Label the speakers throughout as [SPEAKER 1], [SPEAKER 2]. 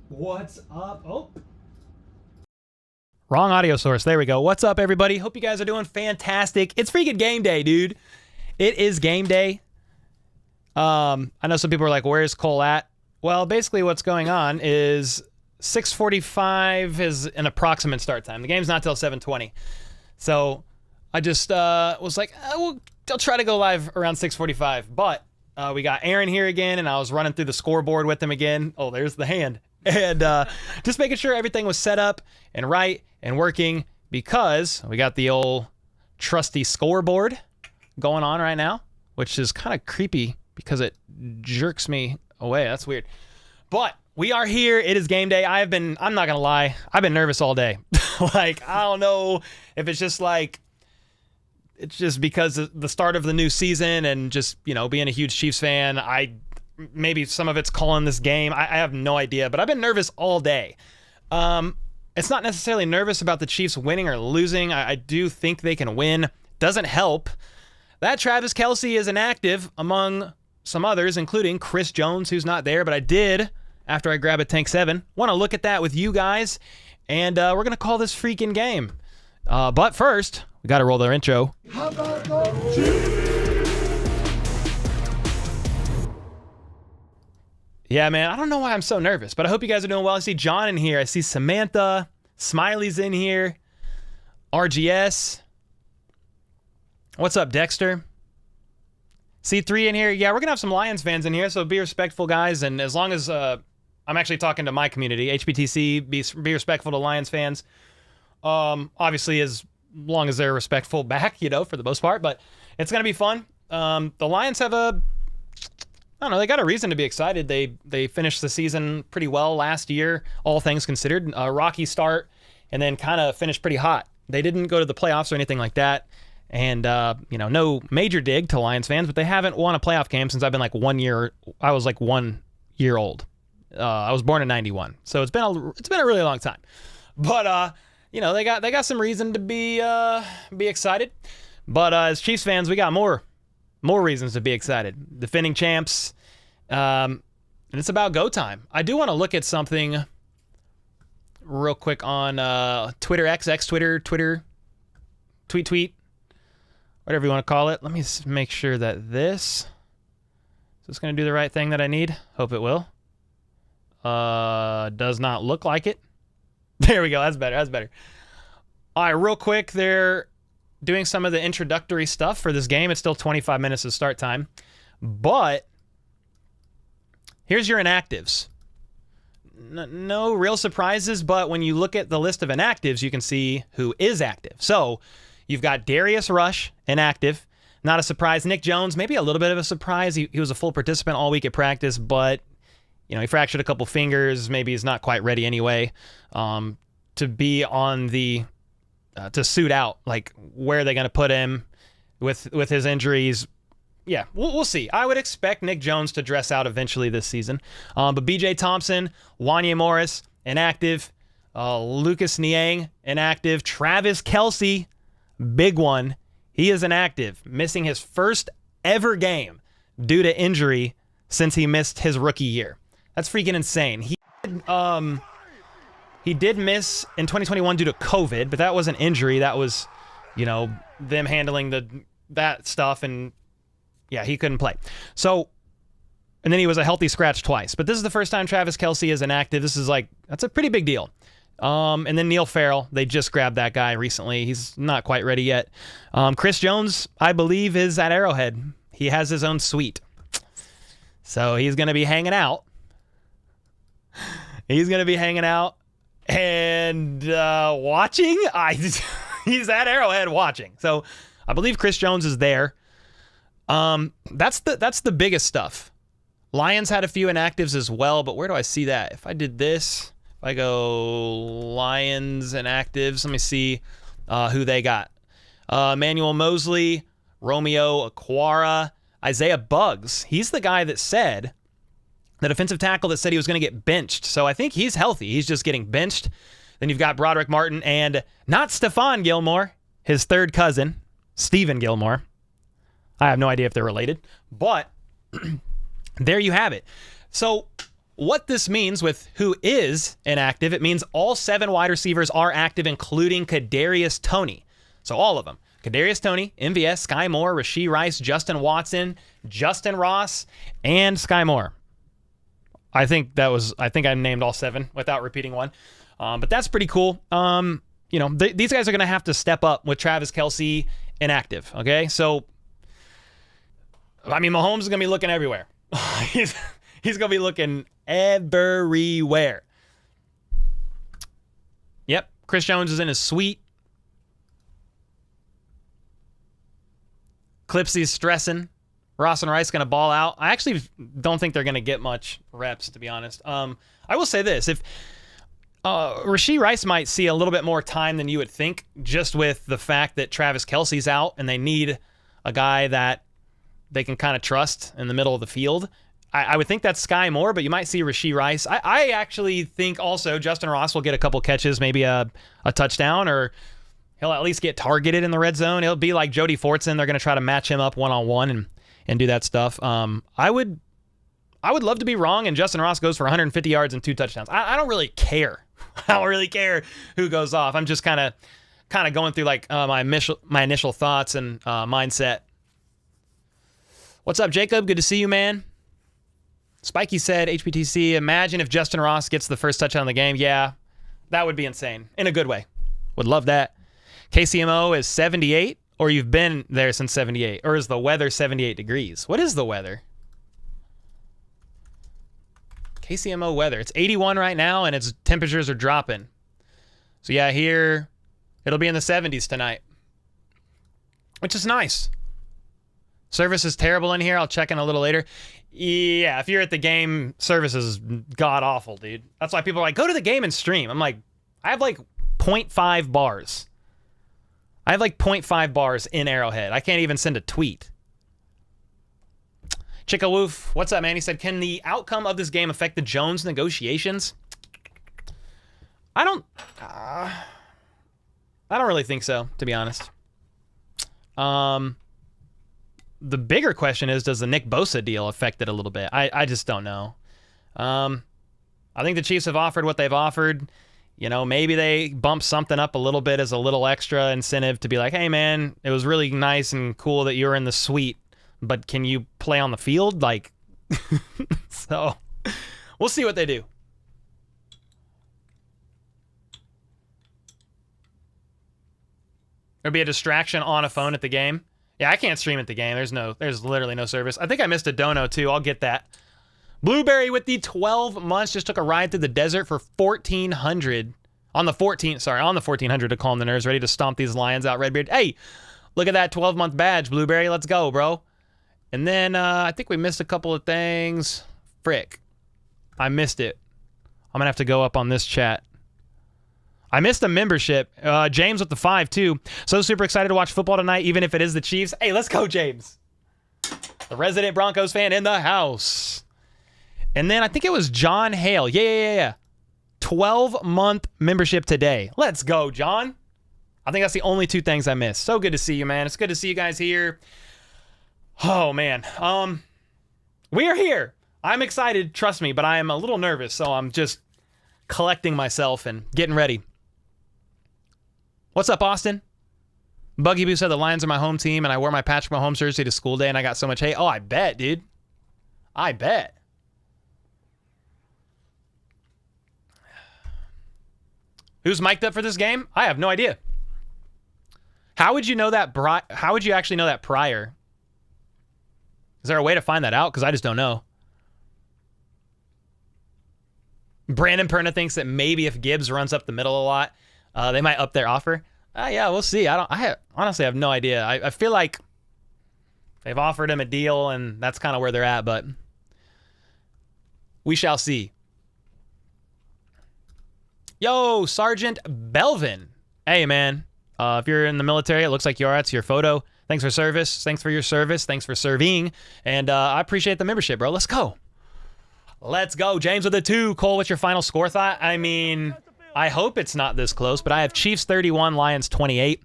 [SPEAKER 1] What's up? Oh.
[SPEAKER 2] Wrong audio source. There we go. What's up, everybody? Hope you guys are doing fantastic. It's freaking game day, dude. It is game day. I know some people are like, where's Cole at? Well, basically what's going on is 6:45 is an approximate start time. The game's not till 7:20. So I just was like, I'll try to go live around 6:45. But we got Aaron here again, and I was running through the scoreboard with him again. Oh, there's the hand. And just making sure everything was set up and right and working, because we got the old trusty scoreboard going on right now, which is kind of creepy because it jerks me away. That's weird. But we are here. It is game day. I'm not going to lie, I've been nervous all day. Like, I don't know if it's just like, it's just because of the start of the new season and just, you know, being a huge Chiefs fan. Maybe some of it's calling this game. I have no idea, but I've been nervous all day. It's not necessarily nervous about the Chiefs winning or losing. I do think they can win. Doesn't help that Travis Kelce is inactive among some others, including Chris Jones, who's not there. But I did, after I grab a Tank 7, want to look at that with you guys, and we're going to call this freaking game. But first, we got to roll their intro.
[SPEAKER 1] How about the Chiefs?
[SPEAKER 2] Yeah, man, I don't know why I'm so nervous, but I hope you guys are doing well. I see John in here. I see Samantha. Smiley's in here. RGS. What's up, Dexter? C3 in here. Yeah, we're going to have some Lions fans in here, so be respectful, guys. And as long as I'm actually talking to my community, HBTC, be respectful to Lions fans. Obviously, as long as they're respectful back, you know, for the most part. But it's going to be fun. The Lions have I don't know, they got a reason to be excited. They finished the season pretty well last year, all things considered. A rocky start, and then kind of finished pretty hot. They didn't go to the playoffs or anything like that. And, you know, no major dig to Lions fans, but they haven't won a playoff game since I've been like 1 year. I was like 1 year old. I was born in 91. So it's been a really long time. But, you know, they got some reason to be excited. But as Chiefs fans, we got more reasons to be excited. Defending champs, and it's about go time. I do want to look at something real quick on Twitter, X Twitter, tweet, whatever you want to call it. Let me make sure that is this going to do the right thing that I need? Hope it will. Does not look like it. There we go. That's better. All right, real quick, they're doing some of the introductory stuff for this game. It's still 25 minutes of start time. But here's your inactives. No real surprises, but when you look at the list of inactives, you can see who is active. So you've got Darius Rush, inactive. Not a surprise. Nick Jones, maybe a little bit of a surprise. He was a full participant all week at practice, but you know, he fractured a couple fingers. Maybe he's not quite ready anyway to be on the to suit out. Like, where are they going to put him with his injuries? Yeah, we'll see. I would expect Nick Jones to dress out eventually this season. But B.J. Thompson, Wanya Morris, inactive. Lucas Niang, inactive. Travis Kelce, big one. He is inactive, missing his first ever game due to injury since he missed his rookie year. That's freaking insane. He did miss in 2021 due to COVID, but that was an injury. That was, you know, them handling that stuff, and yeah, he couldn't play. So, and then he was a healthy scratch twice. But this is the first time Travis Kelce is inactive. That's a pretty big deal. And then Neil Farrell, they just grabbed that guy recently. He's not quite ready yet. Chris Jones, I believe, is at Arrowhead. He has his own suite. So he's going to be hanging out. And watching. He's at Arrowhead watching. So I believe Chris Jones is there. That's the biggest stuff. Lions had a few inactives as well, but where do I see that? If I did this, if I go Lions inactives, let me see who they got. Emmanuel Mosley, Romeo Aquara, Isaiah Buggs. He's the guy that said, the defensive tackle that said he was going to get benched. So I think he's healthy. He's just getting benched. Then you've got Broderick Martin and not Stephon Gilmore, his third cousin, Stephen Gilmore. I have no idea if they're related, but there you have it. So what this means with who is inactive, it means all 7 wide receivers are active, including Kadarius Toney. So all of them. Kadarius Toney, MVS, Sky Moore, Rashee Rice, Justin Watson, Justin Ross, and Sky Moore. I think I named all 7 without repeating one. But that's pretty cool. These guys are going to have to step up with Travis Kelce inactive. Okay. So, I mean, Mahomes is going to be looking everywhere. He's going to be looking everywhere. Yep. Chris Jones is in his suite. Clipsy's stressing. Ross and Rice going to ball out. I actually don't think they're going to get much reps, to be honest. I will say this. If Rashee Rice might see a little bit more time than you would think, just with the fact that Travis Kelce's out and they need a guy that they can kind of trust in the middle of the field. I would think that's Sky Moore, but you might see Rashee Rice. I actually think also Justin Ross will get a couple catches, maybe a touchdown, or he'll at least get targeted in the red zone. It'll be like Jody Fortson. They're going to try to match him up one-on-one and do that stuff. I would love to be wrong and Justin Ross goes for 150 yards and 2 touchdowns. I don't really care. I don't really care who goes off. I'm just kind of going through like my initial thoughts and mindset. What's up, Jacob? Good to see you, man. Spikey said, HPTC, imagine if Justin Ross gets the first touchdown of the game. Yeah, that would be insane. In a good way. Would love that. KCMO is 78, or you've been there since 78, or is the weather 78 degrees? What is the weather? KCMO weather. It's 81 right now, and its temperatures are dropping. So yeah, here it'll be in the 70s tonight, which is nice. Service is terrible in here. I'll check in a little later. Yeah, if you're at the game, service is god-awful, dude. That's why people are like, go to the game and stream. I'm like, I have like 0.5 bars. I have like 0.5 bars in Arrowhead. I can't even send a tweet. Chicka Woof, what's up, man? He said, can the outcome of this game affect the Jones negotiations? I don't really think so, to be honest. The bigger question is, does the Nick Bosa deal affect it a little bit? I just don't know. I think the Chiefs have offered what they've offered. You know, maybe they bump something up a little bit as a little extra incentive to be like, hey, man, it was really nice and cool that you were in the suite, but can you play on the field? Like, so we'll see what they do. There'll be a distraction on a phone at the game. Yeah, I can't stream at the game. There's literally no service. I think I missed a dono too. I'll get that. Blueberry with the 12 months just took a ride through the desert for 1,400 on the 1,400 to calm the nerves. Ready to stomp these lions out, Redbeard. Hey, look at that 12-month badge, Blueberry. Let's go, bro. And then I think we missed a couple of things. Frick, I missed it. I'm gonna have to go up on this chat. I missed a membership. James with the 5 too. So super excited to watch football tonight, even if it is the Chiefs. Hey, let's go, James. The resident Broncos fan in the house. And then I think it was John Hale. Yeah. 12-month membership today. Let's go, John. I think that's the only 2 things I missed. So good to see you, man. It's good to see you guys here. Oh, man. We are here. I'm excited, trust me, but I am a little nervous, so I'm just collecting myself and getting ready. What's up, Austin? Buggy Boo said the Lions are my home team, and I wore my Patrick Mahomes jersey to school day, and I got so much hate. Oh, I bet, dude. I bet. Who's mic'd up for this game? I have no idea. How would you know that? How would you actually know that prior? Is there a way to find that out? Because I just don't know. Brandon Perna thinks that maybe if Gibbs runs up the middle a lot, they might up their offer. Yeah, we'll see. I honestly have no idea. I feel like they've offered him a deal, and that's kind of where they're at, but we shall see. Yo, Sergeant Belvin. Hey, man. If you're in the military, it looks like you are. It's your photo. Thanks for service. Thanks for your service. Thanks for serving. And I appreciate the membership, bro. Let's go. Let's go. James with a 2. Cole, what's your final score thought? I mean, I hope it's not this close, but I have Chiefs 31, Lions 28.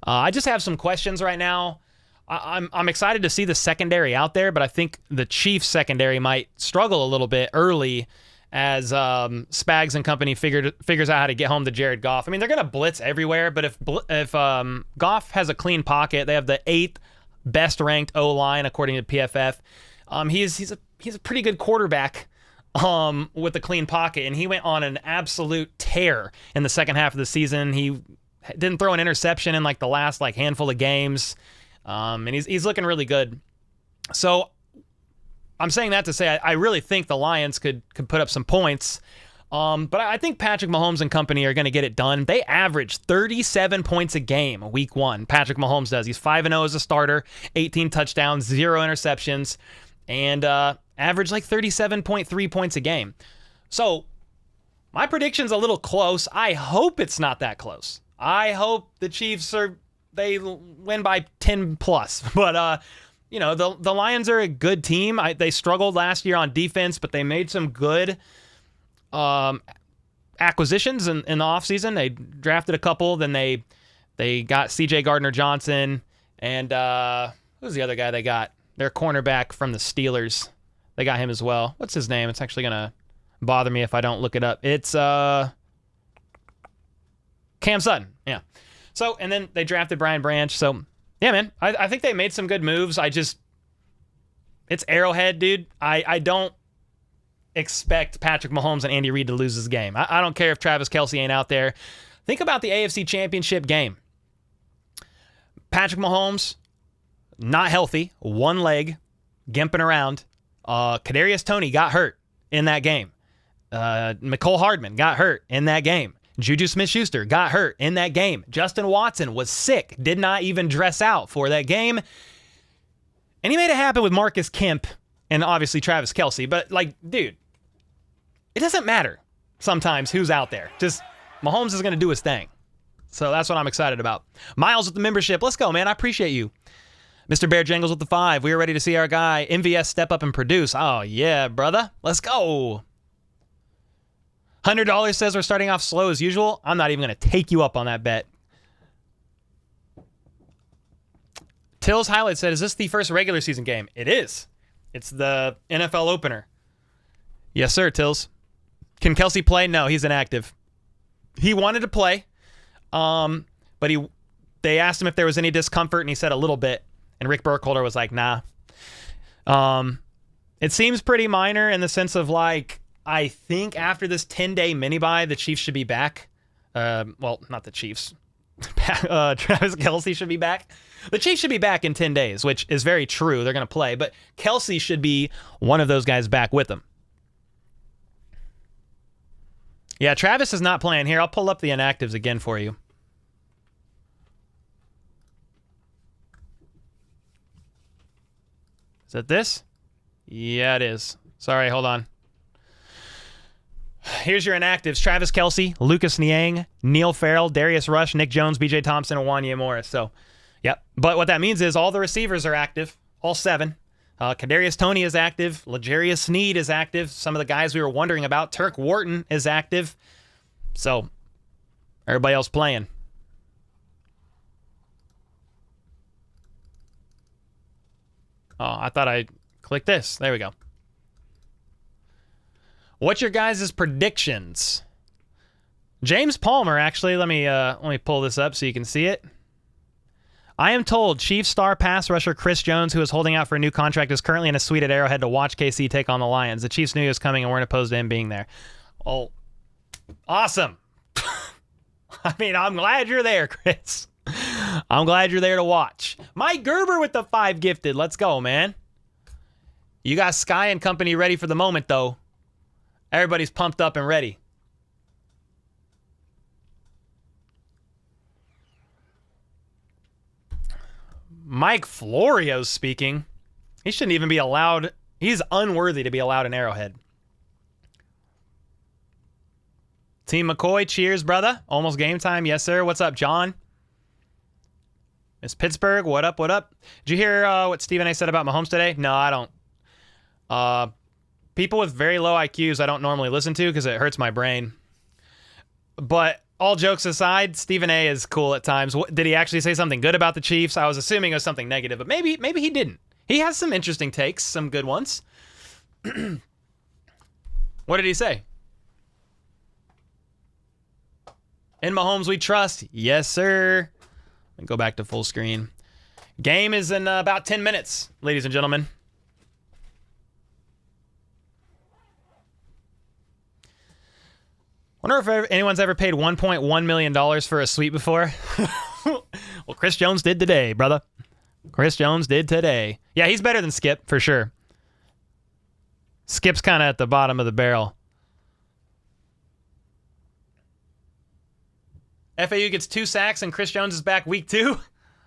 [SPEAKER 2] I just have some questions right now. I'm excited to see the secondary out there, but I think the Chiefs secondary might struggle a little bit early as Spags and company figures out how to get home to Jared Goff. I mean, they're going to blitz everywhere, but if Goff has a clean pocket, they have the 8th best ranked O-line according to PFF. He's a pretty good quarterback with a clean pocket, and he went on an absolute tear in the second half of the season. He didn't throw an interception in like the last handful of games, and he's looking really good. So I'm saying that to say I really think the Lions could put up some points, but I think Patrick Mahomes and company are going to get it done. They average 37 points a game week 1. Patrick Mahomes does. He's 5-0 as a starter, 18 touchdowns, 0 interceptions, and average like 37.3 points a game. So my prediction's a little close. I hope it's not that close. I hope the Chiefs they win by 10 plus. But the Lions are a good team. They struggled last year on defense, but they made some good acquisitions in the offseason. They drafted a couple. Then they got C.J. Gardner-Johnson. And who's the other guy they got? Their cornerback from the Steelers. They got him as well. What's his name? It's actually going to bother me if I don't look it up. It's Cam Sutton. Yeah. So, and then they drafted Brian Branch. So, yeah, man, I think they made some good moves. It's Arrowhead, dude. I don't expect Patrick Mahomes and Andy Reid to lose this game. I don't care if Travis Kelce ain't out there. Think about the AFC Championship game. Patrick Mahomes, not healthy, one leg, gimping around. Kadarius Toney got hurt in that game. Mecole Hardman got hurt in that game. Juju Smith-Schuster got hurt in that game. Justin Watson was sick, did not even dress out for that game. And he made it happen with Marcus Kemp and obviously Travis Kelce. But, dude, it doesn't matter sometimes who's out there. Just Mahomes is going to do his thing. So that's what I'm excited about. Miles with the membership. Let's go, man. I appreciate you. Mr. Bear Jangles with the 5. We are ready to see our guy MVS step up and produce. Oh, yeah, brother. Let's go. $100 says we're starting off slow as usual. I'm not even going to take you up on that bet. Till's Highlight said, is this the first regular season game? It is. It's the NFL opener. Yes, sir, Tills. Can Kelce play? No, he's inactive. He wanted to play, but they asked him if there was any discomfort, and he said a little bit. And Rick Burkholder was like, nah. It seems pretty minor in the sense of I think after this 10-day mini-bye, the Chiefs should be back. Well, not the Chiefs. Travis Kelce should be back. The Chiefs should be back in 10 days, which is very true. They're going to play. But Kelce should be one of those guys back with them. Yeah, Travis is not playing here. I'll pull up the inactives again for you. Is that this? Yeah, it is. Sorry, hold on. Here's your inactives. Travis Kelce, Lucas Niang, Neil Farrell, Darius Rush, Nick Jones, B.J. Thompson, and Wanya Morris. So, yep. But what that means is all the receivers are active, all 7. Kadarius Toney is active. L'Jarius Sneed is active. Some of the guys we were wondering about. Turk Wharton is active. So, everybody else playing. Oh, I thought I clicked this. There we go. What's your guys' predictions? James Palmer, actually, let me pull this up so you can see it. I am told Chiefs star pass rusher Chris Jones, who is holding out for a new contract, is currently in a suite at Arrowhead to watch KC take on the Lions. The Chiefs knew he was coming and weren't opposed to him being there. Oh, awesome. I mean, I'm glad you're there, Chris. I'm glad you're there to watch. Mike Gerber with the 5 gifted. Let's go, man. You got Sky and company ready for the moment, though. Everybody's pumped up and ready. Mike Florio's speaking. He shouldn't even be allowed. He's unworthy to be allowed in Arrowhead. Team McCoy, cheers, brother. Almost game time. Yes, sir. What's up, John? Miss Pittsburgh, what up, what up? Did you hear what Stephen A. said about Mahomes today? No, I don't. People with very low IQs I don't normally listen to because it hurts my brain. But all jokes aside, Stephen A. is cool at times. Did he actually say something good about the Chiefs? I was assuming it was something negative, but maybe he didn't. He has some interesting takes, some good ones. What did he say? In Mahomes we trust. Yes, sir. Go back to full screen. Game is in about 10 minutes, ladies and gentlemen. Wonder if anyone's ever paid $1.1 million for a suite before. Well, Chris Jones did today, brother. Chris Jones did today. Yeah, he's better than Skip, for sure. Skip's kind of at the bottom of the barrel. FAU gets 2 sacks and Chris Jones is back week 2. All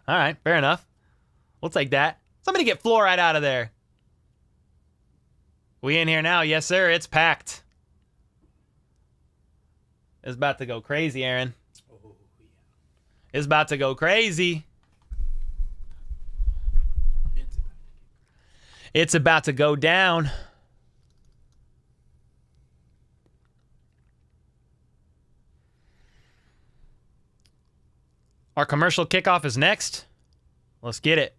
[SPEAKER 2] right, fair enough. We'll take that. Somebody get fluoride out of there. We in here now. Yes, sir. It's packed. It's about to go crazy, Aaron. Oh, yeah. It's about to go crazy. It's about to go down. Our commercial kickoff is next. Let's get it.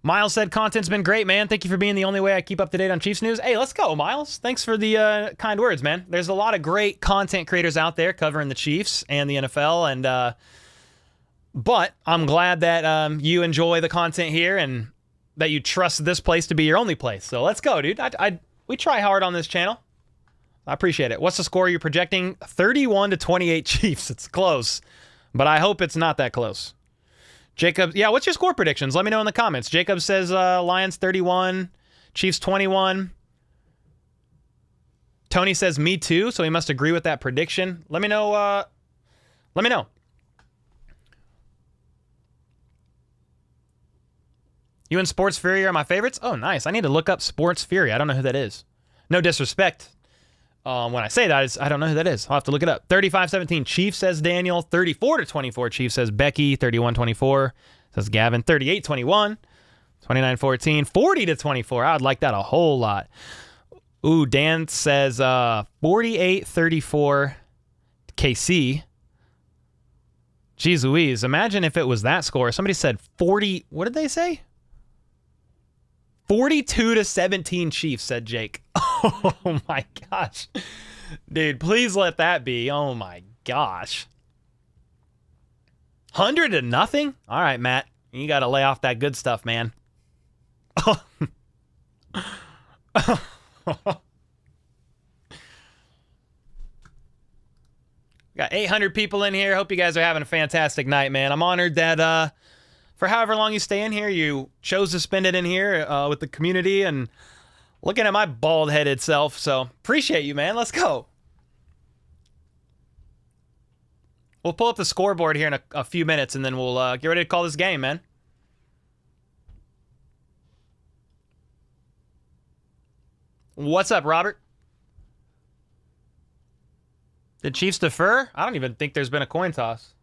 [SPEAKER 2] Miles said, content's been great, man. Thank you for being the only way I keep up to date on Chiefs news. Hey, let's go, Miles. Thanks for the kind words, man. There's a lot of great content creators out there covering the Chiefs and the NFL, and but I'm glad that you enjoy the content here and that you trust this place to be your only place. So let's go, dude. We try hard on this channel. I appreciate it. What's the score you're projecting? 31-28 Chiefs. It's close, but I hope it's not that close. Jacob, yeah, what's your score predictions? Let me know in the comments. Jacob says Lions 31, Chiefs 21. Tony says me too, so he must agree with that prediction. Let me know. Let me know. You and Sports Fury are my favorites? Oh, nice. I need to look up Sports Fury. I don't know who that is. No disrespect. When I say that, I don't know who that is. I'll have to look it up. 35-17 Chiefs, says Daniel. 34-24 Chiefs, says Becky. 31-24 says Gavin. 38-21. 29-14. 40-24. I would like that a whole lot. Ooh, Dan says 48-34 KC. Jeez Louise. Imagine if it was that score. Somebody said 40. What did they say? 42-17 Chiefs, said Jake. Oh my gosh. Dude, please let that be. Oh my gosh. 100-0? All right, Matt. You got to lay off that good stuff, man. Got 800 people in here. Hope you guys are having a fantastic night, man. I'm honored that for however long you stay in here, you chose to spend it in here with the community and looking at my bald-headed self. So appreciate you, man. Let's go. We'll pull up the scoreboard here in a few minutes, and then we'll get ready to call this game, man. What's up, Robert? Did Chiefs defer? I don't even think there's been a coin toss.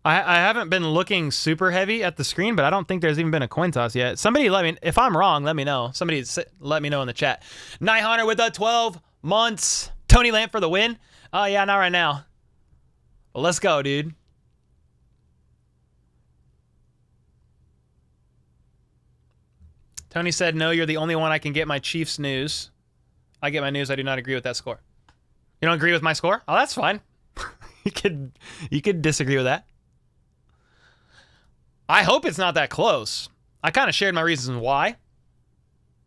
[SPEAKER 2] I haven't been looking super heavy at the screen, but I don't think there's even been a coin toss yet. Somebody let me, if I'm wrong, let me know. Somebody let me know in the chat. Night Hunter with the 12 months. Tony Lamp for the win. Oh, yeah, not right now. Well, let's go, dude. Tony said, no, you're the only one I can get my Chiefs news. I get my news. I do not agree with that score. You don't agree with my score? Oh, that's fine. You could disagree with that. I hope it's not that close. I kind of shared my reasons why.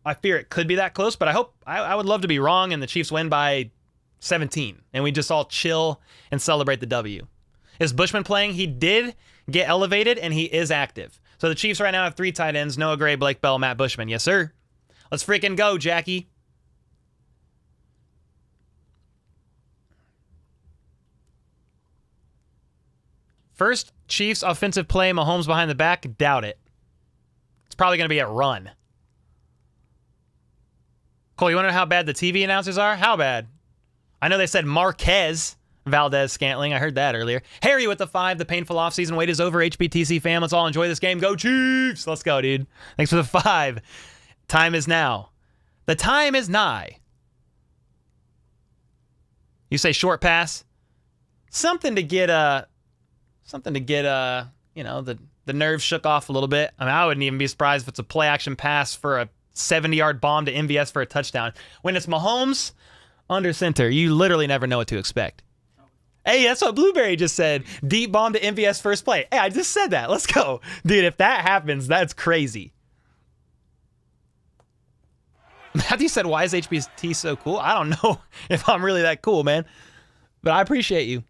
[SPEAKER 2] I fear it could be that close, but I would love to be wrong and the Chiefs win by 17 and we just all chill and celebrate the W. Is Bushman playing? He did get elevated and he is active. So the Chiefs right now have 3 tight ends: Noah Gray, Blake Bell, Matt Bushman. Yes, sir. Let's freaking go, Jackie. First Chiefs offensive play, Mahomes behind the back. Doubt it. It's probably going to be a run. Cole, you want to know how bad the TV announcers are? How bad? I know they said Marquez Valdez Scantling. I heard that earlier. Harry with the 5. The painful offseason wait is over. HBTC fam, let's all enjoy this game. Go Chiefs! Let's go, dude. Thanks for the 5. Time is now. The time is nigh. You say short pass? Something to get you know, the The nerves shook off a little bit. I mean, I wouldn't even be surprised if it's a play action pass for a 70-yard bomb to MVS for a touchdown. When it's Mahomes under center, you literally never know what to expect. Hey, that's what Blueberry just said. Deep bomb to MVS first play. Hey, I just said that. Let's go. Dude, if that happens, that's crazy. Matthew said, why is HBT so cool? I don't know if I'm really that cool, man. But I appreciate you.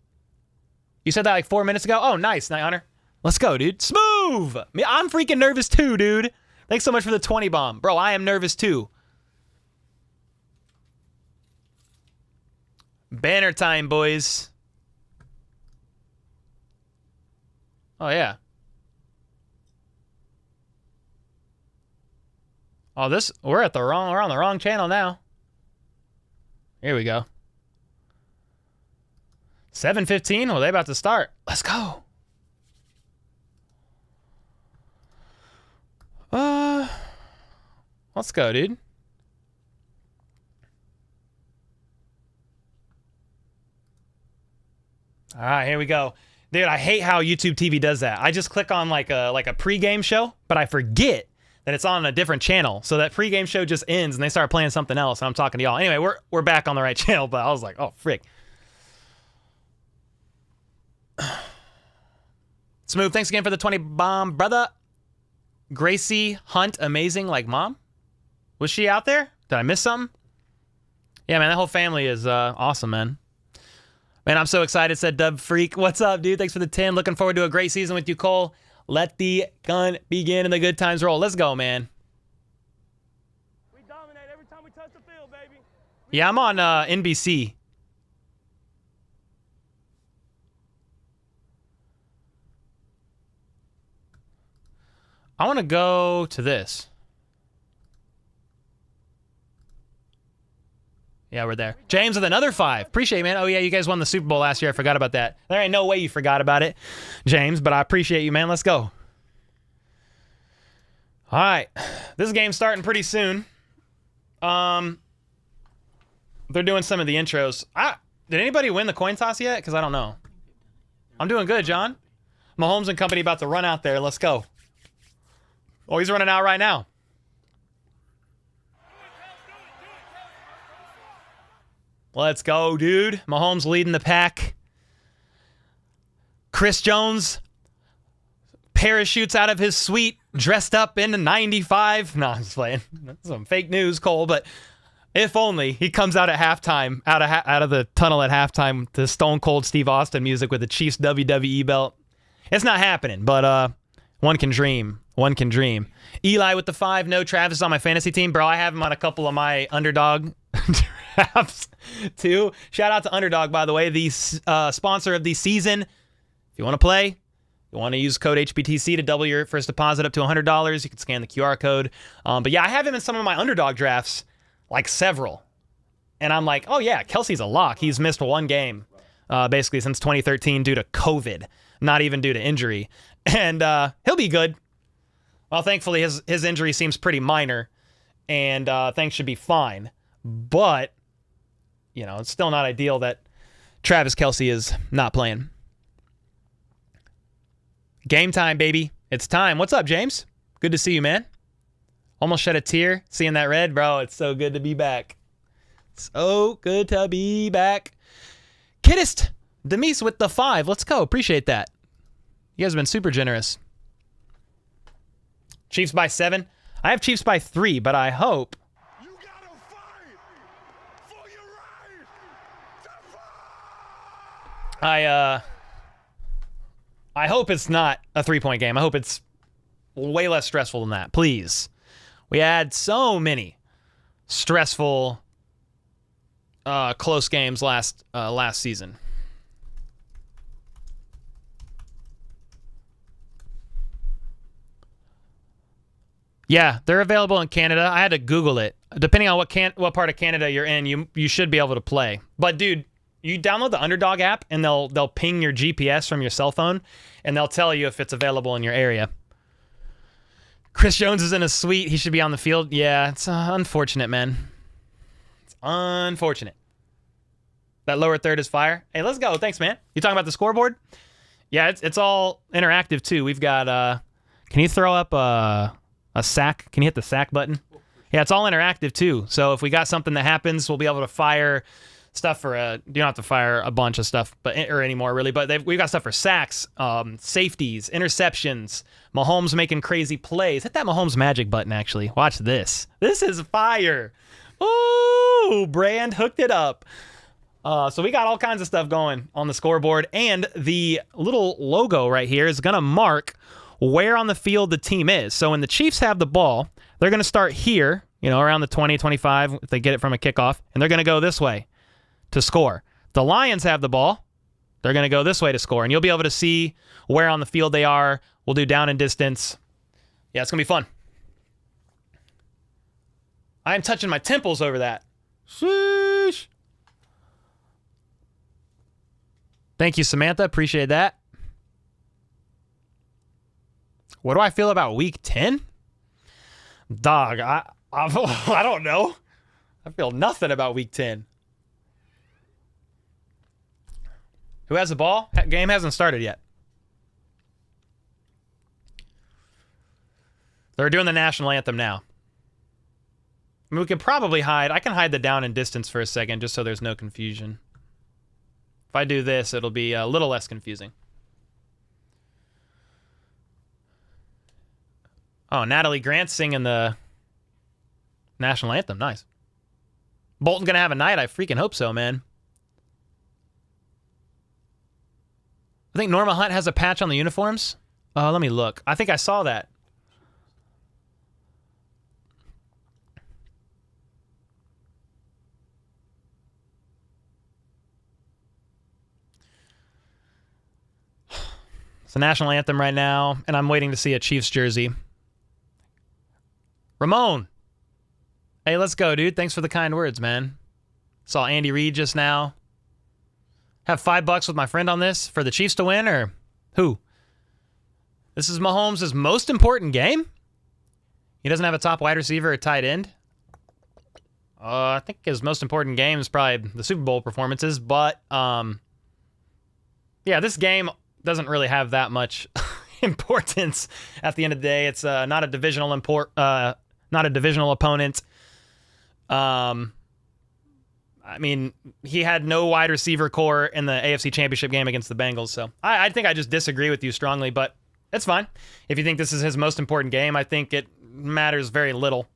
[SPEAKER 2] You said that like 4 minutes ago? Oh, nice, Night Hunter. Let's go, dude. Smooth. I'm freaking nervous too, dude. Thanks so much for the 20 bomb. Bro, I am nervous too. Banner time, boys. Oh, yeah. Oh, we're on the wrong channel now. Here we go. 7:15. Well, they about to start. Let's go. Let's go, dude. All right, here we go. Dude, I hate how YouTube TV does that. I just click on like a pregame show, but I forget that it's on a different channel. So that pregame show just ends and they start playing something else and I'm talking to y'all. Anyway, we're back on the right channel, but I was like, oh, frick. Smooth, thanks again for the 20 bomb, brother. Gracie Hunt, amazing like mom. Was she out there? Did I miss something? Yeah, man, that whole family is awesome, man. Man, I'm so excited, said Dub Freak. What's up, dude? Thanks for the 10. Looking forward to a great season with you, Cole. Let the gun begin and the good times roll. Let's go, man.
[SPEAKER 3] We dominate every time we touch the field, baby.
[SPEAKER 2] Yeah, I'm on NBC. I want to go to this. Yeah, we're there. James with another 5. Appreciate it, man. Oh, yeah, you guys won the Super Bowl last year. I forgot about that. There ain't no way you forgot about it, James, but I appreciate you, man. Let's go. All right. This game's starting pretty soon. They're doing some of the intros. Did anybody win the coin toss yet? Because I don't know. I'm doing good, John. Mahomes and company about to run out there. Let's go. Oh, he's running out right now. Let's go, dude. Mahomes leading the pack. Chris Jones parachutes out of his suite, dressed up in a 95. No, I'm just playing. That's some fake news, Cole, but if only he comes out at halftime, out of the tunnel at halftime to Stone Cold Steve Austin music with the Chiefs WWE belt. It's not happening, but one can dream. One can dream. Eli with the 5. No, Travis on my fantasy team. Bro, I have him on a couple of my underdog drafts too. Shout out to Underdog, by the way, the sponsor of the season. If you want to play, you want to use code HBTC to double your first deposit up to $100. You can scan the QR code. But yeah, I have him in some of my underdog drafts, like several. And I'm like, oh yeah, Kelsey's a lock. He's missed one game basically since 2013 due to COVID, not even due to injury. And he'll be good. Well, thankfully, his injury seems pretty minor, and things should be fine. But, you know, it's still not ideal that Travis Kelce is not playing. Game time, baby. It's time. What's up, James? Good to see you, man. Almost shed a tear seeing that red. Bro, it's so good to be back. So good to be back. Kiddist Demise with the 5. Let's go. Appreciate that. You guys have been super generous. Chiefs by 7. I have Chiefs by 3, but I hope.
[SPEAKER 3] You gotta fight for your right to fight.
[SPEAKER 2] I hope it's not a 3-point game. I hope it's way less stressful than that. Please. We had so many stressful close games last season. Yeah, they're available in Canada. I had to Google it. Depending on what part of Canada you're in, you should be able to play. But dude, you download the Underdog app and they'll ping your GPS from your cell phone and they'll tell you if it's available in your area. Chris Jones is in a suite. He should be on the field. Yeah, it's unfortunate, man. It's unfortunate. That lower third is fire. Hey, let's go. Thanks, man. You talking about the scoreboard? Yeah, it's all interactive too. We've got can you throw up a sack? Can you hit the sack button? Yeah, it's all interactive too. So if we got something that happens, we'll be able to fire stuff for you don't have to fire a bunch of stuff or anymore really, but we've got stuff for sacks, safeties, interceptions, Mahomes making crazy plays. Hit that Mahomes magic button actually. Watch this. This is fire. Ooh, Brand hooked it up. So we got all kinds of stuff going on the scoreboard, and the little logo right here is going to mark where on the field the team is. So when the Chiefs have the ball, they're going to start here, around the 20, 25 if they get it from a kickoff, and they're going to go this way to score. The Lions have the ball. They're going to go this way to score, and you'll be able to see where on the field they are. We'll do down and distance. Yeah, it's going to be fun. I am touching my temples over that. Sheesh. Thank you, Samantha. Appreciate that. What do I feel about week 10? Dog, I don't know. I feel nothing about week 10. Who has the ball? That game hasn't started yet. They're doing the national anthem now. I mean, we could probably hide. I can hide the down and distance for a second just so there's no confusion. If I do this, it'll be a little less confusing. Oh, Natalie Grant's singing the national anthem. Nice. Bolton's going to have a night. I freaking hope so, man. I think Norma Hunt has a patch on the uniforms. Let me look. I think I saw that. It's the national anthem right now, and I'm waiting to see a Chiefs jersey. Ramon. Hey, let's go, dude. Thanks for the kind words, man. Saw Andy Reid just now. Have $5 with my friend on this for the Chiefs to win, or who? This is Mahomes' most important game? He doesn't have a top wide receiver or tight end? I think his most important game is probably the Super Bowl performances, but yeah, this game doesn't really have that much importance at the end of the day. It's not a divisional opponent. I mean, he had no wide receiver core in the AFC Championship game against the Bengals, so I think I just disagree with you strongly, but it's fine. If you think this is his most important game, I think it matters very little.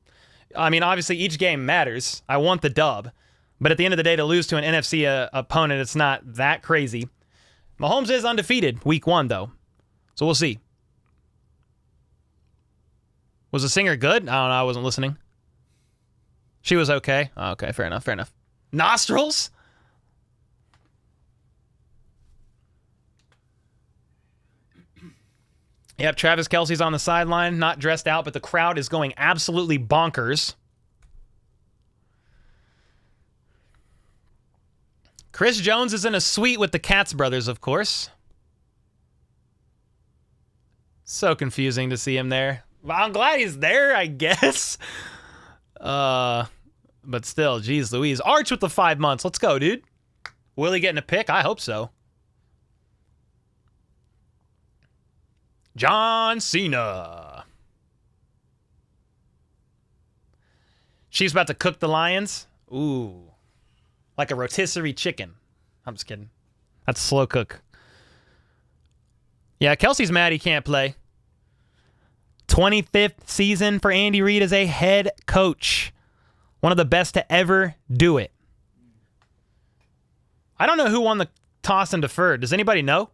[SPEAKER 2] I mean, obviously, each game matters. I want the dub, but at the end of the day, to lose to an NFC opponent, it's not that crazy. Mahomes is undefeated week 1, though, so we'll see. Was the singer good? I don't know. I wasn't listening. She was okay. Okay, fair enough, fair enough. Nostrils? Yep, Travis Kelce's on the sideline, not dressed out, but the crowd is going absolutely bonkers. Chris Jones is in a suite with the Katz brothers, of course. So confusing to see him there. Well, I'm glad he's there, I guess. But still, geez Louise. Arch with the 5 months. Let's go, dude. Will he getting a pick? I hope so. John Cena. Chiefs about to cook the Lions. Ooh. Like a rotisserie chicken. I'm just kidding. That's a slow cook. Yeah, Kelsey's mad he can't play. 25th season for Andy Reid as a head coach. One of the best to ever do it. I don't know who won the toss and deferred. Does anybody know?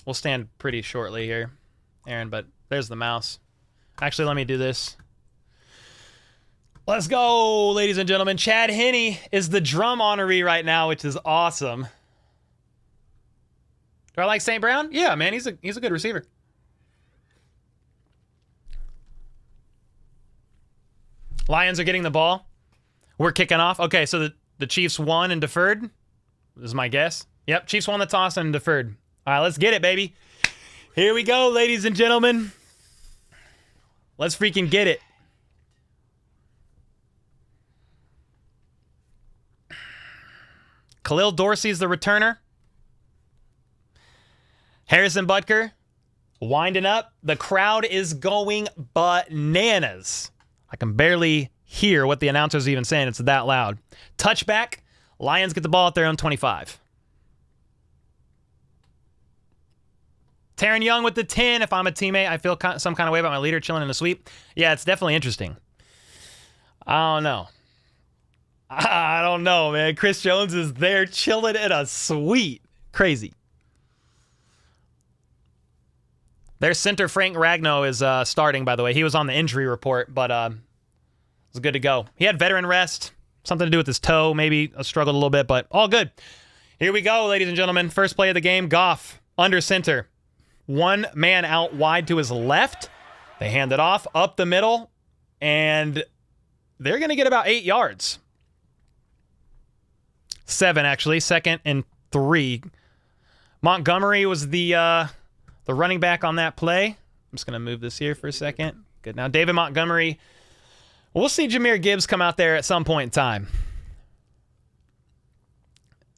[SPEAKER 2] We'll stand pretty shortly here, Aaron, but there's the mouse. Actually, let me do this. Let's go, ladies and gentlemen. Chad Henne is the drum honoree right now, which is awesome. Do I like St. Brown? Yeah, man, he's a good receiver. Lions are getting the ball. We're kicking off. Okay, so the Chiefs won and deferred. This is my guess. Yep, Chiefs won the toss and deferred. All right, let's get it, baby. Here we go, ladies and gentlemen. Let's freaking get it. Khalil Dorsey's the returner. Harrison Butker winding up. The crowd is going bananas. I can barely hear what the announcer's even saying. It's that loud. Touchback. Lions get the ball at their own 25. Taron Young with the 10. If I'm a teammate, I feel some kind of way about my leader chilling in the sweep. Yeah, it's definitely interesting. I don't know. I don't know, man. Chris Jones is there chilling in a suite. Crazy. Their center, Frank Ragnow, is starting, by the way. He was on the injury report, but was good to go. He had veteran rest. Something to do with his toe. Maybe struggled a little bit, but all good. Here we go, ladies and gentlemen. First play of the game. Goff under center. One man out wide to his left. They hand it off up the middle, and they're going to get about 8 yards. 7, actually. 2nd and 3. Montgomery was the running back on that play. I'm just going to move this here for a second. Good. Now, David Montgomery. We'll see Jahmyr Gibbs come out there at some point in time.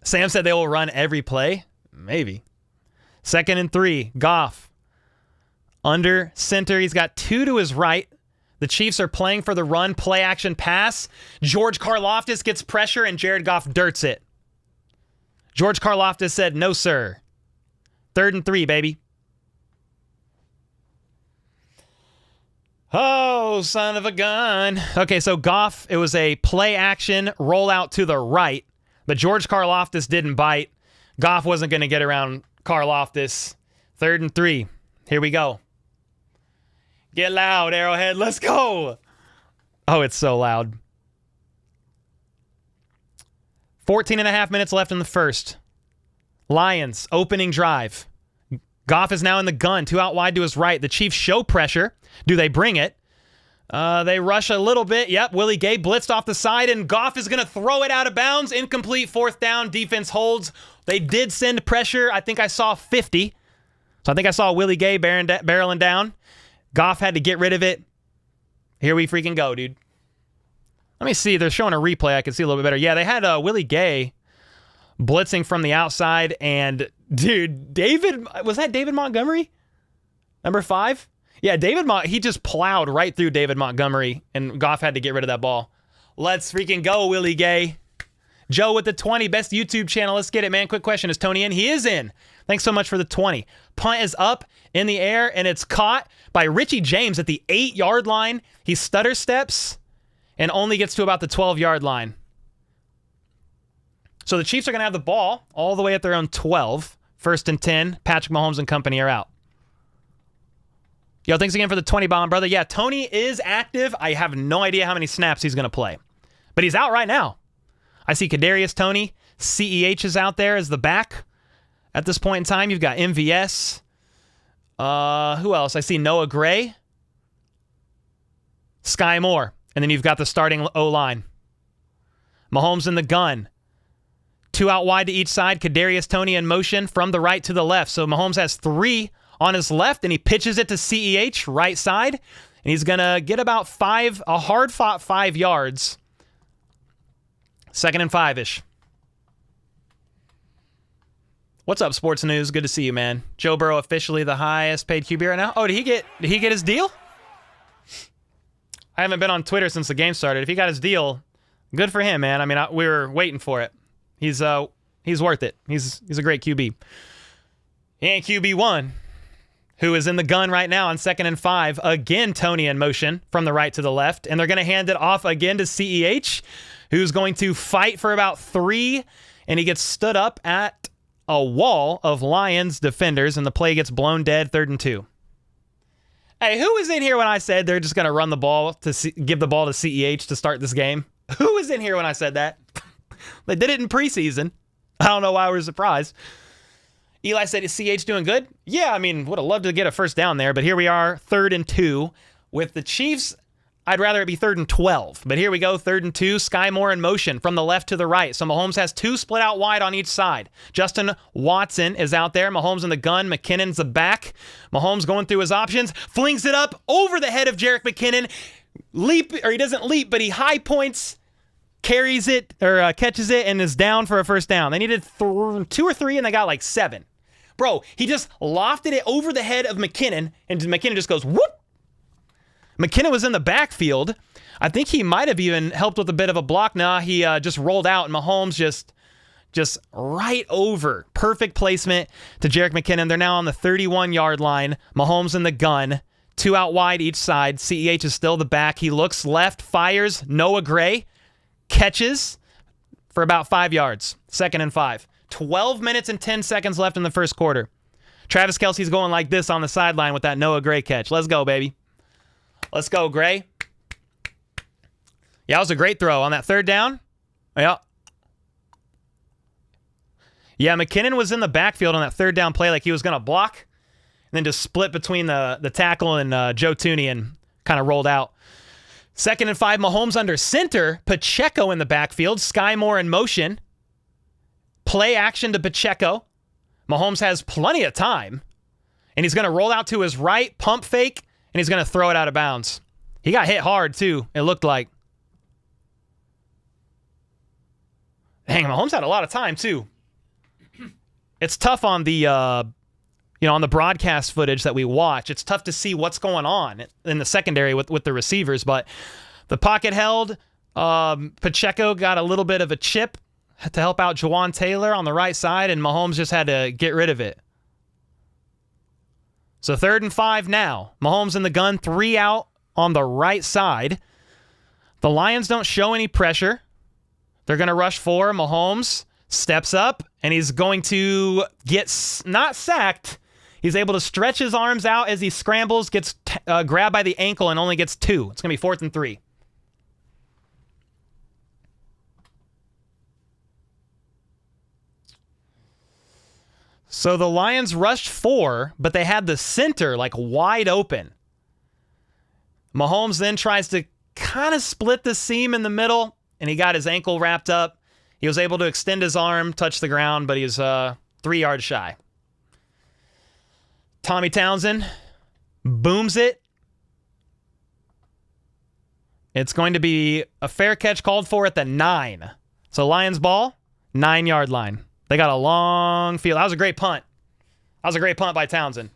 [SPEAKER 2] Sam said they will run every play. Maybe. 2nd and 3. Goff. Under center. He's got 2 to his right. The Chiefs are playing for the run, play action pass. George Karlaftis gets pressure, and Jared Goff dirts it. George Karlaftis said, no, sir. 3rd and 3, baby. Oh, son of a gun. Okay, so Goff, it was a play action rollout to the right, but George Karlaftis didn't bite. Goff wasn't going to get around Karlaftis. 3rd and 3. Here we go. Get loud, Arrowhead. Let's go. Oh, it's so loud. 14 and a half minutes left in the first. Lions, opening drive. Goff is now in the gun, 2 out wide to his right. The Chiefs show pressure. Do they bring it? They rush a little bit. Yep, Willie Gay blitzed off the side, and Goff is going to throw it out of bounds. Incomplete, 4th down. Defense holds. They did send pressure. I think I saw 50. So I think I saw Willie Gay barreling down. Goff had to get rid of it. Here we freaking go, dude. Let me see. They're showing a replay. I can see a little bit better. Yeah, they had Willie Gay blitzing from the outside, and dude, was that David Montgomery? Number 5? Yeah, he just plowed right through David Montgomery, and Goff had to get rid of that ball. Let's freaking go, Willie Gay. Joe with the 20, best YouTube channel. Let's get it, man. Quick question. Is Tony in? He is in. Thanks so much for the 20. Punt is up in the air, and it's caught by Richie James at the 8-yard line. He stutter steps and only gets to about the 12-yard line. So the Chiefs are going to have the ball all the way at their own 12. 1st and 10. Patrick Mahomes and company are out. Yo, thanks again for the 20 bomb, brother. Yeah, Tony is active. I have no idea how many snaps he's going to play. But he's out right now. I see Kadarius Toney. CEH is out there as the back. At this point in time, you've got MVS. Who else? I see Noah Gray. Sky Moore. And then you've got the starting O-line. Mahomes in the gun. 2 out wide to each side. Kadarius Toney in motion from the right to the left. So Mahomes has 3 on his left, and he pitches it to CEH, right side. And he's going to get about 5, a hard-fought 5 yards. 2nd and 5-ish. What's up, Sports News? Good to see you, man. Joe Burrow officially the highest paid QB right now. Oh, did he get his deal? I haven't been on Twitter since the game started. If he got his deal, good for him, man. I mean, we were waiting for it. He's worth it. He's a great QB. He ain't QB1, who is in the gun right now on 2nd and 5. Again, Toney in motion from the right to the left. And they're going to hand it off again to CEH, who's going to fight for about 3. And he gets stood up at a wall of Lions defenders, and the play gets blown dead. 3rd and 2. Hey, who was in here when I said they're just going to run the ball to give the ball to CEH to start this game? Who was in here when I said that? They did it in preseason. I don't know why we're surprised. Eli said, is CH doing good? Yeah, I mean, would have loved to get a first down there, but here we are, 3rd and 2. With the Chiefs, I'd rather it be 3rd and 12. But here we go, 3rd and 2. Sky Moore in motion from the left to the right. So Mahomes has 2 split out wide on each side. Justin Watson is out there. Mahomes in the gun. McKinnon's the back. Mahomes going through his options. Flings it up over the head of Jerick McKinnon. He doesn't leap, but he high points carries it or catches it and is down for a first down. They needed 2 or 3 and they got like 7. Bro, he just lofted it over the head of McKinnon and McKinnon just goes whoop. McKinnon was in the backfield. I think he might have even helped with a bit of a block. Nah, he just rolled out and Mahomes just right over. Perfect placement to Jerick McKinnon. They're now on the 31-yard line. Mahomes in the gun. 2 out wide each side. CEH is still the back. He looks left, fires. Noah Gray catches for about 5 yards. 2nd and 5. 12 minutes and 10 seconds left in the first quarter. Travis Kelce's going like this on the sideline with that Noah Gray catch. Let's go, baby. Let's go, Gray. Yeah, that was a great throw on that 3rd down. Yeah. Yeah, McKinnon was in the backfield on that 3rd down play like he was going to block and then just split between the tackle and Joe Thuney and kind of rolled out. 2nd and 5, Mahomes under center. Pacheco in the backfield. Sky Moore in motion. Play action to Pacheco. Mahomes has plenty of time. And he's going to roll out to his right, pump fake, and he's going to throw it out of bounds. He got hit hard, too, it looked like. Dang, Mahomes had a lot of time, too. It's tough on the, on the broadcast footage that we watch. It's tough to see what's going on in the secondary with the receivers. But the pocket held. Pacheco got a little bit of a chip to help out Jawan Taylor on the right side, and Mahomes just had to get rid of it. So 3rd and 5 now. Mahomes in the gun, 3 out on the right side. The Lions don't show any pressure. They're going to rush 4. Mahomes steps up, and he's going to get not sacked. He's able to stretch his arms out as he scrambles, gets grabbed by the ankle, and only gets 2. It's going to be 4th and 3. So the Lions rushed 4, but they had the center like wide open. Mahomes then tries to kind of split the seam in the middle, and he got his ankle wrapped up. He was able to extend his arm, touch the ground, but he's 3 yards shy. Tommy Townsend booms it. It's going to be a fair catch called for at the 9. So Lions ball, 9-yard line. They got a long field. That was a great punt. That was a great punt by Townsend.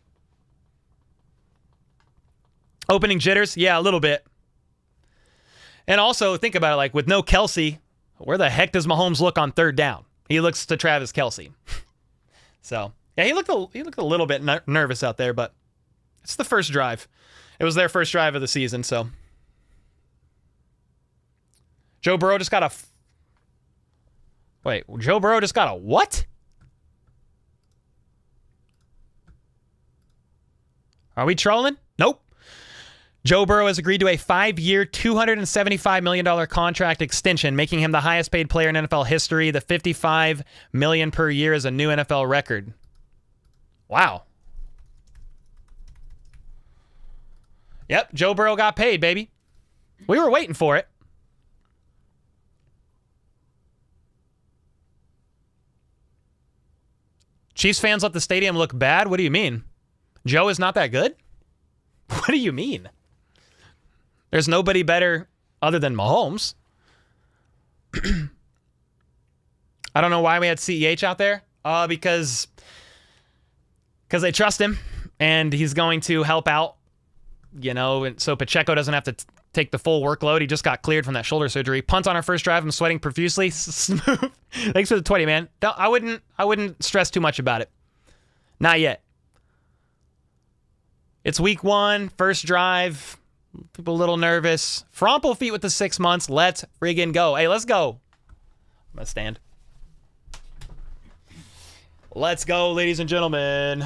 [SPEAKER 2] Opening jitters? Yeah, a little bit. And also, think about it, like with no Kelce, where the heck does Mahomes look on 3rd down? He looks to Travis Kelce. So, yeah, he looked a little bit nervous out there, but it's the first drive. It was their first drive of the season, so. Joe Burrow just got a... Wait, Joe Burrow just got a what? Are we trolling? Nope. Joe Burrow has agreed to a 5-year, $275 million contract extension, making him the highest paid player in NFL history. The $55 million per year is a new NFL record. Wow. Yep, Joe Burrow got paid, baby. We were waiting for it. Chiefs fans let the stadium look bad? What do you mean? Joe is not that good? What do you mean? There's nobody better other than Mahomes. I don't know why we had CEH out there. Because they trust him, and he's going to help out, and so Pacheco doesn't have to take the full workload. He just got cleared from that shoulder surgery. Punt on our first drive. I'm sweating profusely. Smooth. Thanks for the 20, man. I wouldn't stress too much about it. Not yet. It's week 1, first drive. People a little nervous. Fromple feet with the 6 months. Let's friggin' go. Hey, let's go. I'm gonna stand. Let's go, ladies and gentlemen.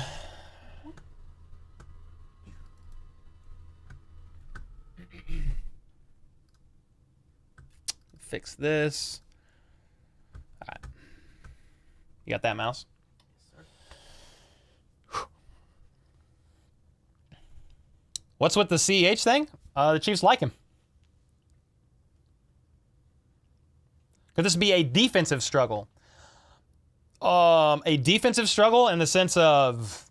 [SPEAKER 2] Fix this. All right. You got that mouse? What's with the CEH thing? The Chiefs like him. Could this be a defensive struggle? A defensive struggle in the sense of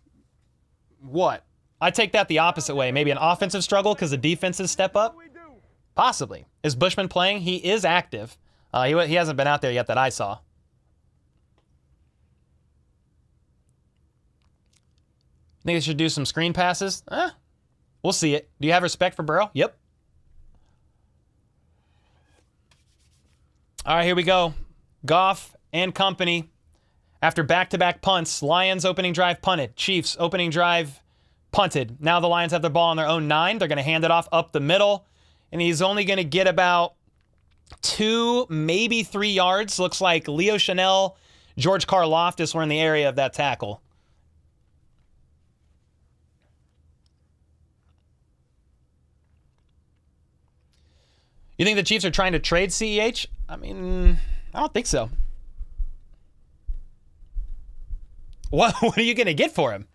[SPEAKER 2] what? I take that the opposite way. Maybe an offensive struggle because the defenses step up? Possibly. Is Bushman playing? He is active. He hasn't been out there yet that I saw. Think they should do some screen passes? We'll see it. Do you have respect for Burrow? Yep. All right, here we go. Goff and company. After back-to-back punts, Lions opening drive punted. Chiefs opening drive punted. Now the Lions have the ball on their own 9. They're going to hand it off up the middle. And he's only going to get about 2, maybe 3 yards. Looks like Leo Chanel, George Karlaftis were in the area of that tackle. You think the Chiefs are trying to trade CEH? I mean, I don't think so. What are you going to get for him?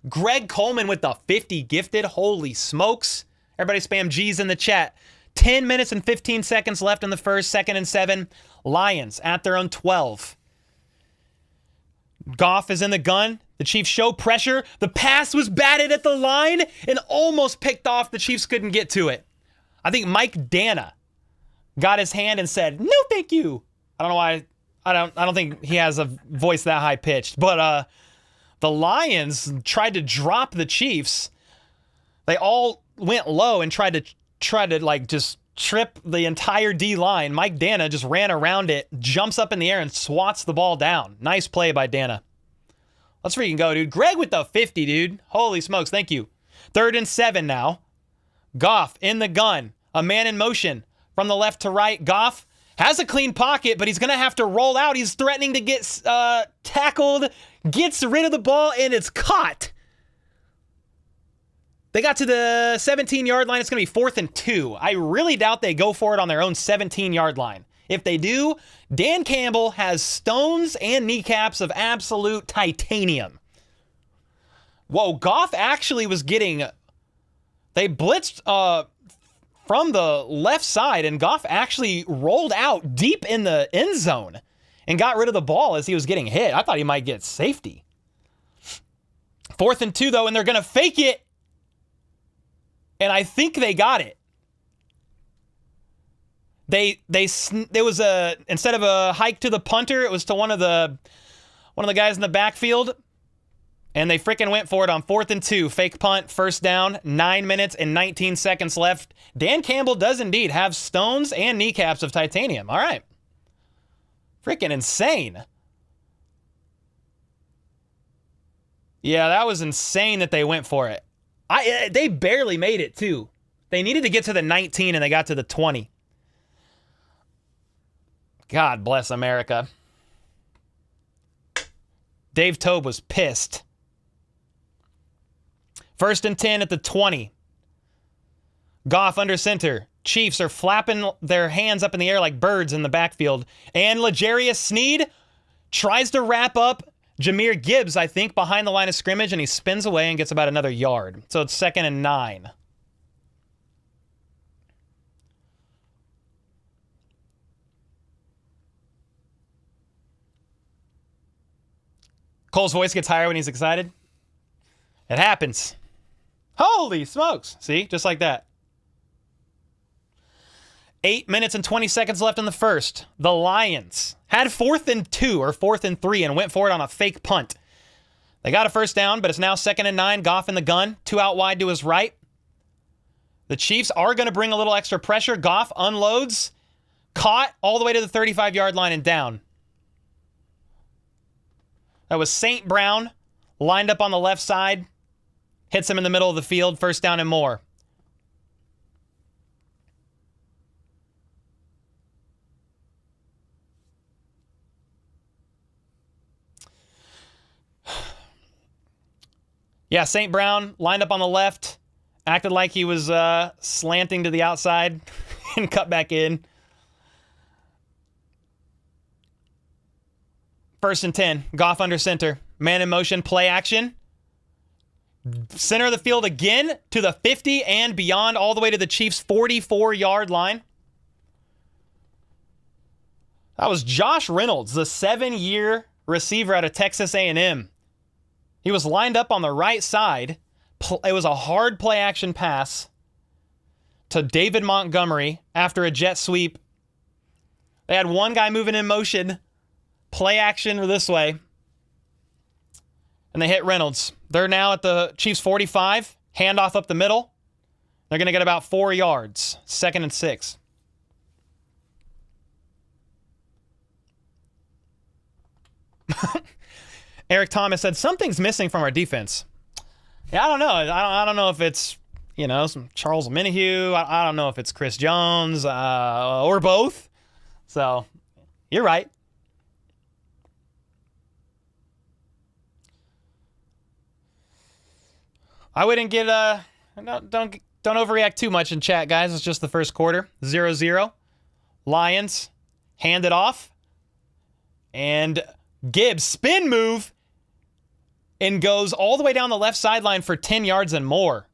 [SPEAKER 2] Greg Coleman with the 50 gifted. Holy smokes. Everybody spam G's in the chat. 10 minutes and 15 seconds left in the first, 2nd and 7. Lions at their own 12. Goff is in the gun. The Chiefs show pressure. The pass was batted at the line and almost picked off. The Chiefs couldn't get to it. I think Mike Dana got his hand and said, "No, thank you." I don't know why. I don't think he has a voice that high pitched. But the Lions tried to drop the Chiefs. They all went low and tried to like just trip the entire D line. Mike Dana just ran around it, jumps up in the air and swats the ball down. Nice play by Dana. Let's freaking go, dude. Greg with the 50, dude. Holy smokes, thank you. 3rd and 7 now. Goff in the gun. A man in motion. From the left to right, Goff has a clean pocket, but he's going to have to roll out. He's threatening to get tackled, gets rid of the ball, and it's caught. They got to the 17-yard line. It's going to be 4th and 2. I really doubt they go for it on their own 17-yard line. If they do, Dan Campbell has stones and kneecaps of absolute titanium. Whoa, Goff actually was getting... They blitzed... from the left side, and Goff actually rolled out deep in the end zone and got rid of the ball as he was getting hit. I thought he might get safety. 4th and 2, though, and they're going to fake it. And I think they got it. There was instead of a hike to the punter, it was to one of the guys in the backfield. And they freaking went for it on 4th and 2. Fake punt, first down, 9 minutes and 19 seconds left. Dan Campbell does indeed have stones and kneecaps of titanium. All right. Freaking insane. Yeah, that was insane that they went for it. They barely made it, too. They needed to get to the 19, and they got to the 20. God bless America. Dave Tobe was pissed. 1st and 10 at the 20. Goff under center. Chiefs are flapping their hands up in the air like birds in the backfield. And L'Jarius Sneed tries to wrap up Jahmyr Gibbs, I think, behind the line of scrimmage, and he spins away and gets about another yard. So it's 2nd and 9. Cole's voice gets higher when he's excited. It happens. Holy smokes. See? Just like that. 8 minutes and 20 seconds left in the first. The Lions had 4th and 2 or 4th and 3 and went for it on a fake punt. They got a first down, but it's now 2nd and 9. Goff in the gun. 2 out wide to his right. The Chiefs are going to bring a little extra pressure. Goff unloads. Caught all the way to the 35-yard line and down. That was St. Brown. Lined up on the left side. Hits him in the middle of the field. First down and more. Yeah, St. Brown lined up on the left. Acted like he was slanting to the outside and cut back in. 1st and 10. Goff under center. Man in motion. Play action. Center of the field again to the 50 and beyond, all the way to the Chiefs' 44-yard line. That was Josh Reynolds, the 7-year receiver out of Texas A&M. He was lined up on the right side. It was a hard play action pass to David Montgomery after a jet sweep. They had one guy moving in motion. Play action this way. And they hit Reynolds. They're now at the Chiefs 45. Handoff up the middle. They're going to get about 4 yards. 2nd and 6. Eric Thomas said, something's missing from our defense. Yeah, I don't know. I don't know if it's, some Charles Minihue. I don't know if it's Chris Jones or both. So, you're right. I wouldn't get don't overreact too much in chat, guys. It's just the first quarter. 0-0. Lions hand it off. And Gibbs spin move and goes all the way down the left sideline for 10 yards and more.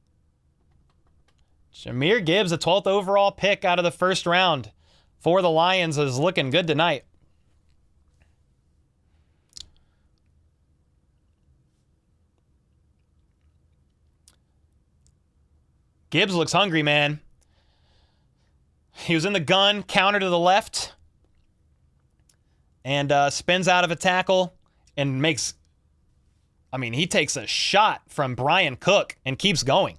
[SPEAKER 2] Jahmyr Gibbs, the 12th overall pick out of the first round for the Lions, is looking good tonight. Gibbs looks hungry, man. He was in the gun, counter to the left, and spins out of a tackle and makes... he takes a shot from Brian Cook and keeps going.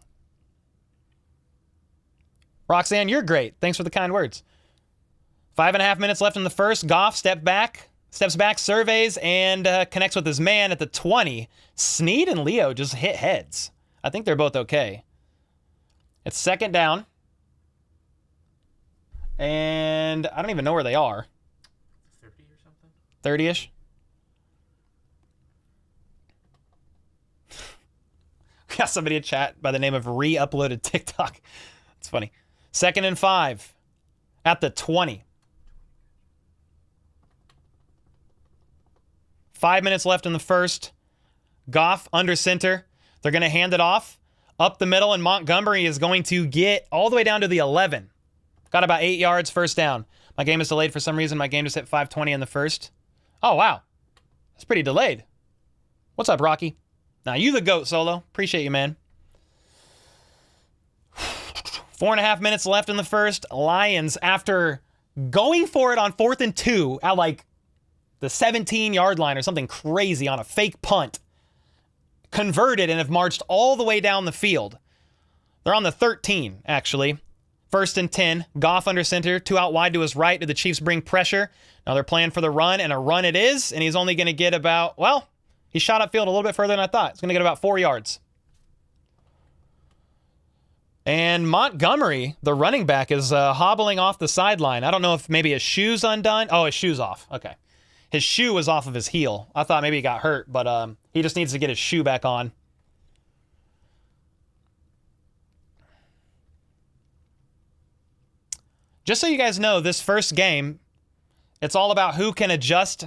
[SPEAKER 2] Roxanne, you're great. Thanks for the kind words. 5.5 minutes left in the first. Goff steps back, surveys, and connects with his man at the 20. Snead and Leo just hit heads. I think they're both okay. It's 2nd down. And I don't even know where they are.
[SPEAKER 4] 30 or something?
[SPEAKER 2] 30-ish? We got somebody in chat by the name of Re-Uploaded TikTok. It's funny. 2nd and 5 at the 20. 5 minutes left in the first. Goff under center. They're going to hand it off up the middle, and Montgomery is going to get all the way down to the 11. Got about 8 yards, first down. My game is delayed for some reason. My game just hit 5:20 in the first. Oh, wow. That's pretty delayed. What's up, Rocky? Now, you the GOAT, Solo. Appreciate you, man. 4.5 minutes left in the first. Lions, after going for it on 4th and 2 at like the 17-yard line or something crazy on a fake punt, converted and have marched all the way down the field. They're on the 13, actually. 1st and 10. Goff under center. 2 out wide to his right. Do the Chiefs bring pressure? Now they're playing for the run, and a run it is, and he's only going to get about, he shot upfield a little bit further than I thought. He's going to get about 4 yards. And Montgomery, the running back, is hobbling off the sideline. I don't know if maybe his shoe's undone. Oh, his shoe's off. Okay. His shoe was off of his heel. I thought maybe he got hurt, but he just needs to get his shoe back on. Just so you guys know, this first game, it's all about who can adjust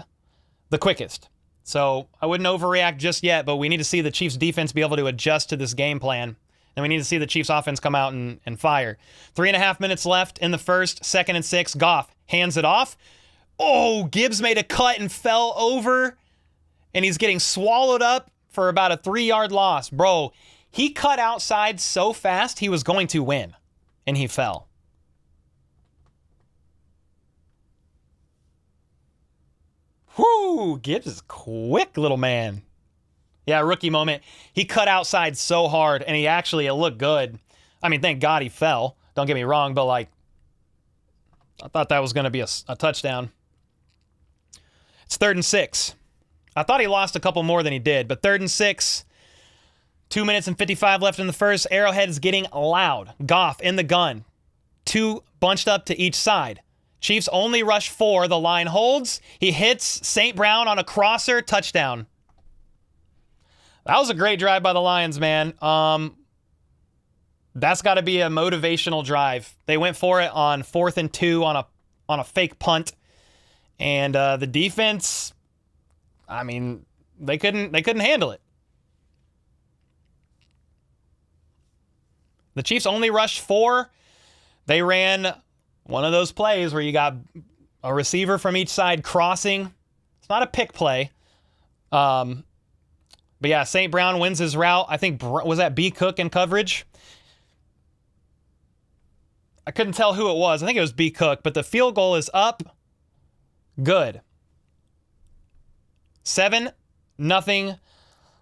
[SPEAKER 2] the quickest. So I wouldn't overreact just yet, but we need to see the Chiefs defense be able to adjust to this game plan. And we need to see the Chiefs offense come out and fire. 3.5 minutes left in the first. 2nd and 6. Goff hands it off. Oh, Gibbs made a cut and fell over. And he's getting swallowed up for about a 3-yard loss. Bro, he cut outside so fast he was going to win. And he fell. Whoo, Gibbs is quick, little man. Yeah, rookie moment. He cut outside so hard, and it looked good. Thank God he fell. Don't get me wrong, but, I thought that was going to be a touchdown. It's 3rd and 6. I thought he lost a couple more than he did, but 3rd and 6. 2 minutes and 55 left in the first. Arrowhead is getting loud. Goff in the gun. 2 bunched up to each side. Chiefs only rush 4. The line holds. He hits St. Brown on a crosser. Touchdown. That was a great drive by the Lions, man. That's got to be a motivational drive. They went for it on 4th and 2 on a fake punt. And the defense, they couldn't handle it. The Chiefs only rushed 4. They ran one of those plays where you got a receiver from each side crossing. It's not a pick play. But yeah, St. Brown wins his route. I think, was that B. Cook in coverage? I couldn't tell who it was. I think it was B. Cook, but the field goal is up. Good. 7-0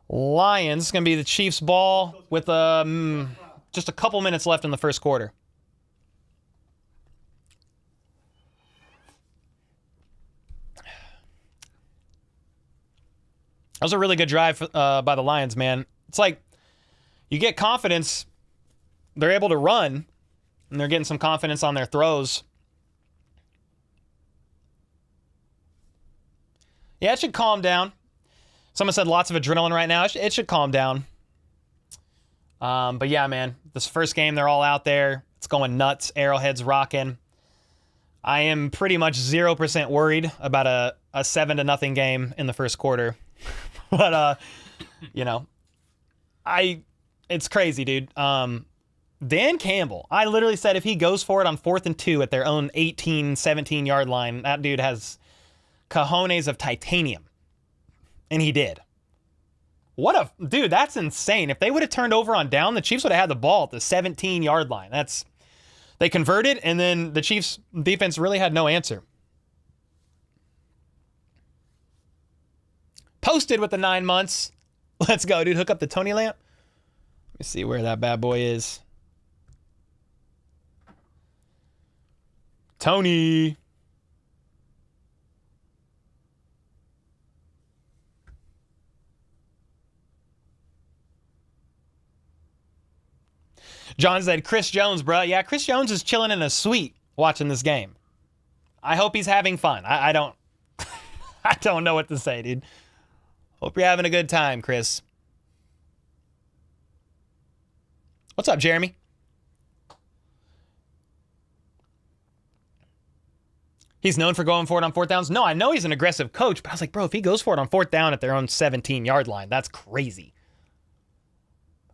[SPEAKER 2] Lions. It's going to be the Chiefs' ball with just a couple minutes left in the first quarter. That was a really good drive by the Lions, man. It's like you get confidence. They're able to run, and they're getting some confidence on their throws. Yeah, it should calm down. Someone said lots of adrenaline right now. It should calm down. But yeah, man, this first game, they're all out there. It's going nuts. Arrowhead's rocking. I am pretty much 0% worried about a 7-0 game in the first quarter. But, you know, it's crazy, dude. Dan Campbell, I literally said if he goes for it on 4th and 2 at their own 18, 17-yard line, that dude has cojones of titanium. And he did. Dude, that's insane. If they would have turned over on down, the Chiefs would have had the ball at the 17-yard line. They converted, and then the Chiefs defense really had no answer. Posted with the 9 months. Let's go, dude. Hook up the Tony lamp. Let me see where that bad boy is. Tony. John said, Chris Jones, bro. Yeah, Chris Jones is chilling in a suite watching this game. I hope he's having fun. I don't I don't know what to say, dude. Hope you're having a good time, Chris. What's up, Jeremy? He's known for going for it on 4th downs. No, I know he's an aggressive coach, but I was like, bro, if he goes for it on 4th down at their own 17-yard line, that's crazy.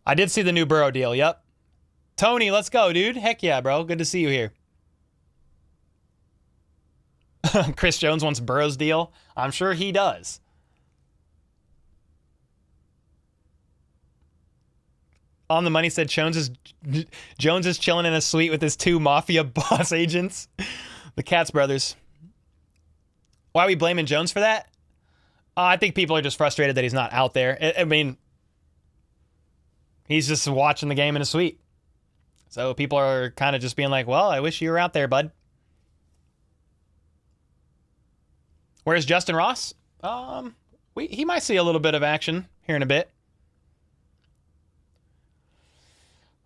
[SPEAKER 2] I did see the new Burrow deal, yep. Tony, let's go, dude. Heck yeah, bro. Good to see you here. Chris Jones wants Burrow's deal. I'm sure he does. On the money said Jones is chilling in a suite with his 2 mafia boss agents. The Katz brothers. Why are we blaming Jones for that? I think people are just frustrated that he's not out there. I mean, he's just watching the game in a suite. So people are kind of just being like, well, I wish you were out there, bud. Where's Justin Ross? He might see a little bit of action here in a bit.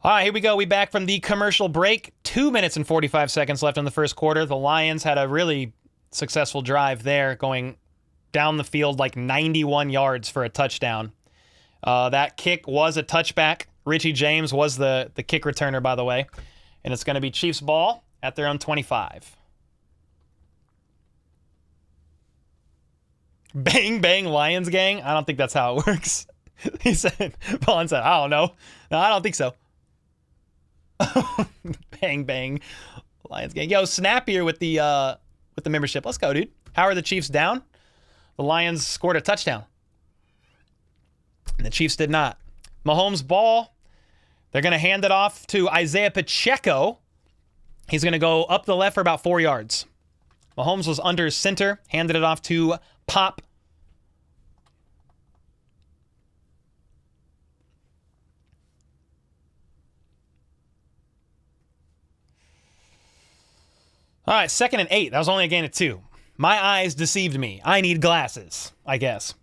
[SPEAKER 2] All right, here we go. We back from the commercial break. 2 minutes and 45 seconds left in the first quarter. The Lions had a really successful drive there, going down the field like 91 yards for a touchdown. That kick was a touchback. Richie James was the kick returner, by the way. And it's going to be Chiefs ball at their own 25. Bang, bang, Lions gang? I don't think that's how it works. Vaughn said, I don't know. No, I don't think so. Bang, bang, Lions gang. Yo, Snap here with the membership. Let's go, dude. How are the Chiefs down? The Lions scored a touchdown. And the Chiefs did not. Mahomes ball. They're going to hand it off to Isaiah Pacheco. He's going to go up the left for about 4 yards. Mahomes was under center, handed it off to Pop. All right, 2nd and 8. That was only a gain of 2. My eyes deceived me. I need glasses, I guess.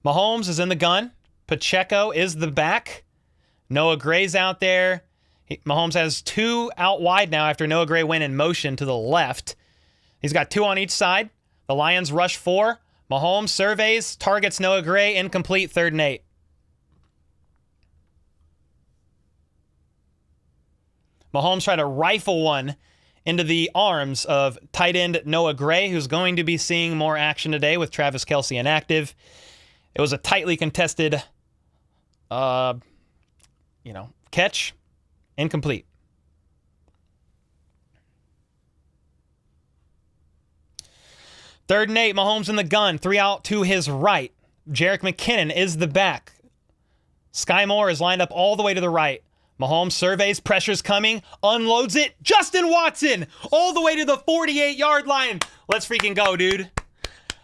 [SPEAKER 2] Mahomes is in the gun. Pacheco is the back. Noah Gray's out there. Mahomes has 2 out wide now after Noah Gray went in motion to the left. He's got 2 on each side. The Lions rush 4. Mahomes surveys, targets Noah Gray, incomplete, 3rd and 8. Mahomes tried to rifle one into the arms of tight end Noah Gray, who's going to be seeing more action today with Travis Kelce inactive. It was a tightly contested, catch, incomplete. Third and 8, Mahomes in the gun, 3 out to his right. Jerick McKinnon is the back. Sky Moore is lined up all the way to the right. Mahomes surveys, pressure's coming, unloads it. Justin Watson all the way to the 48-yard line. Let's freaking go, dude.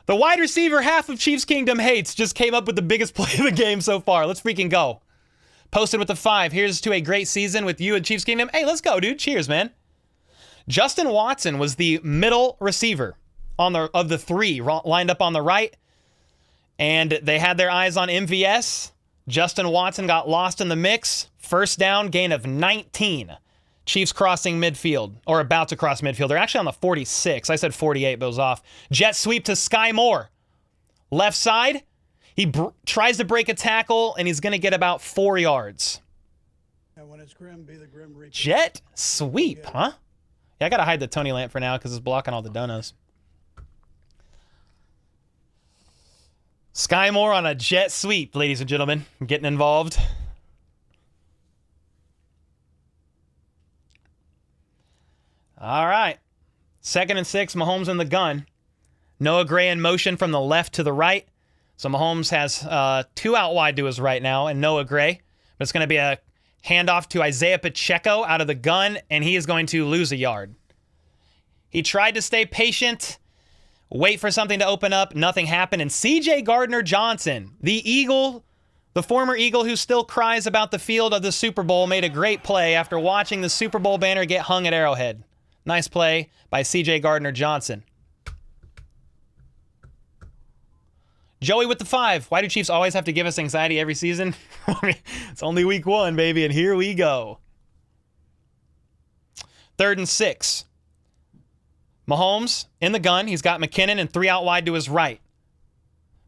[SPEAKER 2] The wide receiver half of Chiefs Kingdom hates just came up with the biggest play of the game so far. Let's freaking go. Posted with the 5. Here's to a great season with you and Chiefs Kingdom. Hey, let's go, dude. Cheers, man. Justin Watson was the middle receiver of the 3 lined up on the right. And they had their eyes on MVS. Justin Watson got lost in the mix. First down, gain of 19. Chiefs crossing midfield, or about to cross midfield. They're actually on the 46. I said 48, but it was off. Jet sweep to Sky Moore. Left side. He tries to break a tackle, and he's going to get about 4 yards.
[SPEAKER 5] And when it's grim, be the grim reaper.
[SPEAKER 2] Jet sweep, huh? Yeah, I got to hide the Tony lamp for now because it's blocking all the donuts. Sky Moore on a jet sweep, ladies and gentlemen. Getting involved. All right. 2nd and 6, Mahomes in the gun. Noah Gray in motion from the left to the right. So Mahomes has 2 out wide to his right now and Noah Gray. But it's going to be a handoff to Isaiah Pacheco out of the gun, and he is going to lose a yard. He tried to stay patient, wait for something to open up. Nothing happened. And C.J. Gardner-Johnson, the Eagle, the former Eagle who still cries about the field of the Super Bowl, made a great play after watching the Super Bowl banner get hung at Arrowhead. Nice play by C.J. Gardner-Johnson. Joey with the 5. Why do Chiefs always have to give us anxiety every season? It's only week 1, baby, and here we go. 3rd and 6. Mahomes in the gun. He's got McKinnon and 3 out wide to his right.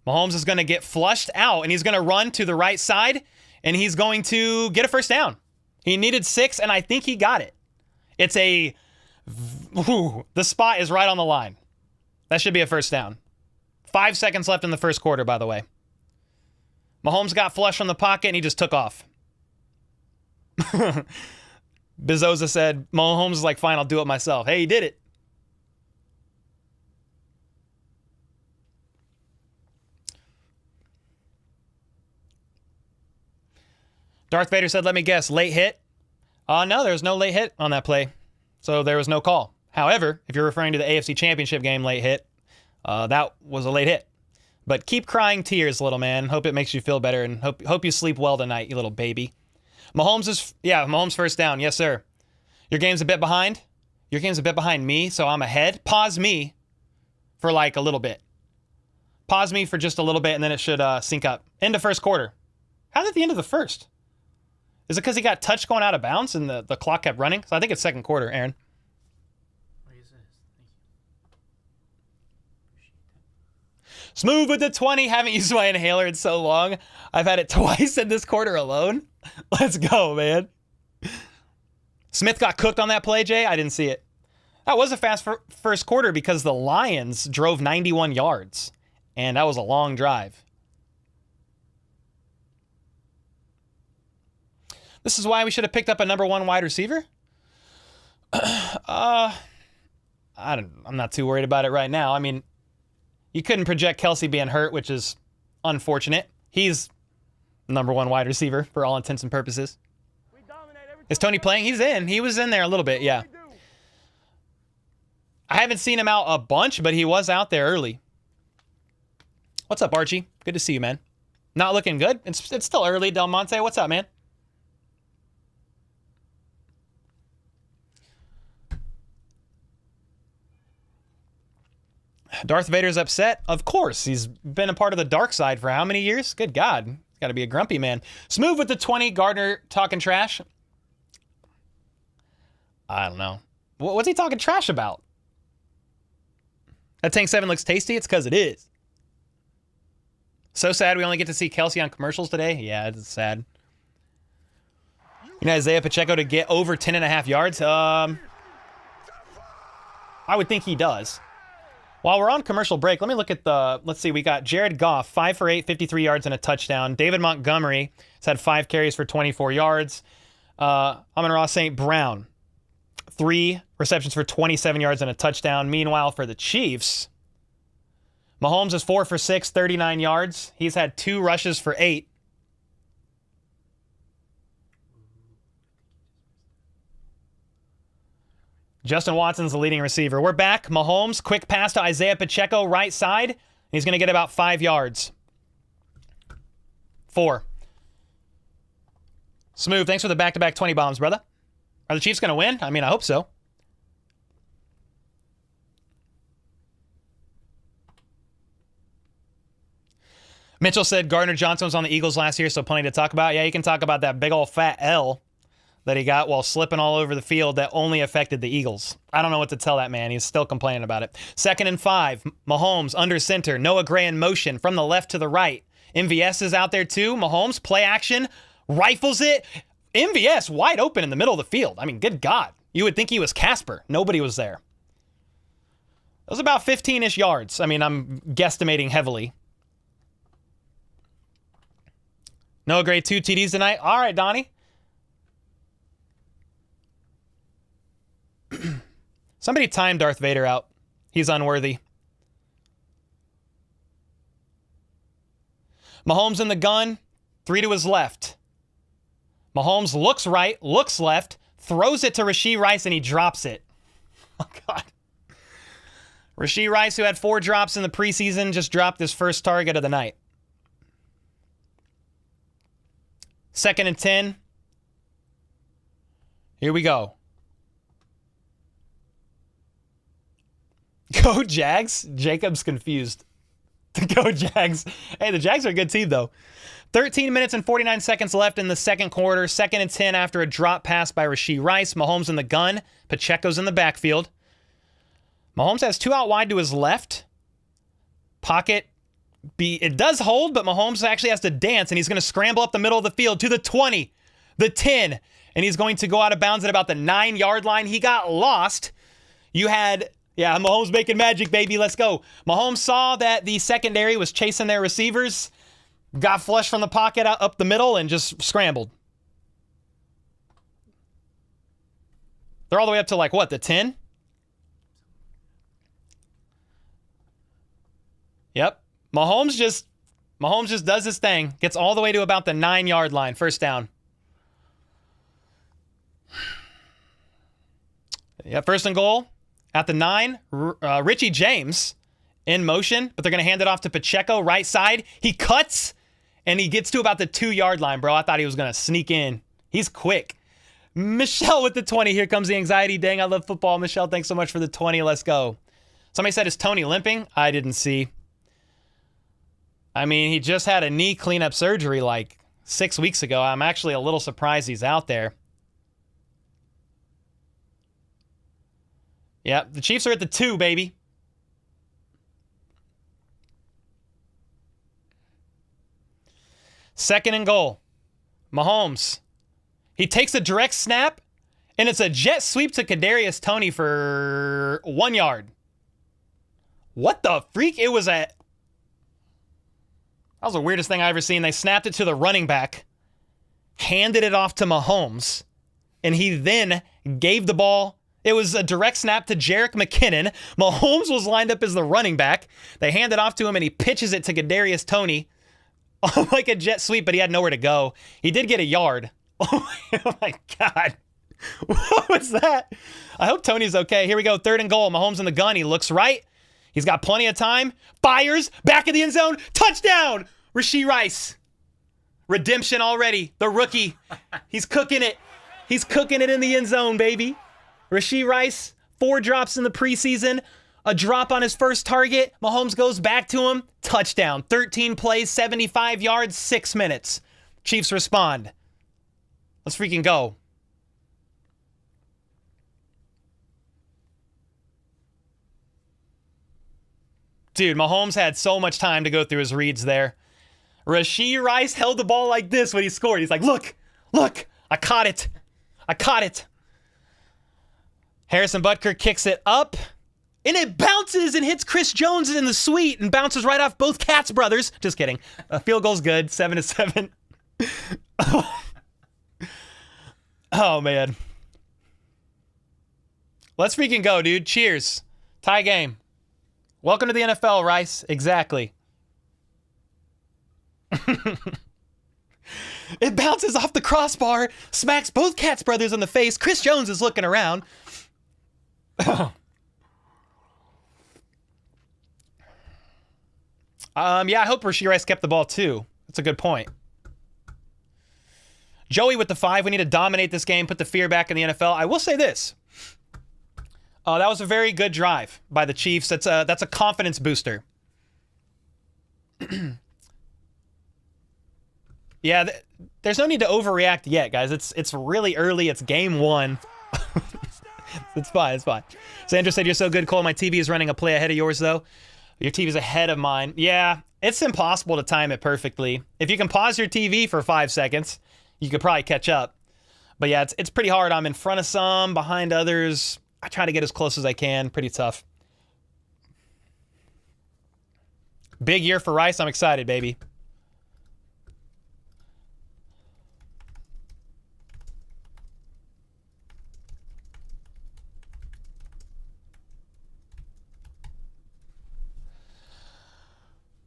[SPEAKER 2] Mahomes is going to get flushed out, and he's going to run to the right side, and he's going to get a first down. He needed 6, and I think he got it. It's a... Ooh, the spot is right on the line. That should be a first down. 5 seconds left in the first quarter, by the way. Mahomes got flush from the pocket, and he just took off. Bizoza said, Mahomes is like, fine, I'll do it myself. Hey, he did it. Darth Vader said, let me guess, late hit? No, there was no late hit on that play. So there was no call. However, if you're referring to the AFC Championship game late hit, that was a late hit. But keep crying tears, little man. Hope it makes you feel better, and hope you sleep well tonight, you little baby. Mahomes first down. Yes, sir. Your game's a bit behind. Your game's a bit behind me, so I'm ahead. Pause me for like a little bit. Pause me for just a little bit, and then it should sync up. End of first quarter. How's it the end of the first? Is it because he got touched going out of bounds and the clock kept running? So I think it's second quarter, Aaron.
[SPEAKER 4] What is this? Thank you.
[SPEAKER 2] Smooth with the 20. Haven't used my inhaler in so long. I've had it twice in this quarter alone. Let's go, man. Smith got cooked on that play, Jay. I didn't see it. That was a fast first quarter because the Lions drove 91 yards. And that was a long drive. This is why we should have picked up a number 1 wide receiver? I'm not too worried about it right now. I mean, you couldn't project Kelsey being hurt, which is unfortunate. He's number 1 wide receiver for all intents and purposes. Is Tony playing? He's in. He was in there a little bit, yeah. I haven't seen him out a bunch, but he was out there early. What's up, Archie? Good to see you, man. Not looking good? It's still early, Del Monte. What's up, man? Darth Vader's upset? Of course. He's been a part of the dark side for how many years? Good God. He's got to be a grumpy man. Smooth with the 20. Gardner talking trash. I don't know. What's he talking trash about? That Tank 7 looks tasty? It's because it is. So sad we only get to see Kelsey on commercials today. Yeah, it's sad. You know, Isaiah Pacheco to get over 10.5 yards? I would think he does. While we're on commercial break, let me look at let's see, we got Jared Goff, 5 for 8, 53 yards and a touchdown. David Montgomery has had 5 carries for 24 yards. Amon-Ra St. Brown, 3 receptions for 27 yards and a touchdown. Meanwhile, for the Chiefs, Mahomes is 4 for 6, 39 yards. He's had 2 rushes for 8. Justin Watson's the leading receiver. We're back. Mahomes, quick pass to Isaiah Pacheco, right side. He's going to get about 5 yards. 4. Smooth, thanks for the back-to-back 20 bombs, brother. Are the Chiefs going to win? I mean, I hope so. Mitchell said Gardner Johnson was on the Eagles last year, so plenty to talk about. Yeah, you can talk about that big old fat L that he got while slipping all over the field that only affected the Eagles. I don't know what to tell that man. He's still complaining about it. 2nd and 5. Mahomes under center. Noah Gray in motion from the left to the right. MVS is out there too. Mahomes, play action, rifles it. MVS wide open in the middle of the field. I mean, good God. You would think he was Casper. Nobody was there. It was about 15-ish yards. I mean, I'm guesstimating heavily. Noah Gray, 2 TDs tonight. All right, Donnie. Somebody time Darth Vader out. He's unworthy. Mahomes in the gun. 3 to his left. Mahomes looks right, looks left, throws it to Rashee Rice, and he drops it. Oh, God. Rashee Rice, who had 4 drops in the preseason, just dropped his first target of the night. 2nd and 10. Here we go. Go Jags. Jacob's confused. Go Jags. Hey, the Jags are a good team, though. 13 minutes and 49 seconds left in the second quarter. 2nd and 10 after a drop pass by Rashee Rice. Mahomes in the gun. Pacheco's in the backfield. Mahomes has 2 out wide to his left. Pocket. It does hold, but Mahomes actually has to dance, and he's going to scramble up the middle of the field to the 20, the 10, and he's going to go out of bounds at about the 9-yard line. He got lost. You had, yeah, Mahomes making magic, baby. Let's go. Mahomes saw that the secondary was chasing their receivers, got flushed from the pocket out up the middle, and just scrambled. They're all the way up to, like, what, the 10? Yep. Mahomes just does his thing. Gets all the way to about the 9-yard line. First down. Yeah, 1st and goal. At the 9, Richie James in motion, but they're going to hand it off to Pacheco, right side. He cuts, and he gets to about the 2-yard line, bro. I thought he was going to sneak in. He's quick. Michelle with the 20. Here comes the anxiety. Dang, I love football. Michelle, thanks so much for the 20. Let's go. Somebody said, is Tony limping? I didn't see. I mean, he just had a knee cleanup surgery like 6 weeks ago. I'm actually a little surprised he's out there. Yep, the Chiefs are at the 2, baby. Second and goal. Mahomes. He takes a direct snap, and it's a jet sweep to Kadarius Toney for 1 yard. What the freak? It was a... That was the weirdest thing I ever seen. They snapped it to the running back, handed it off to Mahomes, and he then gave the ball. It was a direct snap to Jerick McKinnon. Mahomes was lined up as the running back. They hand it off to him, and he pitches it to Kadarius Toney like a jet sweep, but he had nowhere to go. He did get a yard. Oh my God. What was that? I hope Tony's okay. Here we go. 3rd and goal. Mahomes in the gun. He looks right. He's got plenty of time. Fires. Back of the end zone. Touchdown. Rashee Rice. Redemption already. The rookie. He's cooking it. He's cooking it in the end zone, baby. Rashee Rice, 4 drops in the preseason. A drop on his first target. Mahomes goes back to him. Touchdown. 13 plays, 75 yards, 6 minutes. Chiefs respond. Let's freaking go. Dude, Mahomes had so much time to go through his reads there. Rashee Rice held the ball like this when he scored. He's like, look, I caught it. I caught it. Harrison Butker kicks it up, and it bounces and hits Chris Jones in the suite and bounces right off both Katz brothers. Just kidding. Field goal's good, 7-7. Oh, man. Let's freaking go, dude. Cheers. Tie game. Welcome to the NFL, Rice. Exactly. It bounces off the crossbar, smacks both Katz brothers in the face. Chris Jones is looking around. Yeah, I hope Rashee Rice kept the ball too. That's a good point. Joey with the 5. We need to dominate this game, put the fear back in the NFL. I will say this. That was a very good drive by the Chiefs. That's a confidence booster. Yeah, there's no need to overreact yet, guys. It's really early. It's game 1. It's fine. It's fine. Sandra said, "You're so good, Cole. My TV is running a play ahead of yours, though. Your TV's ahead of mine." Yeah, it's impossible to time it perfectly. If you can pause your TV for 5 seconds, you could probably catch up. But yeah, it's pretty hard. I'm in front of some, behind others. I try to get as close as I can. Pretty tough. Big year for Rice. I'm excited, baby.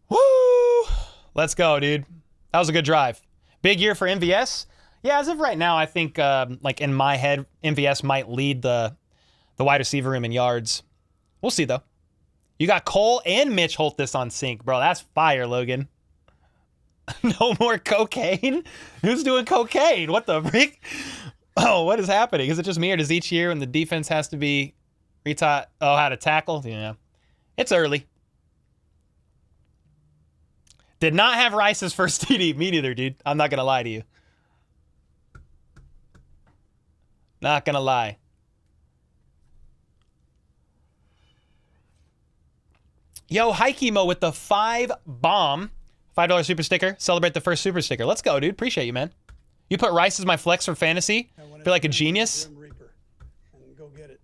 [SPEAKER 2] Woo! Let's go, dude. That was a good drive. Big year for MVS. Yeah, as of right now, I think, like in my head, MVS might lead the wide receiver room in yards. We'll see, though. You got Cole and Mitch Holthus on sync, bro. That's fire, Logan. No more cocaine? Who's doing cocaine? What the freak? Oh, what is happening? Is it just me, or does each year when the defense has to be retaught, how to tackle? Yeah. It's early. Did not have Rice's first TD. Me neither, dude. I'm not going to lie to you. Not going to lie. Yo, Hikemo with the 5 bomb. $5 super sticker. Celebrate the first super sticker. Let's go, dude. Appreciate you, man. You put Rice as my flex for fantasy? Feel like a genius?
[SPEAKER 5] Grim Reaper, and go get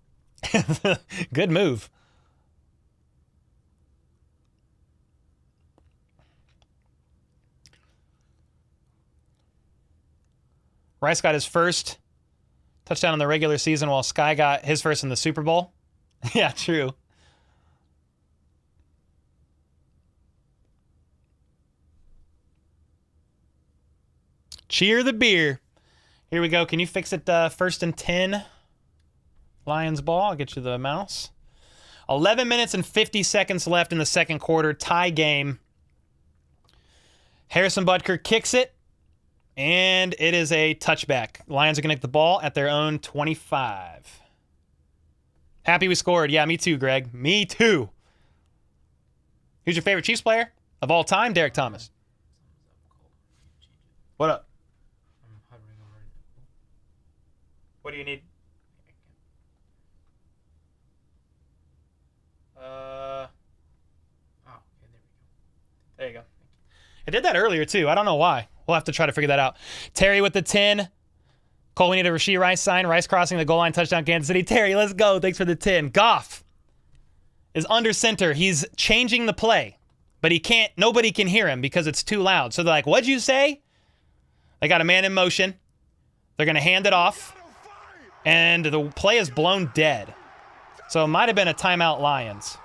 [SPEAKER 5] it.
[SPEAKER 2] Good move. Rice got his first touchdown in the regular season while Sky got his first in the Super Bowl. Yeah, true. Cheer the beer. Here we go. Can you fix it 1st and 10? Lions ball. I'll get you the mouse. 11 minutes and 50 seconds left in the second quarter. Tie game. Harrison Butker kicks it. And it is a touchback. Lions are going to get the ball at their own 25. Happy we scored. Yeah, me too, Greg. Me too. Who's your favorite Chiefs player of all time? Derek Thomas. What up?
[SPEAKER 4] I'm hovering over it.
[SPEAKER 2] What do you need?
[SPEAKER 4] Oh, okay,
[SPEAKER 2] There you go. I did that earlier, too. I don't know why. We'll have to try to figure that out. Terry with the 10. Cole, we need a Rashee Rice sign. Rice crossing the goal line, touchdown, Kansas City. Terry, let's go. Thanks for the 10. Goff is under center. He's changing the play, but nobody can hear him because it's too loud. So they're like, what'd you say? They got a man in motion. They're going to hand it off, and the play is blown dead. So it might have been a timeout, Lions.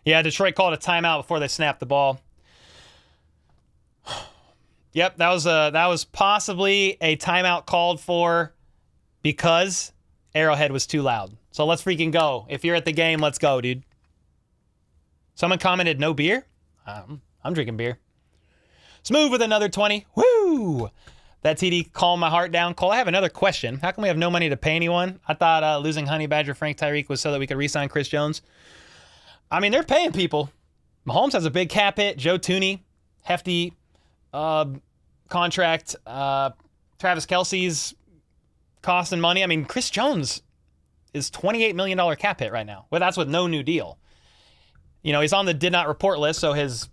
[SPEAKER 2] Yeah, Detroit called a timeout before they snapped the ball. Yep, that was possibly a timeout called for because Arrowhead was too loud. So let's freaking go. If you're at the game, let's go, dude. Someone commented, no beer? I'm drinking beer. Smooth with another 20. Woo! That TD calmed my heart down. Cole, I have another question. How come we have no money to pay anyone? I thought losing Honey Badger Frank Tyreek was so that we could re-sign Chris Jones. I mean, they're paying people. Mahomes has a big cap hit. Joe Tooney, hefty contract. Travis Kelce's costing money. I mean, Chris Jones is $28 million cap hit right now. Well, that's with no new deal. You know, he's on the did not report list, so he's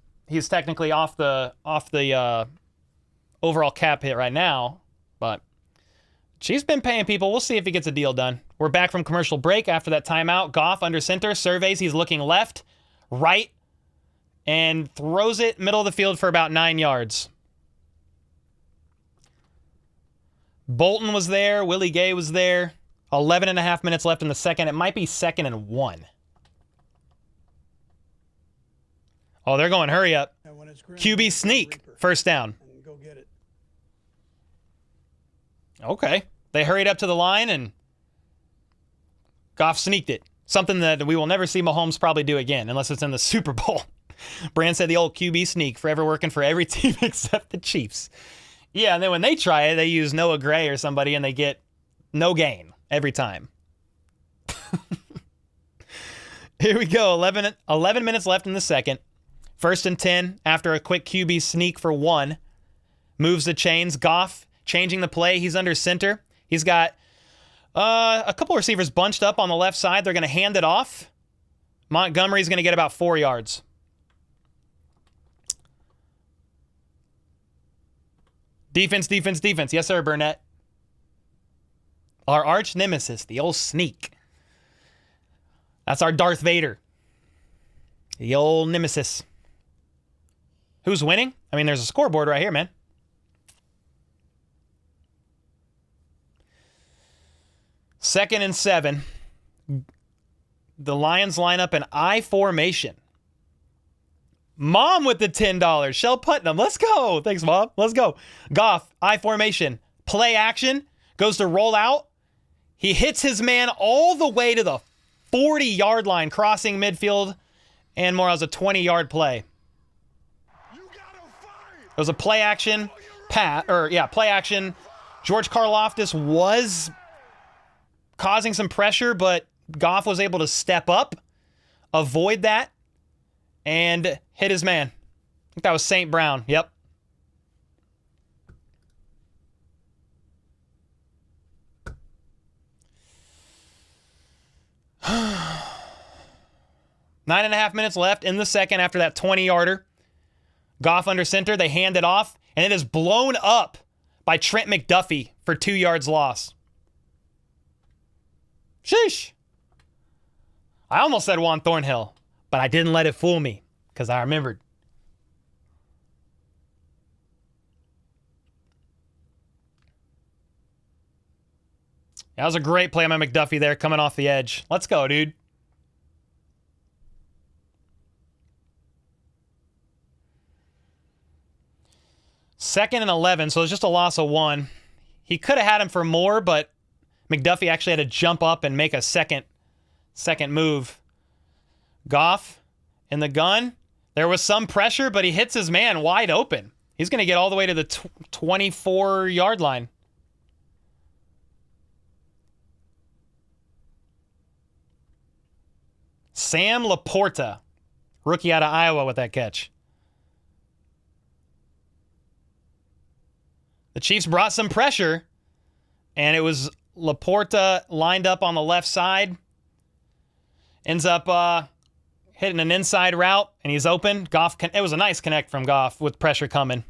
[SPEAKER 2] technically off the overall cap hit right now. But she's been paying people. We'll see if he gets a deal done. We're back from commercial break after that timeout. Goff under center, surveys. He's looking left, right, and throws it middle of the field for about 9 yards. Bolton was there. Willie Gay was there. 11 and a half minutes left in the second. It might be 2nd and 1. Oh, they're going hurry up. QB sneak. First down.
[SPEAKER 5] And go get it.
[SPEAKER 2] Okay. They hurried up to the line and Goff sneaked it. Something that we will never see Mahomes probably do again unless it's in the Super Bowl. Brand said the old QB sneak, forever working for every team except the Chiefs. Yeah, and then when they try it, they use Noah Gray or somebody and they get no gain every time. Here we go. 11 minutes left in the second. 1st and 10 after a quick QB sneak for 1. Moves the chains. Goff changing the play. He's under center. He's got a couple receivers bunched up on the left side. They're going to hand it off. Montgomery's going to get about 4 yards. Defense, defense, defense. Yes, sir, Burnett. Our arch nemesis, the old sneak. That's our Darth Vader. The old nemesis. Who's winning? I mean, there's a scoreboard right here, man. Second and 7. The Lions line up in I formation. Mom with the $10. Shell Putnam. Let's go. Thanks, Mom. Let's go. Goff, I formation. Play action. Goes to roll out. He hits his man all the way to the 40-yard line, crossing midfield, and more as a 20-yard play. It was a play action play action. George Karlaftis was causing some pressure, but Goff was able to step up, avoid that, and hit his man. I think that was St. Brown. Yep. Nine and a half minutes left in the second after that 20-yarder. Goff under center. They hand it off, and it is blown up by Trent McDuffie for 2 yards loss. Sheesh. I almost said Juan Thornhill, but I didn't let it fool me because I remembered. That was a great play by McDuffie there coming off the edge. Let's go, dude. Second and 11, so it's just a loss of 1. He could have had him for more, but McDuffie actually had to jump up and make a second move. Goff in the gun. There was some pressure, but he hits his man wide open. He's going to get all the way to the 24-yard line. Sam Laporta, rookie out of Iowa with that catch. The Chiefs brought some pressure, and it was Laporta lined up on the left side. Ends up hitting an inside route, and he's open. Goff, it was a nice connect from Goff with pressure coming.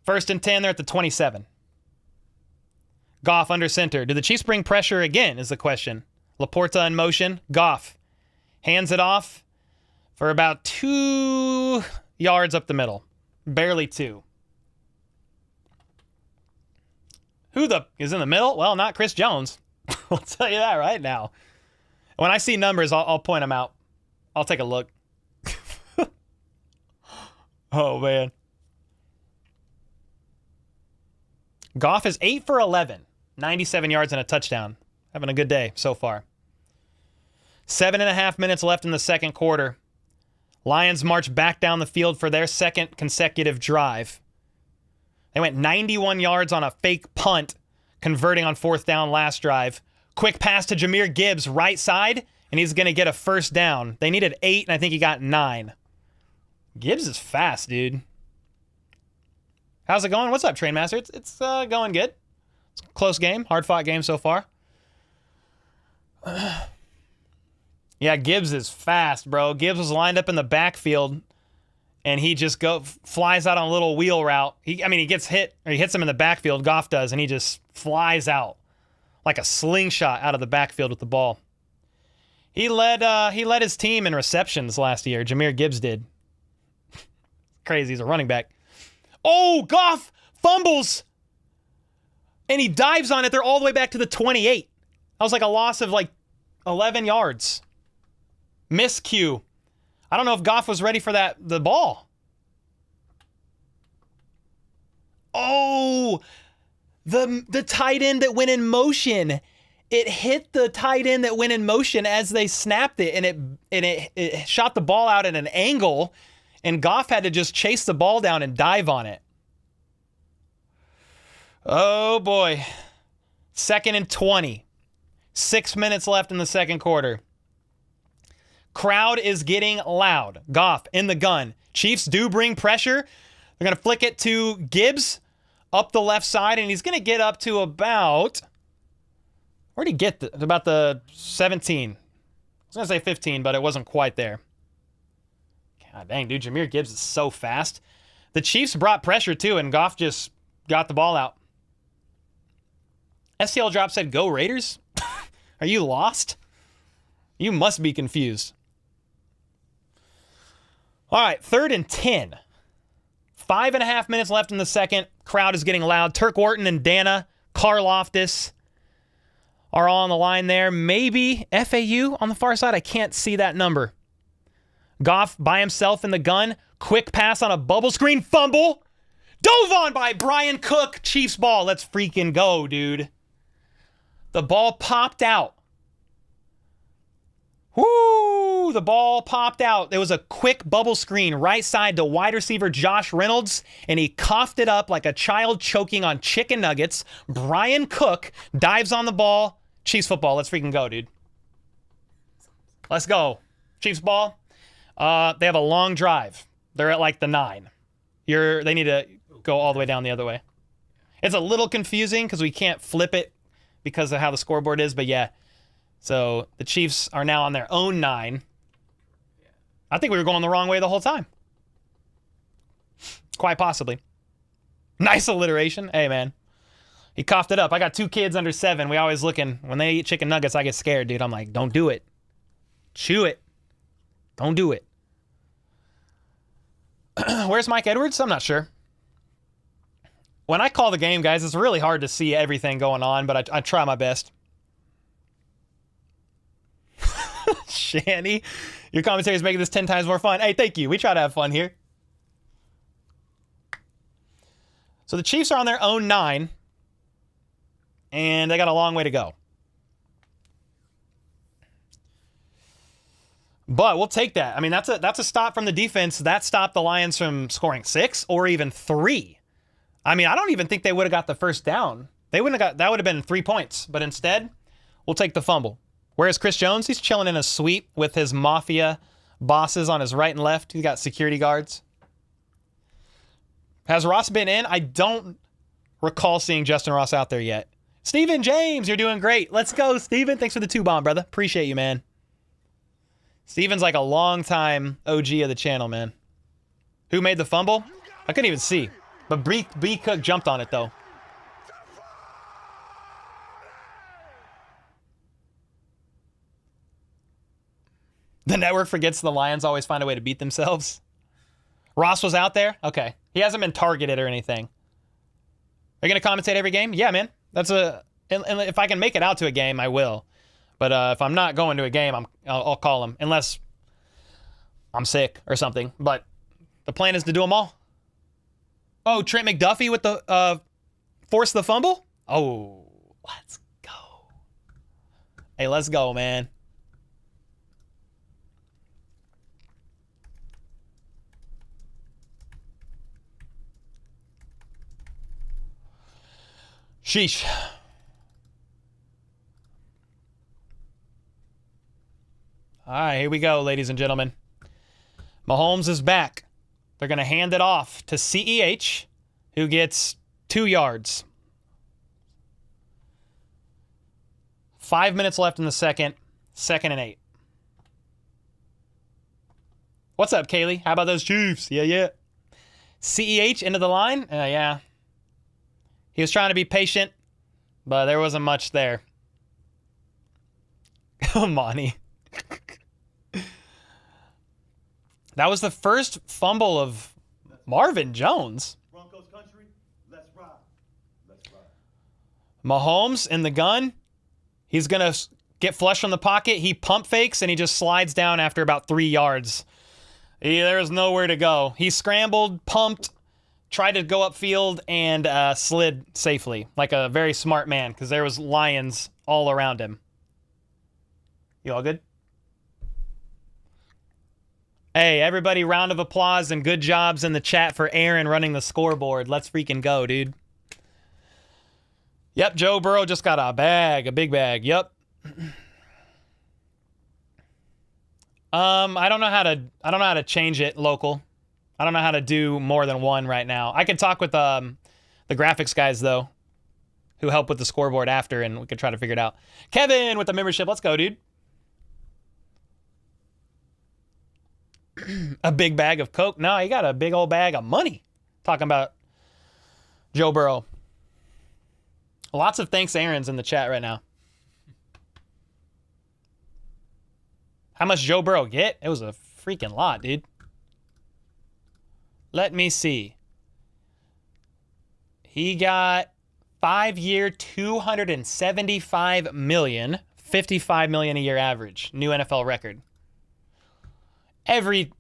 [SPEAKER 2] 1st and 10, they're at the 27. Goff under center. Do the Chiefs bring pressure again is the question. Laporta in motion. Goff hands it off for about 2 yards up the middle. Barely 2. Who is in the middle? Well, not Chris Jones. I'll tell you that right now. When I see numbers, I'll point them out. I'll take a look. Oh, man. Goff is 8 for 11. 97 yards and a touchdown. Having a good day so far. 7.5 minutes left in the second quarter. Lions march back down the field for their second consecutive drive. They went 91 yards on a fake punt, converting on 4th down last drive. Quick pass to Jahmyr Gibbs, right side, and he's going to get a first down. They needed 8, and I think he got 9. Gibbs is fast, dude. How's it going? What's up, Trainmaster? It's going good. It's a close game, hard-fought game so far. Yeah, Gibbs is fast, bro. Gibbs was lined up in the backfield, and he just flies out on a little wheel route. He gets hit, or he hits him in the backfield, Goff does, and he just flies out like a slingshot out of the backfield with the ball. He led his team in receptions last year. Jahmyr Gibbs did. Crazy, he's a running back. Oh, Goff fumbles, and he dives on it. They're all the way back to the 28. That was like a loss of like 11 yards. Miscue. I don't know if Goff was ready for the ball. Oh, The tight end that went in motion. It hit the tight end that went in motion as they snapped it, and it shot the ball out at an angle, and Goff had to just chase the ball down and dive on it. Oh boy. 2nd and 20. 6 minutes left in the second quarter. Crowd is getting loud. Goff in the gun. Chiefs do bring pressure. They're going to flick it to Gibbs up the left side, and he's going to get up to about... Where'd he get? About the 17. I was going to say 15, but it wasn't quite there. God dang, dude. Jahmyr Gibbs is so fast. The Chiefs brought pressure, too, and Goff just got the ball out. STL Drop said, go Raiders? Are you lost? You must be confused. All right, 3rd and 10. 5.5 minutes left in the second. Crowd is getting loud. Turk Wharton and Dana Karloftis are all on the line there. Maybe FAU on the far side. I can't see that number. Goff by himself in the gun. Quick pass on a bubble screen. Fumble. Dove on by Brian Cook. Chiefs ball. Let's freaking go, dude. The ball popped out. Whoo! The ball popped out. There was a quick bubble screen right side to wide receiver Josh Reynolds, and he coughed it up like a child choking on chicken nuggets. Brian Cook dives on the ball. Chiefs football. Let's freaking go, dude. Let's go. Chiefs ball. They have a long drive. They're at like the 9. They need to go all the way down the other way. It's a little confusing because we can't flip it because of how the scoreboard is, but yeah. So the Chiefs are now on their own 9. I think we were going the wrong way the whole time. Quite possibly. Nice alliteration. Hey, man. He coughed it up. I got 2 kids under 7. We always looking. When they eat chicken nuggets, I get scared, dude. I'm like, don't do it. Chew it. Don't do it. Where's Mike Edwards? I'm not sure. When I call the game, guys, it's really hard to see everything going on, but I try my best. Shanny, your commentary is making this 10 times more fun. Hey, thank you. We try to have fun here. So the Chiefs are on their own 9, and they got a long way to go. But we'll take that. I mean, that's a stop from the defense. That stopped the Lions from scoring 6 or even 3. I mean, I don't even think they would have got the first down. They wouldn't have got, that would have been 3 points. But instead, we'll take the fumble. Whereas Chris Jones, he's chilling in a suite with his mafia bosses on his right and left. He's got security guards. Has Ross been in? I don't recall seeing Justin Ross out there yet. Steven James, you're doing great. Let's go, Steven. Thanks for the 2-bomb, brother. Appreciate you, man. Steven's like a long-time OG of the channel, man. Who made the fumble? I couldn't even see. But B. Cook jumped on it, though. The network forgets the Lions always find a way to beat themselves. Ross was out there? Okay. He hasn't been targeted or anything. Are you going to commentate every game? Yeah, man. And if I can make it out to a game, I will. But if I'm not going to a game, I'll call him. Unless I'm sick or something. But the plan is to do them all. Oh, Trent McDuffie with the force the fumble? Oh, let's go. Hey, let's go, man. Sheesh. All right, here we go, ladies and gentlemen. Mahomes is back. They're going to hand it off to CEH, who gets 2 yards. 5 minutes left in the second. 2nd and 8. What's up, Kaylee? How about those Chiefs? Yeah. CEH into the line? Yeah. He was trying to be patient, but there wasn't much there. Monty. That was the first fumble of Marvin Jones.
[SPEAKER 1] Broncos country, let's ride. Let's ride.
[SPEAKER 2] Mahomes in the gun. He's going to get flush from the pocket. He pump fakes, and he just slides down after about 3 yards. There's nowhere to go. He scrambled, pumped, tried to go upfield and slid safely, like a very smart man, because there was lions all around him. You all good? Hey, everybody, round of applause and good jobs in the chat for Aaron running the scoreboard. Let's freaking go, dude. Yep, Joe Burrow just got a bag, a big bag. Yep. I don't know how to change it local. I don't know how to do more than one right now. I could talk with the graphics guys though, who help with the scoreboard after, and we could try to figure it out. Kevin with the membership. Let's go, dude. A big bag of Coke? No, he got a big old bag of money. Talking about Joe Burrow. Lots of thanks Aaron's in the chat right now. How much Joe Burrow get? It was a freaking lot, dude. Let me see. He got 5-year, $275 million, $55 million a year average. New NFL record. Every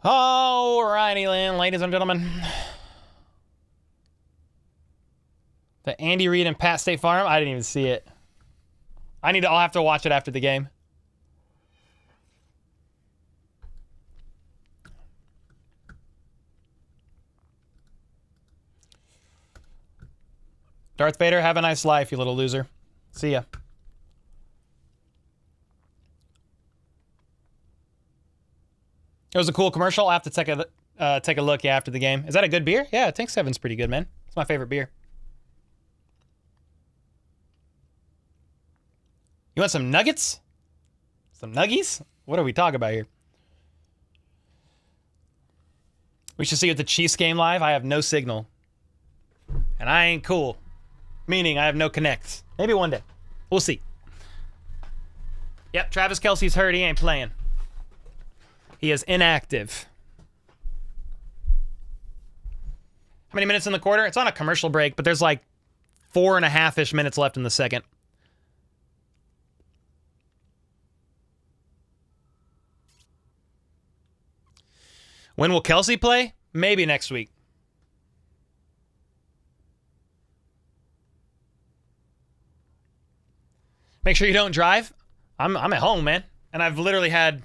[SPEAKER 2] Alrighty, ladies and gentlemen. The Andy Reid and Pat State Farm. I didn't even see it. I'll have to watch it after the game. Darth Vader, have a nice life, you little loser. See ya. It was a cool commercial. I'll have to take a look after the game. Is that a good beer? Yeah, Tank 7's pretty good, man. It's my favorite beer. You want some nuggets? Some nuggies? What are we talking about here? We should see you at the Chiefs game live. I have no signal. And I ain't cool. Meaning I have no connects. Maybe one day. We'll see. Yep, Travis Kelce's hurt. He ain't playing. He is inactive. How many minutes in the quarter? It's on a commercial break, but there's like 4.5-ish minutes left in the second. When will Kelce play? Maybe next week. Make sure you don't drive. I'm at home, man. And I've literally had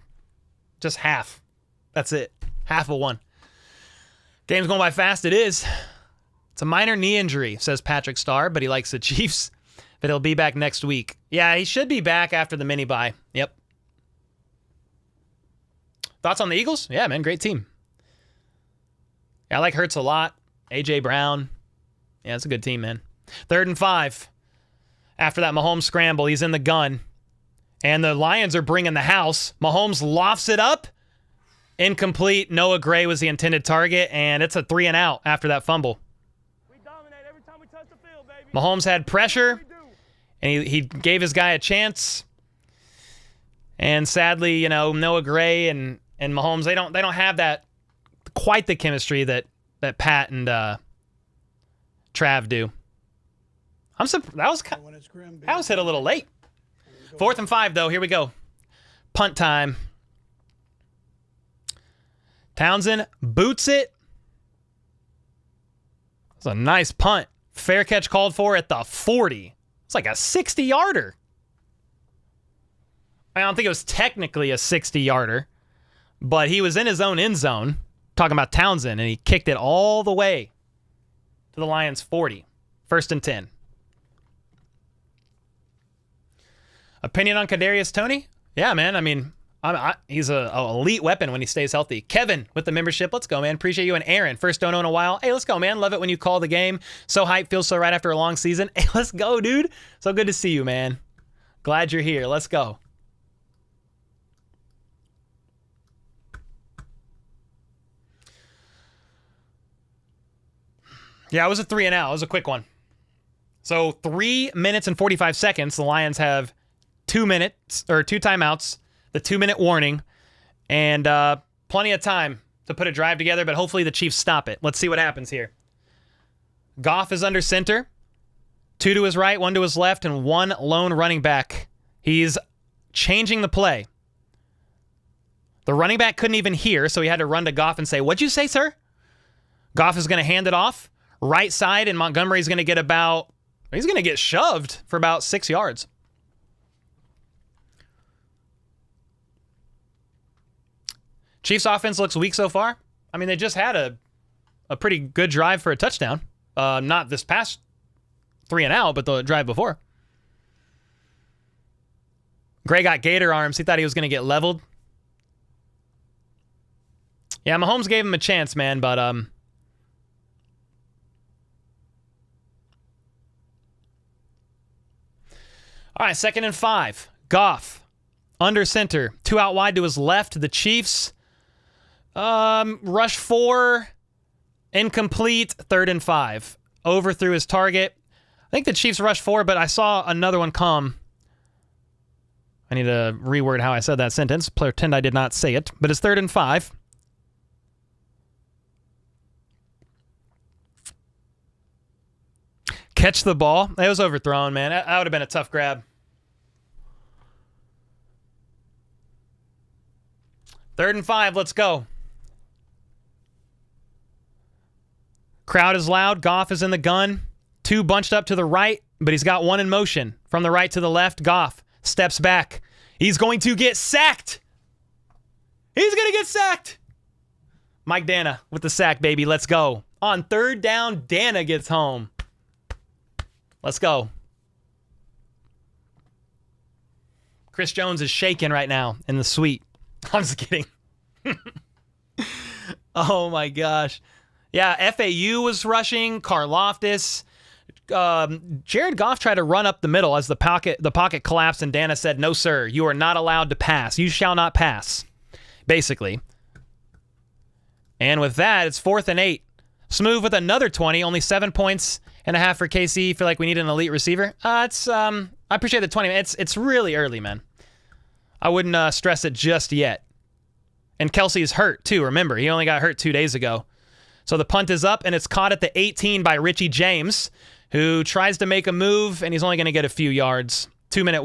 [SPEAKER 2] just half. That's it. Half of one. Game's going by fast. It is. It's a minor knee injury, says Patrick Starr, but he likes the Chiefs. But he'll be back next week. Yeah, he should be back after the mini bye. Yep. Thoughts on the Eagles? Yeah, man. Great team. Yeah, I like Hurts a lot. A.J. Brown. Yeah, it's a good team, man. 3rd and 5. After that Mahomes scramble, he's in the gun. And the Lions are bringing the house. Mahomes lofts it up. Incomplete. Noah Gray was the intended target, and it's a 3-and-out after that fumble.
[SPEAKER 3] We dominate every time we touch the field, baby.
[SPEAKER 2] Mahomes had pressure, and he gave his guy a chance. And sadly, you know, Noah Gray and Mahomes, they don't have that quite the chemistry that Pat and Trav do. I'm surprised that was hit a little late. 4th and 5 though. Here we go. Punt time. Townsend boots it. It's a nice punt. Fair catch called for at the 40. It's like a 60-yarder. I don't think it was technically a 60-yarder, but he was in his own end zone, talking about Townsend, and he kicked it all the way to the Lions' 40. 1st and 10. Opinion on Kadarius Toney? Yeah, man. I mean, he's an elite weapon when he stays healthy. Kevin with the membership. Let's go, man. Appreciate you. And Aaron, first dono in a while. Hey, let's go, man. Love it when you call the game. So hyped. Feels so right after a long season. Hey, let's go, dude. So good to see you, man. Glad you're here. Let's go. Yeah, it was a 3-and-out. It was a quick one. So 3 minutes and 45 seconds. The Lions have 2 minutes or 2 timeouts, the 2-minute warning, and plenty of time to put a drive together, but hopefully the Chiefs stop it. Let's see what happens here. Goff is under center. 2 to his right, 1 to his left, and 1 lone running back. He's changing the play. The running back couldn't even hear, so he had to run to Goff and say, "What'd you say, sir?" Goff is going to hand it off. Right side, and Montgomery's going to get he's going to get shoved for about 6 yards. Chiefs offense looks weak so far. I mean, they just had a pretty good drive for a touchdown. Not this past 3 and out, but the drive before. Gray got gator arms. He thought he was going to get leveled. Yeah, Mahomes gave him a chance, man, but all right, 2nd and 5. Goff under center, 2 out wide to his left. The Chiefs rush 4, incomplete. 3rd and 5. Overthrew his target. I think the Chiefs rushed 4, but I saw another one come. I need to reword how I said that sentence. Pretend I did not say it, but it's 3rd and 5. Catch the ball. It was overthrown, man. That would have been a tough grab. 3rd and 5. Let's go. Crowd is loud. Goff is in the gun. 2 bunched up to the right, but he's got 1 in motion. From the right to the left, Goff steps back. He's going to get sacked. He's going to get sacked. Mike Dana with the sack, baby. Let's go. On 3rd down, Dana gets home. Let's go. Chris Jones is shaking right now in the suite. I'm just kidding. Oh, my gosh. Yeah, FAU was rushing. Karloftis. Jared Goff tried to run up the middle as the pocket collapsed, and Dana said, "No, sir, you are not allowed to pass. You shall not pass," basically. And with that, it's 4th and 8. Smooth with another 20, only 7 points and a half for KC. Feel like we need an elite receiver. I appreciate the 20. It's really early, man. I wouldn't stress it just yet. And Kelsey's hurt, too. Remember, he only got hurt 2 days ago. So the punt is up, and it's caught at the 18 by Richie James, who tries to make a move, and he's only going to get a few yards. 2-minute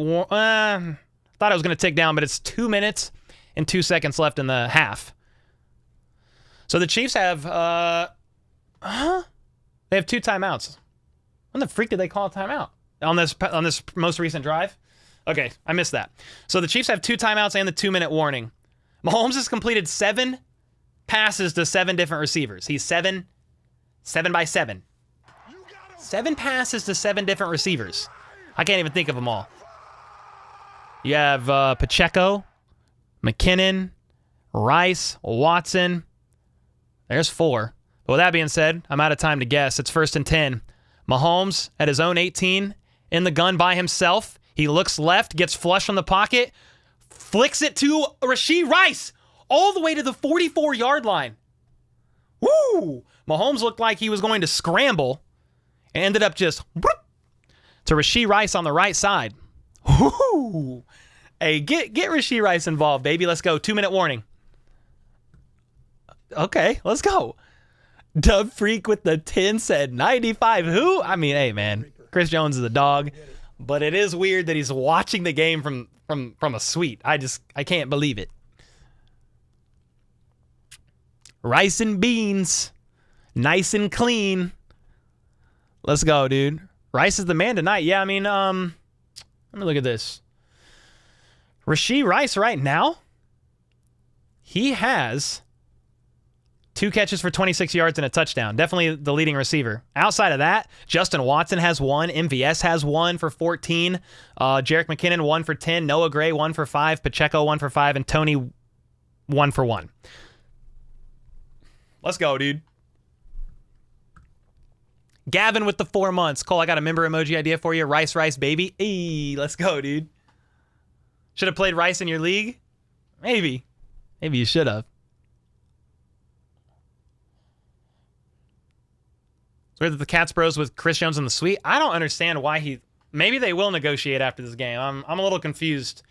[SPEAKER 2] thought I was going to tick down, but it's 2 minutes and 2 seconds left in the half. So the Chiefs have, they have 2 timeouts. When the freak did they call a timeout? On this most recent drive? Okay, I missed that. So the Chiefs have 2 timeouts and the 2-minute warning. Mahomes has completed 7 passes to 7 different receivers. He's 7 by 7. 7 passes to 7 different receivers. I can't even think of them all. You have Pacheco, McKinnon, Rice, Watson. There's 4. But with that being said, I'm out of time to guess. It's 1st and 10. Mahomes at his own 18, in the gun by himself. He looks left, gets flush from the pocket, flicks it to Rashee Rice, all the way to the 44-yard line. Woo! Mahomes looked like he was going to scramble and ended up just to Rashee Rice on the right side. Woo! Hey, get Rashee Rice involved, baby. Let's go. 2-minute warning. Okay, let's go. Dub Freak with the 10 said 95. Who? I mean, hey, man. Chris Jones is a dog. But it is weird that he's watching the game from a suite. I can't believe it. Rice and beans. Nice and clean. Let's go, dude. Rice is the man tonight. Yeah, I mean, let me look at this. Rashee Rice right now, he has 2 catches for 26 yards and a touchdown. Definitely the leading receiver. Outside of that, Justin Watson has 1. MVS has 1 for 14. Jerick McKinnon, 1 for 10. Noah Gray, 1 for 5. Pacheco, 1 for 5. And Tony, 1 for 1. Let's go, dude. Gavin with the 4 months. Cole, I got a member emoji idea for you. Rice, baby. Hey, let's go, dude. Should have played Rice in your league? Maybe. Maybe you should have. It's weird that the Cats Bros with Chris Jones in the suite. I don't understand why maybe they will negotiate after this game. I'm a little confused.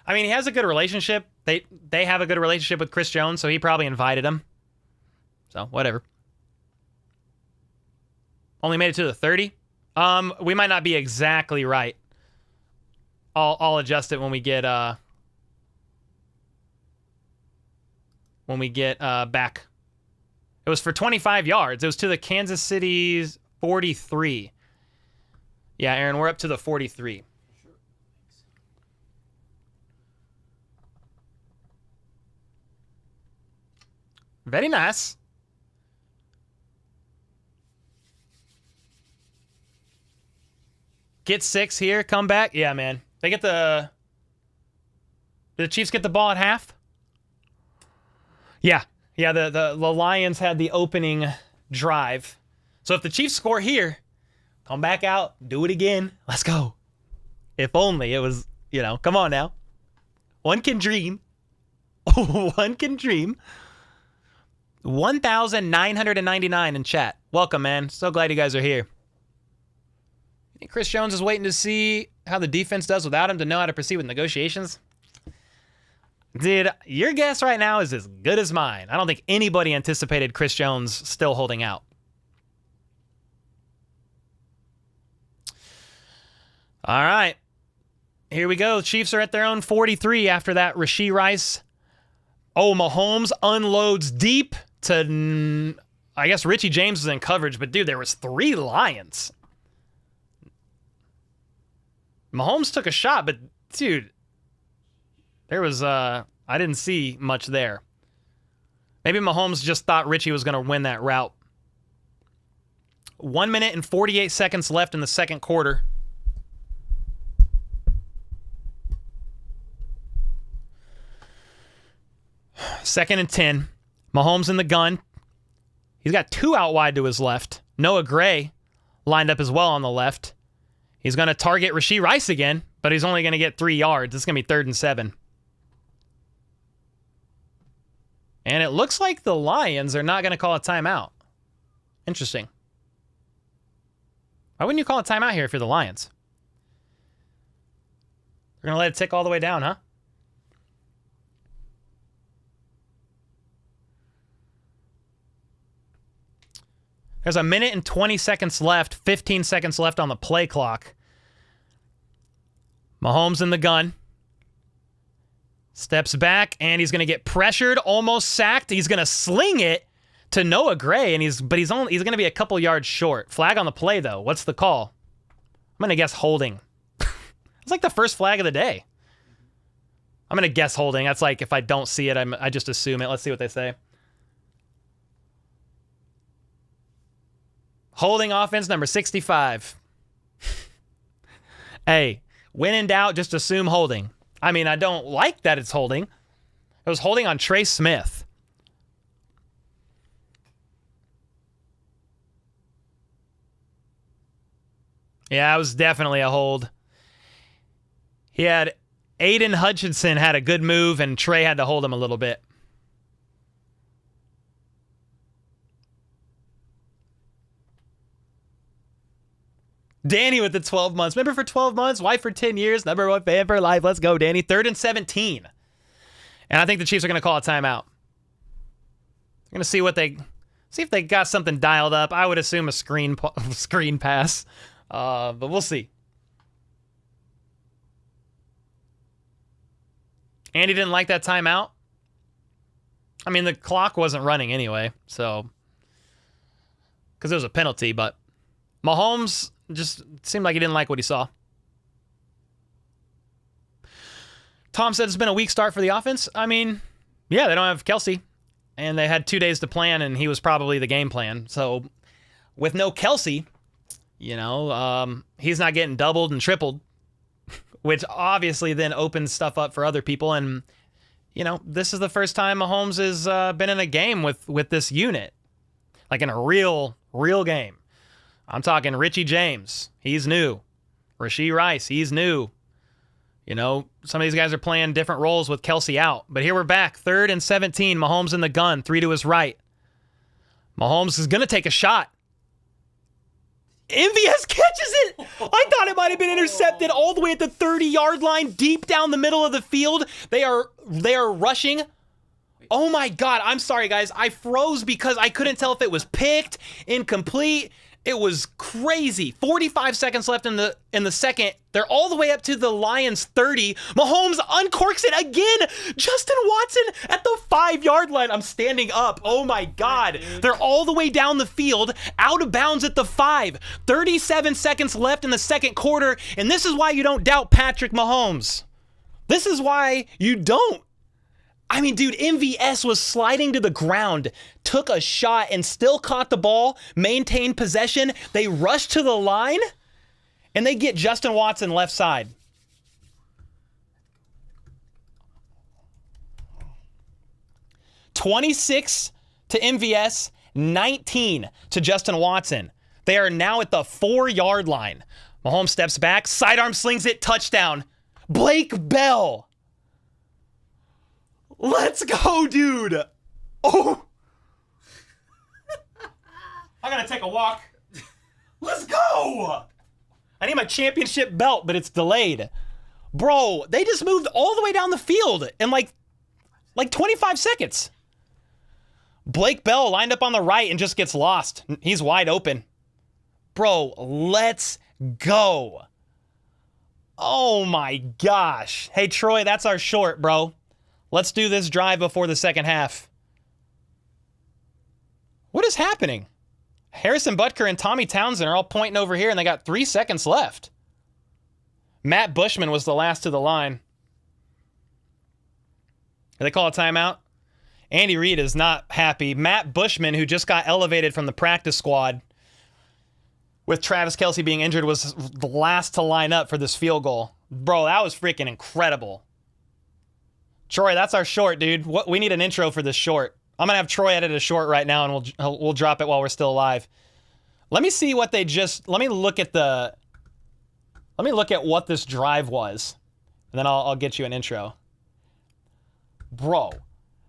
[SPEAKER 2] I mean, he has a good relationship. They have a good relationship with Chris Jones, so he probably invited him. So, whatever. Only made it to the 30. We might not be exactly right. I'll adjust it when we get back. It was for 25 yards. It was to the Kansas City's 43. Yeah, Aaron, we're up to the 43. Very nice. Get 6 here, come back. Yeah, man. They get the... Did the Chiefs get the ball at half? Yeah. Yeah, the Lions had the opening drive. So if the Chiefs score here, come back out, do it again. Let's go. If only it was, come on now. One can dream. One can dream. 1,999 in chat. Welcome, man. So glad you guys are here. Chris Jones is waiting to see how the defense does without him to know how to proceed with negotiations. Dude, your guess right now is as good as mine. I don't think anybody anticipated Chris Jones still holding out. All right. Here we go. Chiefs are at their own 43 after that Rashee Rice. Oh, Mahomes unloads deep to, I guess Richie James was in coverage, but dude, there was 3 Lions. Mahomes took a shot, but dude, there was, I didn't see much there. Maybe Mahomes just thought Richie was going to win that route. 1 minute and 48 seconds left in the second quarter. Second and 10. Mahomes in the gun. He's got 2 out wide to his left. Noah Gray lined up as well on the left. He's going to target Rashee Rice again, but he's only going to get 3 yards. It's going to be 3rd and 7. And it looks like the Lions are not going to call a timeout. Interesting. Why wouldn't you call a timeout here if you're the Lions? They're going to let it tick all the way down, huh? There's 1 minute and 20 seconds left, 15 seconds left on the play clock. Mahomes in the gun. Steps back, and he's going to get pressured, almost sacked. He's going to sling it to Noah Gray, and he's going to be a couple yards short. Flag on the play, though. What's the call? I'm going to guess holding. It's like the first flag of the day. I'm going to guess holding. That's like if I don't see it, I just assume it. Let's see what they say. Holding offense number 65. Hey, when in doubt, just assume holding. I mean, I don't like that it's holding. It was holding on Trey Smith. Yeah, it was definitely a hold. He had Aiden Hutchinson had a good move, and Trey had to hold him a little bit. Danny with the 12 months. Remember for 12 months? Wife for 10 years. Number 1 fan for life. Let's go, Danny. 3rd and 17. And I think the Chiefs are going to call a timeout. I'm going to see if they got something dialed up. I would assume a screen pass. But we'll see. Andy didn't like that timeout. I mean, the clock wasn't running anyway, so because it was a penalty, but Mahomes just seemed like he didn't like what he saw. Tom said it's been a weak start for the offense. I mean, yeah, they don't have Kelsey, and they had 2 days to plan, and he was probably the game plan. So with no Kelsey, he's not getting doubled and tripled, which obviously then opens stuff up for other people. And, this is the first time Mahomes has been in a game with this unit, like in a real game. I'm talking Richie James. He's new. Rashee Rice. He's new. Some of these guys are playing different roles with Kelsey out. But here we're back. 3rd and 17. Mahomes in the gun. 3 to his right. Mahomes is going to take a shot. MVS catches it. I thought it might have been intercepted all the way at the 30-yard line, deep down the middle of the field. They are rushing. Oh, my God. I'm sorry, guys. I froze because I couldn't tell if it was picked, incomplete. It was crazy. 45 seconds left in the second. They're all the way up to the Lions 30. Mahomes uncorks it again. Justin Watson at the 5-yard line. I'm standing up. Oh my God. They're all the way down the field, out of bounds at the 5. 37 seconds left in the second quarter, and this is why you don't doubt Patrick Mahomes. This is why you don't. I mean, dude, MVS was sliding to the ground, took a shot, and still caught the ball, maintained possession. They rushed to the line, and they get Justin Watson left side. $26 to MVS, 19 to Justin Watson. They are now at the 4-yard line. Mahomes steps back, sidearm slings it, touchdown. Blake Bell. Let's go, dude. Oh. I gotta take a walk. Let's go. I need my championship belt, but it's delayed. Bro, they just moved all the way down the field in like 25 seconds. Blake Bell lined up on the right and just gets lost. He's wide open. Bro, let's go. Oh my gosh. Hey, Troy, that's our short, bro. Let's do this drive before the second half. What is happening? Harrison Butker and Tommy Townsend are all pointing over here, and they got 3 seconds left. Matt Bushman was the last to the line. Did they call a timeout? Andy Reid is not happy. Matt Bushman, who just got elevated from the practice squad with Travis Kelce being injured, was the last to line up for this field goal. Bro, that was freaking incredible. Troy, that's our short, dude. We need an intro for this short. I'm going to have Troy edit a short right now, and we'll drop it while we're still alive. Let me see what they just... Let me look at what this drive was, and then I'll get you an intro. Bro,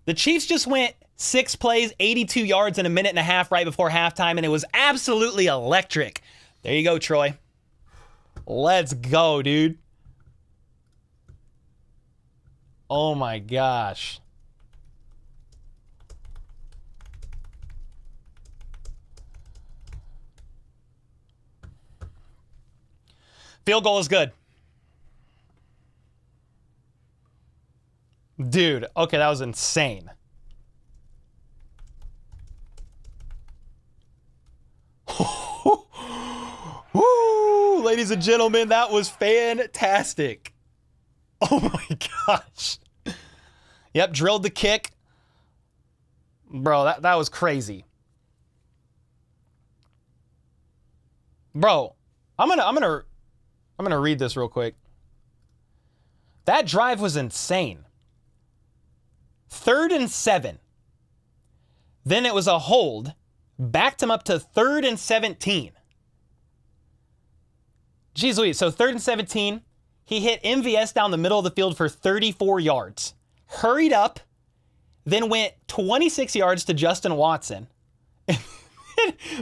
[SPEAKER 2] the Chiefs just went 6 plays, 82 yards in a minute and a half right before halftime, and it was absolutely electric. There you go, Troy. Let's go, dude. Oh my gosh. Field goal is good. Dude, okay, that was insane. Woo, ladies and gentlemen, that was fantastic. Oh my gosh. Yep, drilled the kick. Bro, that was crazy. Bro, I'm gonna read this real quick. That drive was insane. 3rd and 7. Then it was a hold. Backed him up to 3rd and 17. Jeez Louise. So 3rd and 17. He hit MVS down the middle of the field for 34 yards. Hurried up. Then went 26 yards to Justin Watson. And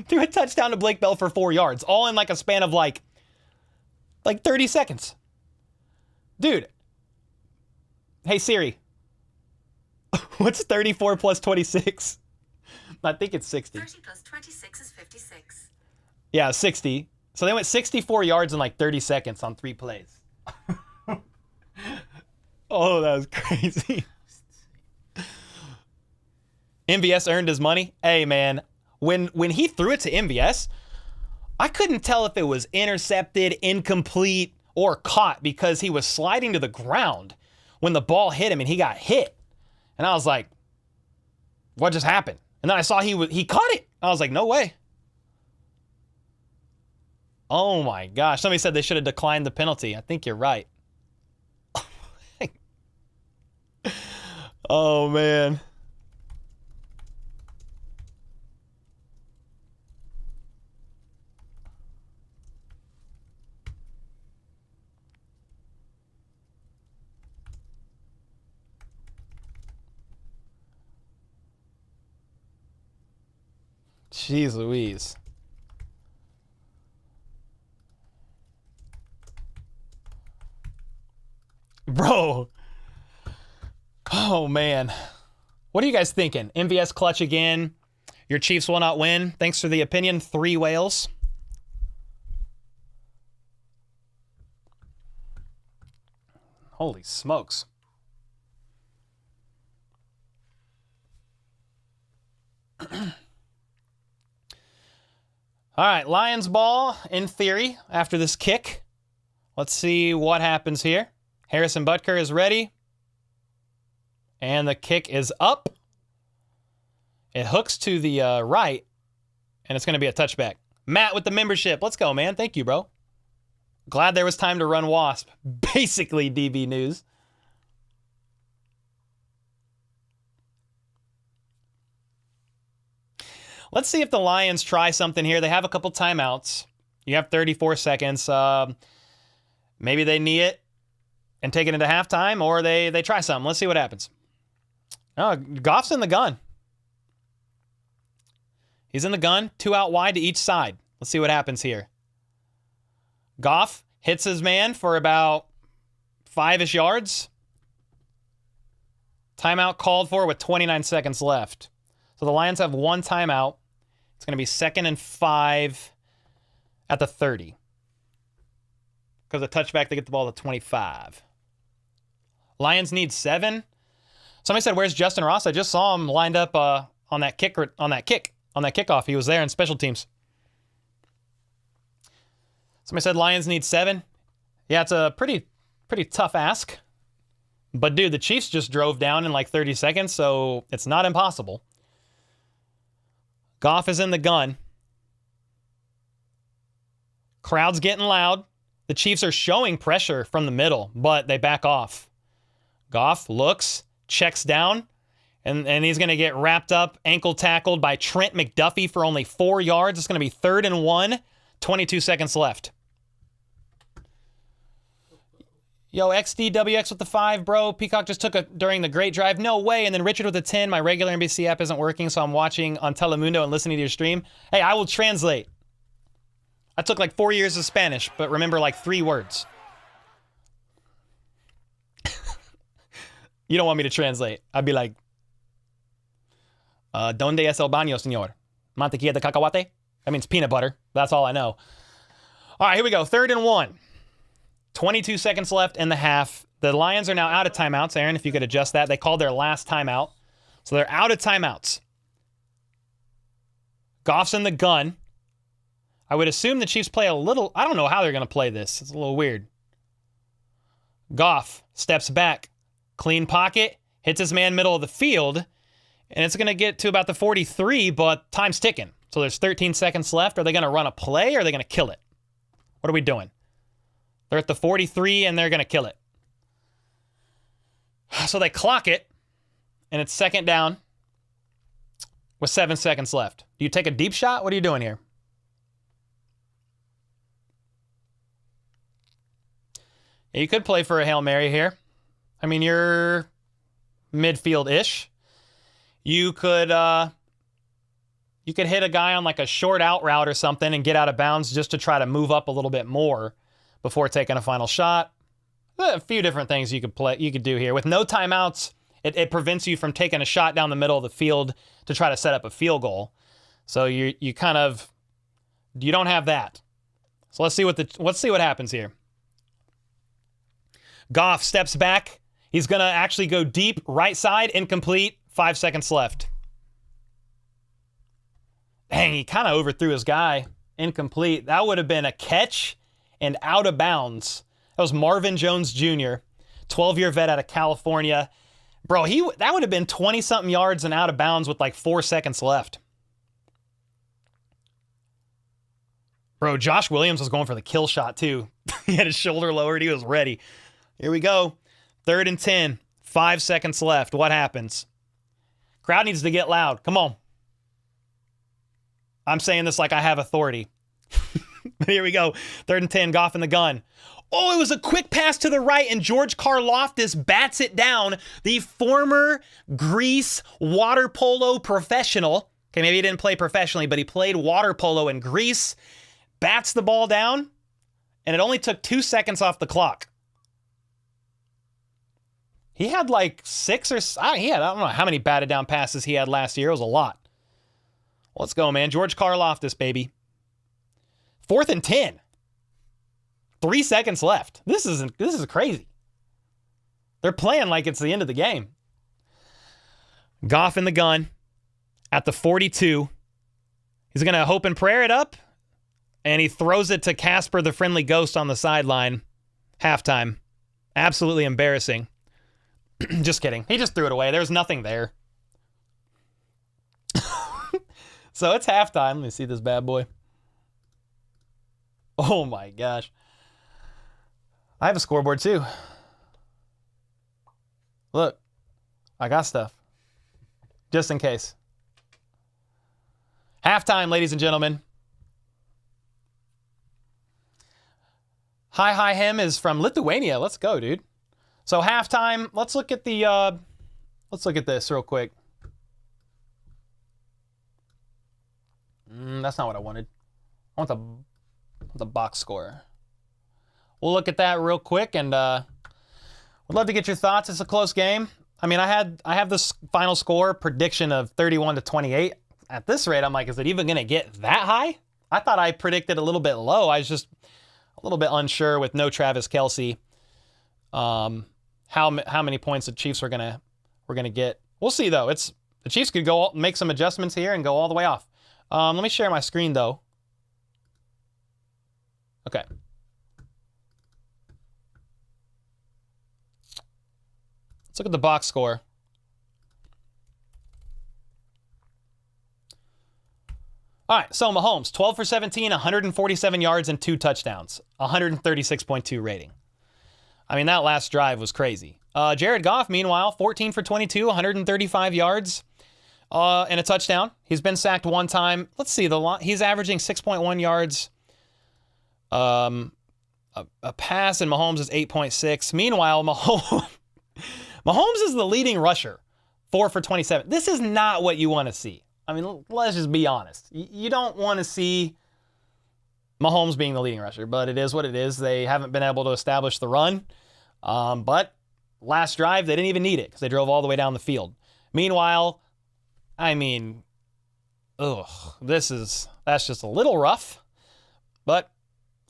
[SPEAKER 2] threw a touchdown to Blake Bell for 4 yards. All in like a span of like 30 seconds. Dude. Hey Siri. What's 34 plus 26? I think it's 60.
[SPEAKER 6] 30 plus 26 is 56.
[SPEAKER 2] Yeah, 60. So they went 64 yards in like 30 seconds on 3 plays. Oh, that was crazy. MVS earned his money. Hey, man, when he threw it to MVS, I couldn't tell if it was intercepted, incomplete, or caught because he was sliding to the ground when the ball hit him and he got hit. And I was like, what just happened? And then I saw he caught it. I was like, no way. Oh my gosh. Somebody said they should have declined the penalty. I think you're right. Oh man. Jeez Louise. Bro. Oh, man. What are you guys thinking? MVS clutch again. Your Chiefs will not win. Thanks for the opinion. 3 whales. Holy smokes. All right, Lions ball in theory after this kick. Let's see what happens here. Harrison Butker is ready. And the kick is up. It hooks to the right, and it's going to be a touchback. Matt with the membership. Let's go, man. Thank you, bro. Glad there was time to run Wasp. Basically, DB news. Let's see if the Lions try something here. They have a couple timeouts. You have 34 seconds. Maybe they knee it and take it into halftime, or they try something. Let's see what happens. Oh, Goff's in the gun. He's in the gun, 2 out wide to each side. Let's see what happens here. Goff hits his man for about 5-ish yards. Timeout called for with 29 seconds left. So the Lions have 1 timeout. It's going to be 2nd and 5 at the 30. Because a touchback, they get the ball to 25. Lions need 7. Somebody said, "Where's Justin Ross?" I just saw him lined up on that kickoff. He was there in special teams. Somebody said Lions need 7. Yeah, it's a pretty tough ask. But dude, the Chiefs just drove down in like 30 seconds, so it's not impossible. Goff is in the gun. Crowd's getting loud. The Chiefs are showing pressure from the middle, but they back off. Goff looks, checks down, and he's going to get wrapped up, ankle tackled by Trent McDuffie for only 4 yards. It's going to be 3rd and 1, 22 seconds left. Yo, XDWX with the 5, bro. Peacock just took it during the great drive. No way. And then Richard with the 10. My regular NBC app isn't working, so I'm watching on Telemundo and listening to your stream. Hey, I will translate. I took like 4 years of Spanish, but remember like 3 words. You don't want me to translate. I'd be like, ¿Dónde es el baño, señor? Mantequilla de cacahuate? That means peanut butter. That's all I know. All right, here we go. 3rd and 1. 22 seconds left in the half. The Lions are now out of timeouts. Aaron, if you could adjust that. They called their last timeout. So they're out of timeouts. Goff's in the gun. I would assume the Chiefs play a little... I don't know how they're going to play this. It's a little weird. Goff steps back. Clean pocket. Hits his man middle of the field. And it's going to get to about the 43, but time's ticking. So there's 13 seconds left. Are they going to run a play or are they going to kill it? What are we doing? They're at the 43 and they're going to kill it. So they clock it, and it's 2nd down with 7 seconds left. Do you take a deep shot? What are you doing here? Yeah, you could play for a Hail Mary here. I mean, you're midfield-ish. You could hit a guy on like a short out route or something and get out of bounds just to try to move up a little bit more before taking a final shot. A few different things you could do here. With no timeouts, it prevents you from taking a shot down the middle of the field to try to set up a field goal. So you don't have that. So let's see what happens here. Goff steps back. He's going to actually go deep, right side, incomplete. 5 seconds left. Dang, he kind of overthrew his guy. Incomplete. That would have been a catch and out of bounds. That was Marvin Jones Jr., 12-year vet out of California. Bro, that would have been 20-something yards and out of bounds with like 4 seconds left. Bro, Josh Williams was going for the kill shot too. He had his shoulder lowered. He was ready. Here we go. 3rd and 10. 5 seconds left. What happens? Crowd needs to get loud. Come on. I'm saying this like I have authority. Here we go. 3rd and 10. Goff in the gun. Oh, it was a quick pass to the right, and George Karlaftis bats it down. The former Greece water polo professional. Okay, maybe he didn't play professionally, but he played water polo in Greece. Bats the ball down, and it only took 2 seconds off the clock. He had like 6 or... I don't know how many batted down passes he had last year. It was a lot. Let's go, man. George Karlaftis, baby. 4th and 10. 3 seconds left. This is crazy. They're playing like it's the end of the game. Goff in the gun at the 42. He's going to hope and prayer it up, and he throws it to Casper, the friendly ghost, on the sideline. Halftime. Absolutely embarrassing. Just kidding. He just threw it away. There's nothing there. So it's halftime. Let me see this bad boy. Oh my gosh. I have a scoreboard too. Look, I got stuff. Just in case. Halftime, ladies and gentlemen. Hi Him is from Lithuania. Let's go, dude. So halftime, let's look at this real quick. That's not what I wanted. I want the box score. We'll look at that real quick, and would love to get your thoughts. It's a close game. I mean, I have this final score prediction of 31-28. At this rate, I'm like, is it even going to get that high? I thought I predicted a little bit low. I was just a little bit unsure with no Travis Kelce. How many points the Chiefs were gonna get. We'll see though. The Chiefs could go make some adjustments here and go all the way off. Let me share my screen though. Okay. Let's look at the box score. All right, so Mahomes, 12 for 17, 147 yards and 2 touchdowns, 136.2 rating. I mean, that last drive was crazy. Jared Goff, meanwhile, 14 for 22, 135 yards and a touchdown. He's been sacked one time. Let's see, he's averaging 6.1 yards a pass, and Mahomes is 8.6. Meanwhile, Mahomes is the leading rusher, 4 for 27. This is not what you want to see. I mean, let's just be honest. You don't want to see Mahomes being the leading rusher, but it is what it is. They haven't been able to establish the run. But last drive, they didn't even need it because they drove all the way down the field. Meanwhile, I mean, that's just a little rough. But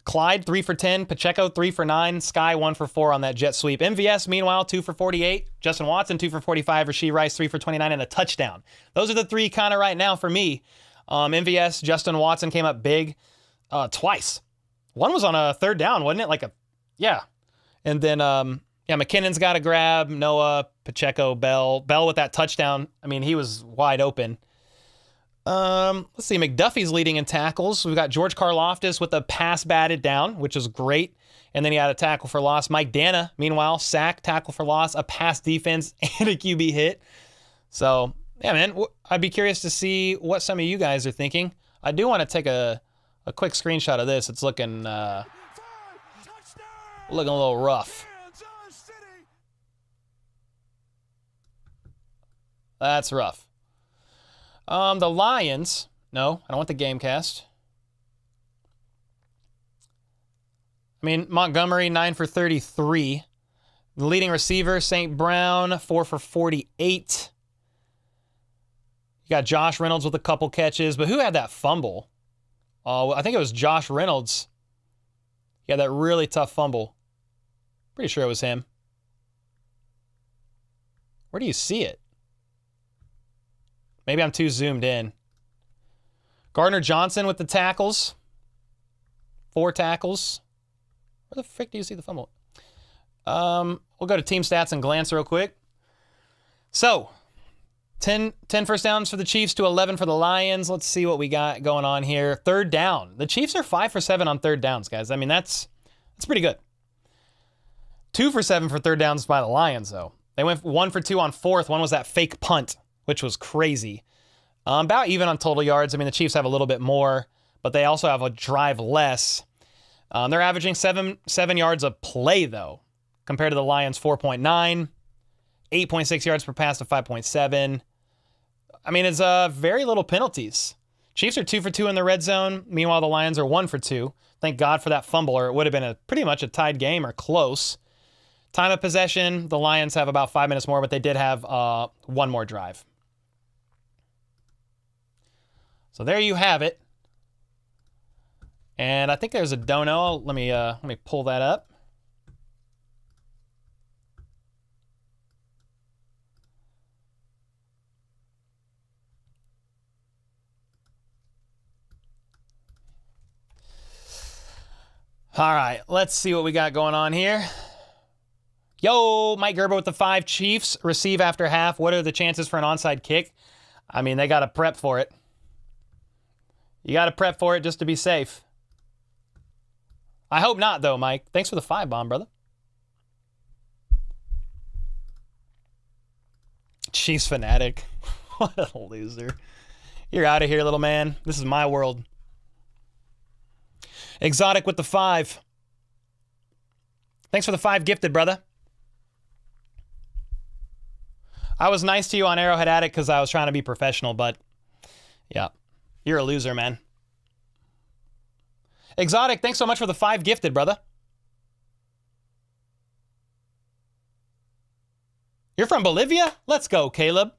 [SPEAKER 2] Clyde, 3 for 10. Pacheco, 3 for 9. Sky, 1 for 4 on that jet sweep. MVS, meanwhile, 2 for 48. Justin Watson, 2 for 45. Rasheed Rice, 3 for 29 and a touchdown. Those are the three kind of right now for me. MVS, Justin Watson came up big twice. One was on a third down, wasn't it? Yeah. And then, McKinnon's got a grab. Noah, Pacheco, Bell with that touchdown. I mean, he was wide open. Let's see. McDuffie's leading in tackles. We've got George Karlaftis with a pass batted down, which is great. And then he had a tackle for loss. Mike Dana, meanwhile, sack, tackle for loss, a pass defense, and a QB hit. So, yeah, man, I'd be curious to see what some of you guys are thinking. I do want to take a quick screenshot of this. It's looking a little rough. That's rough. The Lions. No, I don't want the game cast. I mean, Montgomery, 9 for 33. The leading receiver, St. Brown, 4 for 48. You got Josh Reynolds with a couple catches, but who had that fumble? I think it was Josh Reynolds. He had that really tough fumble. Pretty sure it was him. Where do you see it? Maybe I'm too zoomed in. Gardner Johnson with the tackles. 4 tackles. Where the frick do you see the fumble? We'll go to team stats and glance real quick. So, 10 first downs for the Chiefs to 11 for the Lions. Let's see what we got going on here. Third down. The Chiefs are 5 for 7 on third downs, guys. I mean, that's pretty good. 2 for 7 for third downs by the Lions, though. They went 1 for 2 on fourth. One was that fake punt, which was crazy. About even on total yards. I mean, the Chiefs have a little bit more, but they also have a drive less. They're averaging 7 yards a play, though, compared to the Lions' 4.9, 8.6 yards per pass to 5.7. I mean, it's very little penalties. Chiefs are 2 for 2 in the red zone. Meanwhile, the Lions are 1 for 2. Thank God for that fumble, or it would have been pretty much a tied game or close. Time of possession, the Lions have about 5 minutes more, but they did have one more drive. So there you have it. And I think there's a dono. Let me pull that up. All right, let's see what we got going on here. Yo, Mike Gerber with the 5 Chiefs receive after half. What are the chances for an onside kick? I mean, they got to prep for it. You got to prep for it just to be safe. I hope not, though, Mike. Thanks for the 5 bomb, brother. Chiefs fanatic. What a loser. You're out of here, little man. This is my world. Exotic with the 5. Thanks for the 5 gifted, brother. I was nice to you on Arrowhead Addict because I was trying to be professional, but yeah, you're a loser, man. Exotic, thanks so much for the 5 gifted, brother. You're from Bolivia? Let's go, Caleb.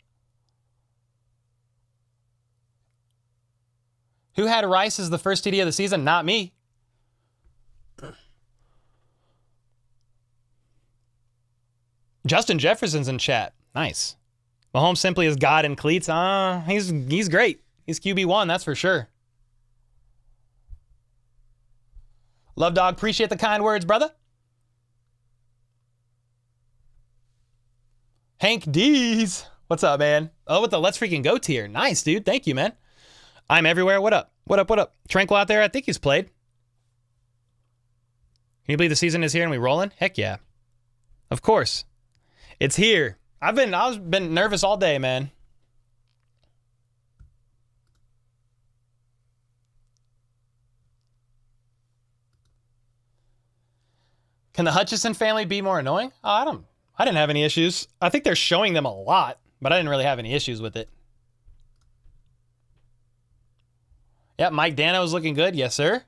[SPEAKER 2] Who had Rice as the first TD of the season? Not me. Justin Jefferson's in chat. Nice. Mahomes simply is God in cleats. He's great. He's QB1, that's for sure. Love Dog, appreciate the kind words, brother. Hank D's. What's up, man? Oh, with the Let's Freaking Go tier. Nice, dude. Thank you, man. I'm everywhere. What up? What up? What up? Tranquil out there? I think he's played. Can you believe the season is here and we rolling? Heck yeah. Of course. It's here. I've been nervous all day, man. Can the Hutchison family be more annoying? Oh, I didn't have any issues. I think they're showing them a lot, but I didn't really have any issues with it. Yeah, Mike Dano is looking good. Yes, sir.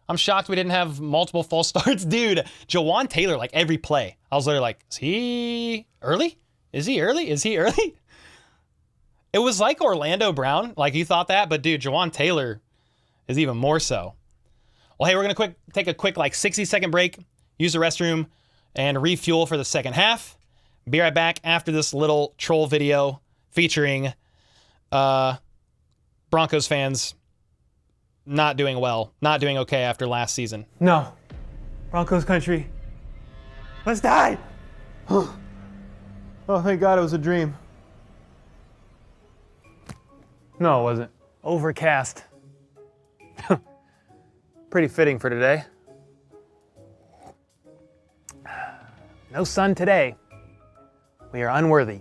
[SPEAKER 2] I'm shocked we didn't have multiple false starts. Dude, Jawan Taylor, like every play. I was literally like, is he early? Is he early? Is he early? It was like Orlando Brown. Like you thought that, but dude, Jawan Taylor is even more so. Well, hey, we're going to take a quick like 60-second break, use the restroom, and refuel for the second half. Be right back after this little troll video featuring Broncos fans not doing well, not doing okay after last season.
[SPEAKER 3] No. Broncos country. Let's die.
[SPEAKER 2] Oh, thank God it was a dream.
[SPEAKER 3] No, it wasn't. Overcast. Pretty fitting for today. No sun today. We are unworthy.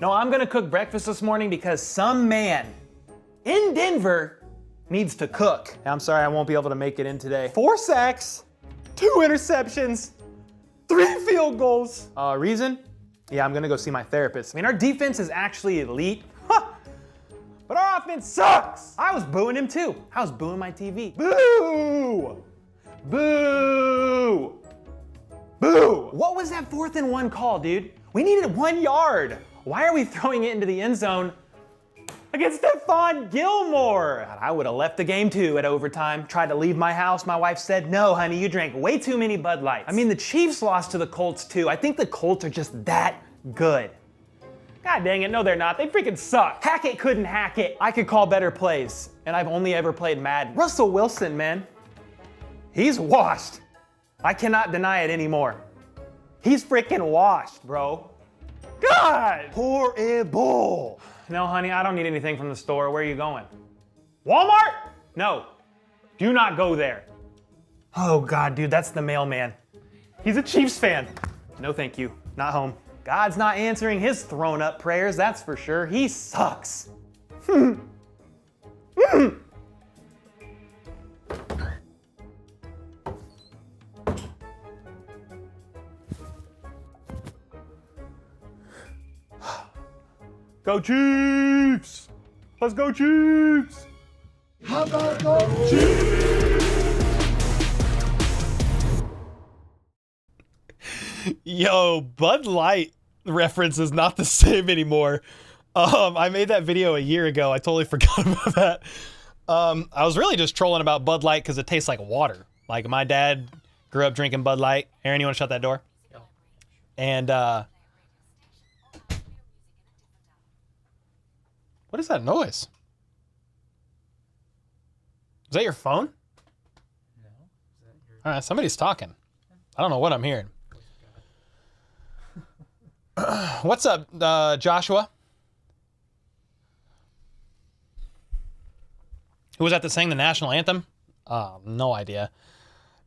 [SPEAKER 3] No, I'm gonna cook breakfast this morning because some man in Denver needs to cook.
[SPEAKER 2] I'm sorry I won't be able to make it in today.
[SPEAKER 3] 4 sacks, 2 interceptions, 3 field goals.
[SPEAKER 2] Reason? Yeah, I'm going to go see my therapist.
[SPEAKER 3] I mean, our defense is actually elite, but our offense sucks. I was booing him too. I was booing my TV. Boo! Boo! Boo! What was that 4th and 1 call, dude? We needed 1 yard. Why are we throwing it into the end zone against Stephon Gilmore? I would have left the game too at overtime. Tried to leave my house. My wife said, no, honey, you drank way too many Bud Lights. I mean, the Chiefs lost to the Colts too. I think the Colts are just that good. God dang it, no they're not. They freaking suck. Hackett couldn't hack it. I could call better plays, and I've only ever played Madden. Russell Wilson, man. He's washed. I cannot deny it anymore. He's freaking washed, bro. God! Horrible. No, honey, I don't need anything from the store. Where are you going? Walmart? No. Do not go there. Oh, God, dude, that's the mailman. He's a Chiefs fan. No, thank you. Not home. God's not answering his thrown up prayers, that's for sure. He sucks. Go Chiefs! Let's go Chiefs!
[SPEAKER 5] How about go Chiefs?
[SPEAKER 2] Yo, Bud Light reference is not the same anymore. I made that video a year ago. I totally forgot about that. I was really just trolling about Bud Light because it tastes like water. Like my dad grew up drinking Bud Light. Aaron, you want to shut that door?
[SPEAKER 4] Yo.
[SPEAKER 2] And what is that noise? Is that your phone? All right, somebody's talking. I don't know what I'm hearing. What's up, Joshua? Who was that sang the national anthem? No idea.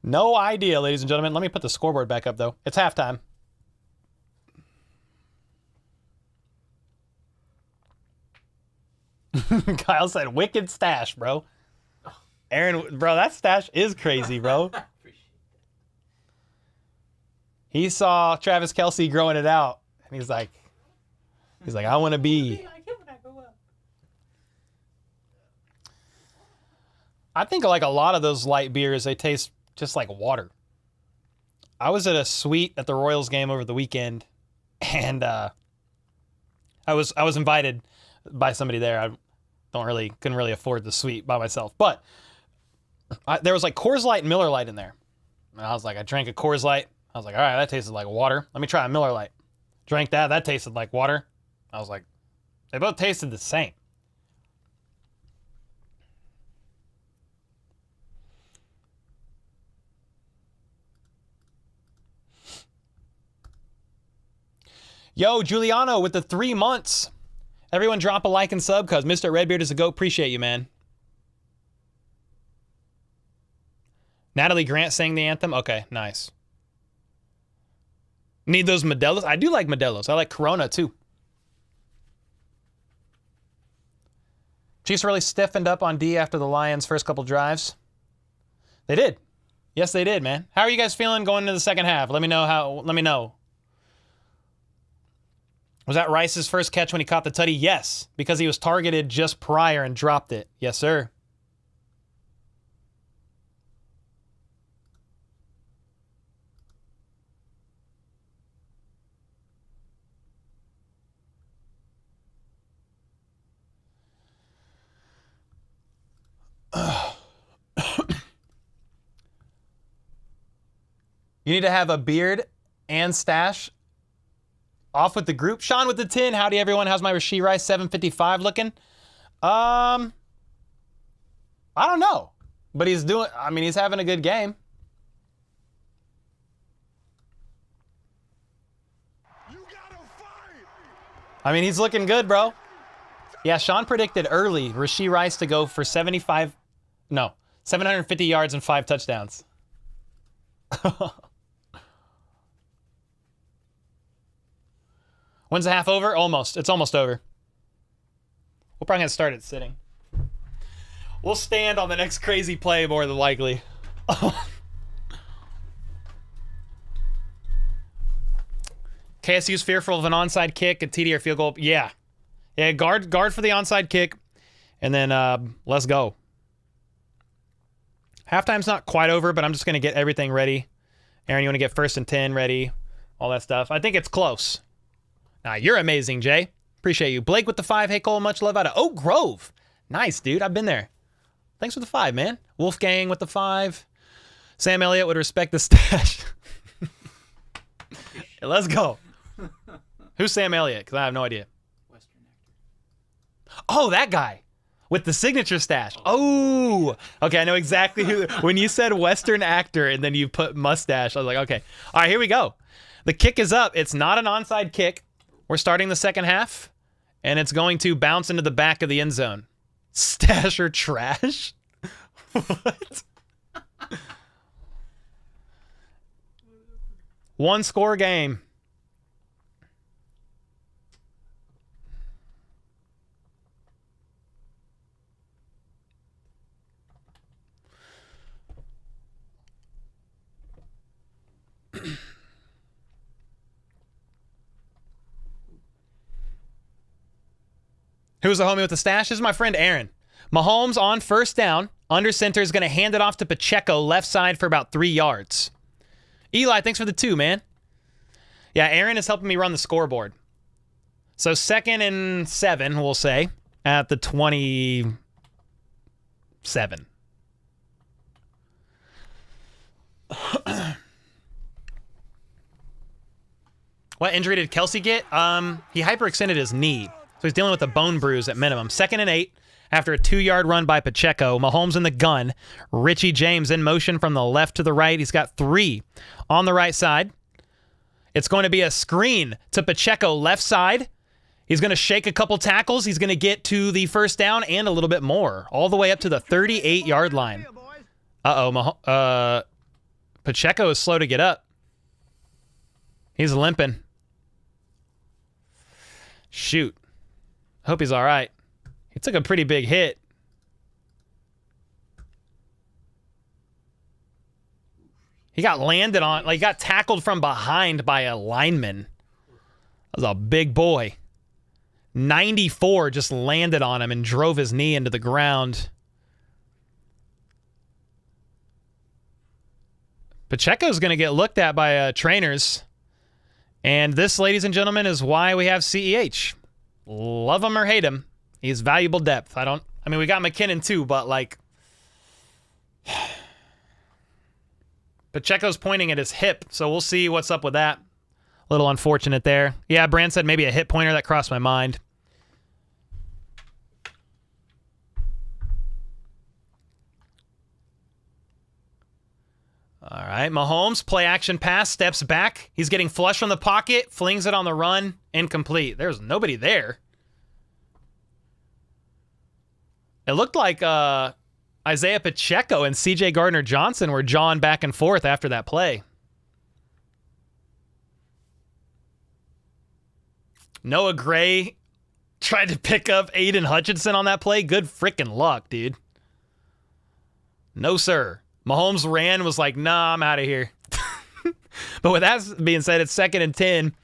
[SPEAKER 2] No idea, ladies and gentlemen. Let me put the scoreboard back up, though. It's halftime. Kyle said, wicked stash, bro. Aaron, bro, that stash is crazy, bro. He saw Travis Kelce growing it out, and he's like, I want to be. I think like a lot of those light beers, they taste just like water. I was at a suite at the Royals game over the weekend, and I was invited by somebody there. I couldn't really afford the suite by myself, but there was like Coors Light and Miller Lite in there, and I was like, I drank a Coors Light. I was like, all right, that tasted like water. Let me try a Miller Lite. Drank that. That tasted like water. I was like, they both tasted the same. Yo, Giuliano with the 3 months. Everyone drop a like and sub because Mr. Redbeard is a goat. Appreciate you, man. Natalie Grant sang the anthem. Okay, nice. Need those Modelos? I do like Modelos. I like Corona, too. Chiefs really stiffened up on D after the Lions' first couple drives. They did. Yes, they did, man. How are you guys feeling going into the second half? Let me know. Let me know. Was that Rice's first catch when he caught the tutty? Yes, because he was targeted just prior and dropped it. Yes, sir. You need to have a beard and stash. Off with the group. Sean with the 10. Howdy, everyone. How's my Rashee Rice 755 looking? I don't know. But he's having a good game. I mean, he's looking good, bro. Yeah, Sean predicted early Rashee Rice to go for 750 yards and 5 touchdowns. When's the half over? Almost. It's almost over. We're probably going to start it sitting. We'll stand on the next crazy play more than likely. KSU's fearful of an onside kick, a TD or field goal. Yeah. Yeah, guard for the onside kick, and then let's go. Halftime's not quite over, but I'm just going to get everything ready. Aaron, you want to get 1st and 10 ready? All that stuff. I think it's close. You're amazing, Jay. Appreciate you. Blake with the 5. Hey, Cole, much love out of Oak Grove. Nice, dude. I've been there. Thanks for the 5, man. Wolfgang with the 5. Sam Elliott would respect the stash. Hey, let's go. Who's Sam Elliott? Because I have no idea.
[SPEAKER 4] Western actor.
[SPEAKER 2] Oh, that guy. With the signature stash. Oh. Okay, I know exactly who. When you said Western actor and then you put mustache, I was like, okay. All right, here we go. The kick is up. It's not an onside kick. We're starting the second half, and it's going to bounce into the back of the end zone. Stash or trash? What? 1 score game. Who's the homie with the stash? This is my friend Aaron. Mahomes on 1st down. Under center is going to hand it off to Pacheco, left side for about 3 yards. Eli, thanks for the 2, man. Yeah, Aaron is helping me run the scoreboard. So 2nd and 7, we'll say, at the 27. What injury did Kelce get? He hyperextended his knee. So he's dealing with a bone bruise at minimum. 2nd and 8 after a 2-yard run by Pacheco. Mahomes in the gun. Richie James in motion from the left to the right. He's got 3 on the right side. It's going to be a screen to Pacheco left side. He's going to shake a couple tackles. He's going to get to the first down and a little bit more, all the way up to the 38-yard line. Pacheco is slow to get up. He's limping. Shoot. Hope he's all right. He took a pretty big hit. He got landed on, like, got tackled from behind by a lineman. That was a big boy. 94 just landed on him and drove his knee into the ground. Pacheco's going to get looked at by trainers. And this, ladies and gentlemen, is why we have CEH. Love him or hate him, he's valuable depth. I mean, we got McKinnon too, but like... Pacheco's pointing at his hip, so we'll see what's up with that. A little unfortunate there. Yeah, Brand said maybe a hip pointer. That crossed my mind. All right, Mahomes, play action pass, steps back. He's getting flush from the pocket, flings it on the run, incomplete. There's nobody there. It looked like Isaiah Pacheco and C.J. Gardner-Johnson were jawing back and forth after that play. Noah Gray tried to pick up Aiden Hutchinson on that play. Good freaking luck, dude. No, sir. Mahomes ran, was like, nah, I'm out of here. But with that being said, it's 2nd and 10.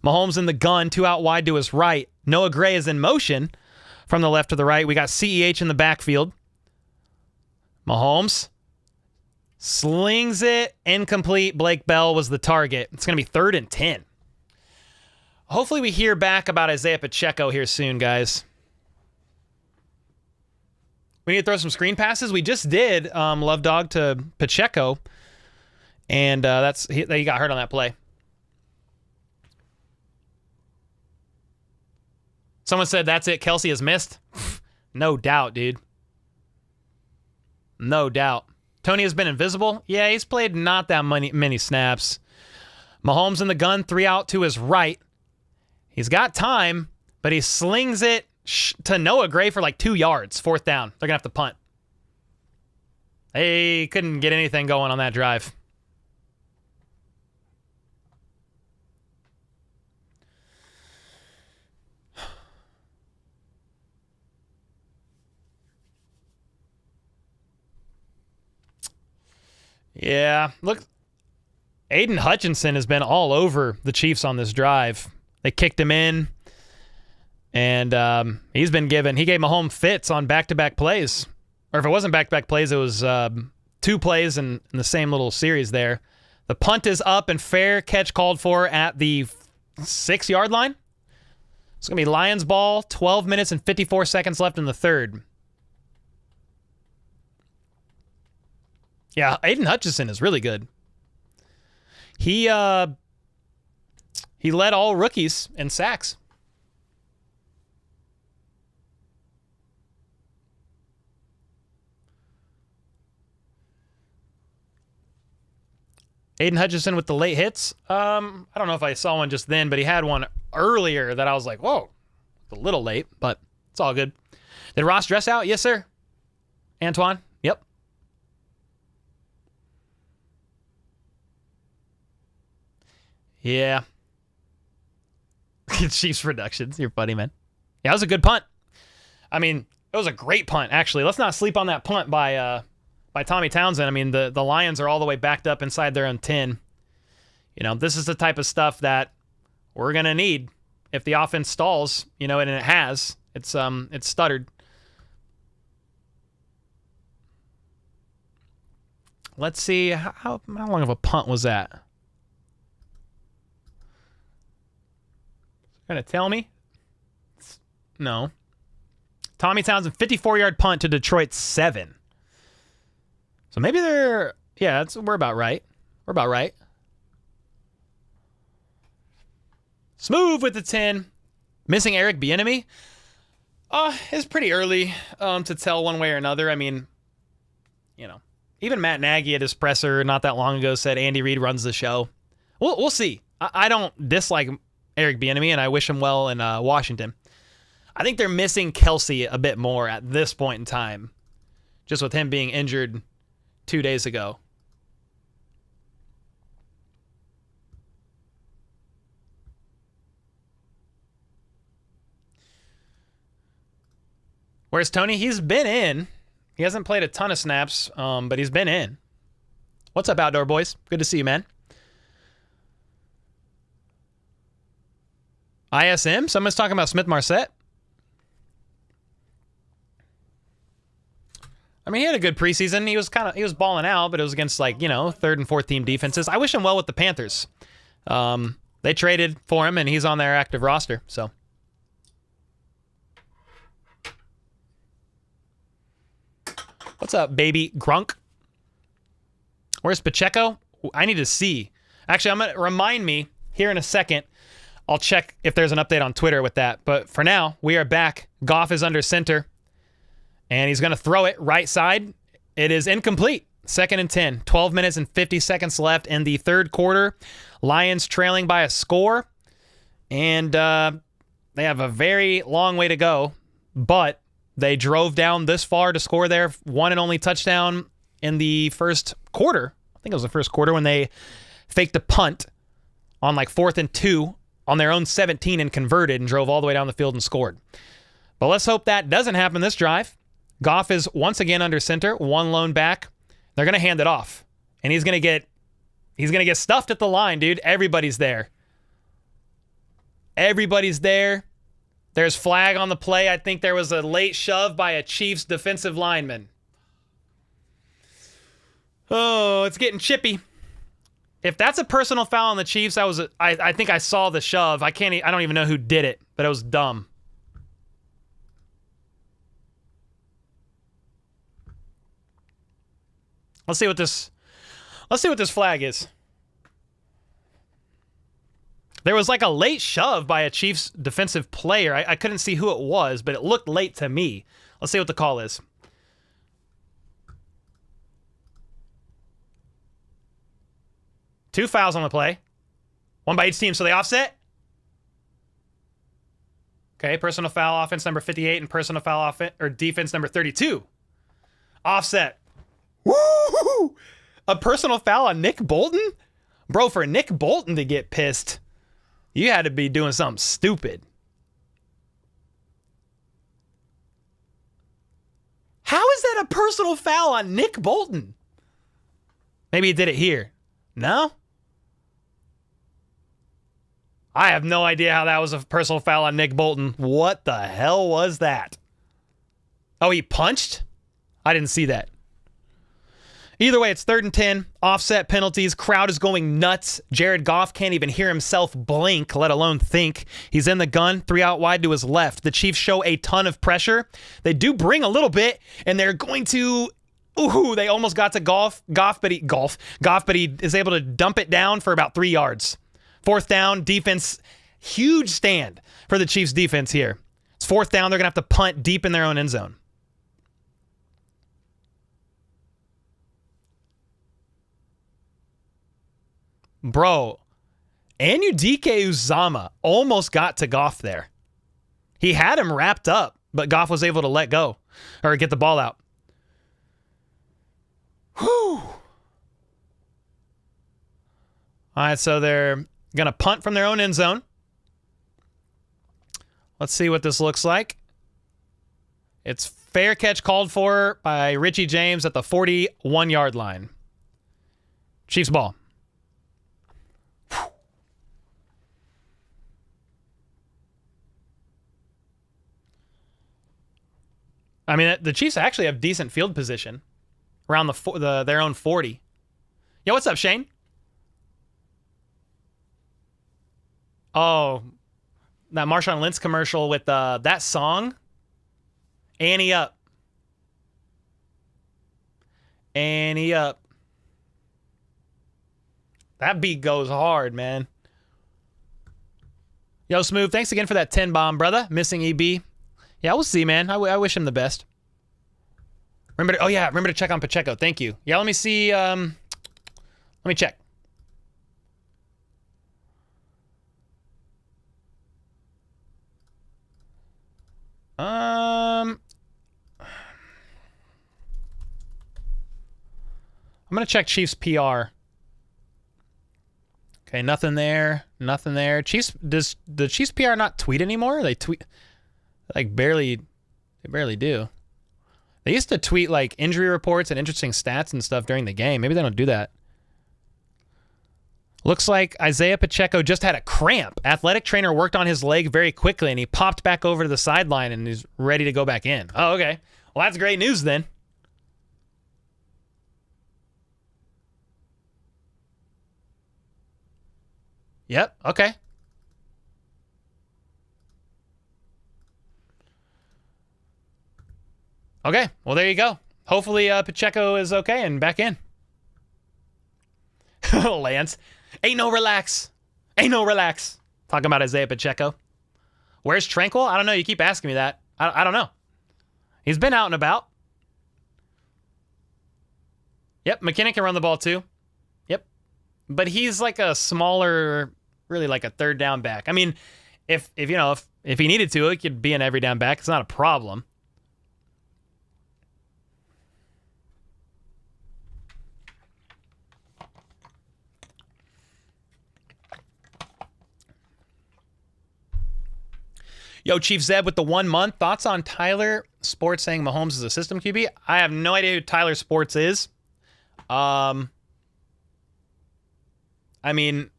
[SPEAKER 2] Mahomes in the gun, 2 out wide to his right. Noah Gray is in motion from the left to the right. We got CEH in the backfield. Mahomes slings it, incomplete. Blake Bell was the target. It's going to be 3rd and 10. Hopefully we hear back about Isaiah Pacheco here soon, guys. We need to throw some screen passes. We just did Love Dog to Pacheco, and he got hurt on that play. Someone said, that's it, Kelsey has missed. No doubt, dude. No doubt. Tony has been invisible. Yeah, he's played not that many snaps. Mahomes in the gun, 3 out to his right. He's got time, but he slings it to Noah Gray for like 2 yards. 4th down. They're going to have to punt. They couldn't get anything going on that drive. Yeah, look, Aiden Hutchinson has been all over the Chiefs on this drive. They kicked him in, and he gave Mahomes fits on back-to-back plays. Or if it wasn't back-to-back plays, it was 2 plays in the same little series there. The punt is up and fair catch called for at the 6-yard line. It's going to be Lions ball, 12 minutes and 54 seconds left in the third. Yeah, Aiden Hutchinson is really good. He led all rookies in sacks. Aiden Hutchinson with the late hits. I don't know if I saw one just then, but he had one earlier that I was like, whoa, a little late, but it's all good. Did Ross dress out? Yes, sir. Antoine? Yep. Yeah. Chiefs Productions. You're funny, man. Yeah, that was a good punt. I mean, it was a great punt, actually. Let's not sleep on that punt by Tommy Townsend. I mean, the Lions are all the way backed up inside their own 10. You know, this is the type of stuff that we're going to need if the offense stalls, you know, and it has. It's stuttered. Let's see. How long of a punt was that? Going to tell me? No. Tommy Townsend, 54-yard punt to Detroit 7. So maybe we're about right. We're about right. Smooth with the 10. Missing Eric Bieniemy? It's pretty early to tell one way or another. I mean, you know, even Matt Nagy at his presser not that long ago said Andy Reid runs the show. We'll see. I don't dislike Eric Bieniemy, and I wish him well in Washington. I think they're missing Kelsey a bit more at this point in time, just with him being injured 2 days ago. Where's Tony? He's been in. He hasn't played a ton of snaps, but he's been in. What's up, Outdoor Boys? Good to see you, man. ISM? Someone's talking about Smith Marset. I mean, he had a good preseason. He was balling out, but it was against, like, you know, third and fourth team defenses. I wish him well with the Panthers. They traded for him, and he's on their active roster, so. What's up, baby Grunk? Where's Pacheco? I need to see. Actually, I'm going to remind me here in a second. I'll check if there's an update on Twitter with that. But for now, we are back. Goff is under center. And he's going to throw it right side. It is incomplete. 2nd and 10. 12 minutes and 50 seconds left in the third quarter. Lions trailing by a score. And they have a very long way to go. But they drove down this far to score their one and only touchdown in the first quarter. I think it was the first quarter when they faked a punt on like 4th and 2 on their own 17 and converted and drove all the way down the field and scored. But let's hope that doesn't happen this drive. Goff is once again under center, one lone back. They're going to hand it off. And he's going to get stuffed at the line, dude. Everybody's there. Everybody's there. There's flag on the play. I think there was a late shove by a Chiefs defensive lineman. Oh, it's getting chippy. If that's a personal foul on the Chiefs, I think I saw the shove. I don't even know who did it, but it was dumb. Let's see what this flag is. There was like a late shove by a Chiefs defensive player. I couldn't see who it was, but it looked late to me. Let's see what the call is. Two fouls on the play. One by each team, so they offset. Okay, personal foul offense number 58 and personal foul offense or defense number 32. Offset. Woo! A personal foul on Nick Bolton? Bro, for Nick Bolton to get pissed, you had to be doing something stupid. How is that a personal foul on Nick Bolton? Maybe he did it here. No? I have no idea how that was a personal foul on Nick Bolton. What the hell was that? Oh, he punched? I didn't see that. Either way, it's 3rd and 10. Offset penalties. Crowd is going nuts. Jared Goff can't even hear himself blink, let alone think. He's in the gun, 3 out wide to his left. The Chiefs show a ton of pressure. They do bring a little bit, and they're going to... Ooh, they almost got to Goff, but he is able to dump it down for about 3 yards. 4th down, defense, huge stand for the Chiefs defense here. It's 4th down. They're going to have to punt deep in their own end zone. Bro, Anudike Uzama almost got to Goff there. He had him wrapped up, but Goff was able to let go or get the ball out. Whew. All right, so they're going to punt from their own end zone. Let's see what this looks like. It's fair catch called for by Richie James at the 41-yard line. Chiefs ball. I mean, the Chiefs actually have decent field position around their own 40. Yo, what's up, Shane? Oh, that Marshawn Lynch commercial with that song. Annie up. Annie up. That beat goes hard, man. Yo, Smooth, thanks again for that 10 bomb, brother. Missing EB. Yeah, we'll see, man. I wish him the best. Remember to check on Pacheco. Thank you. Yeah, let me see. Let me check. I'm gonna check Chiefs PR. Okay, nothing there. Nothing there. Does the Chiefs PR not tweet anymore? They tweet like barely. They barely do. They used to tweet like injury reports and interesting stats and stuff during the game. Maybe they don't do that. Looks like Isaiah Pacheco just had a cramp. Athletic trainer worked on his leg very quickly and he popped back over to the sideline and he's ready to go back in. Oh, okay. Well, that's great news then. Yep, okay. Okay, well, there you go. Hopefully Pacheco is okay and back in. Lance. Ain't no relax. Ain't no relax. Talking about Isaiah Pacheco. Where's Tranquil? I don't know. You keep asking me that. I don't know. He's been out and about. Yep, McKinnon can run the ball too. Yep. But he's like a smaller, really like a third down back. I mean, if he needed to, he could be an every down back. It's not a problem. Yo, Chief Zeb with the 1 month. Thoughts on Tyler Sports saying Mahomes is a system QB? I have no idea who Tyler Sports is. I mean,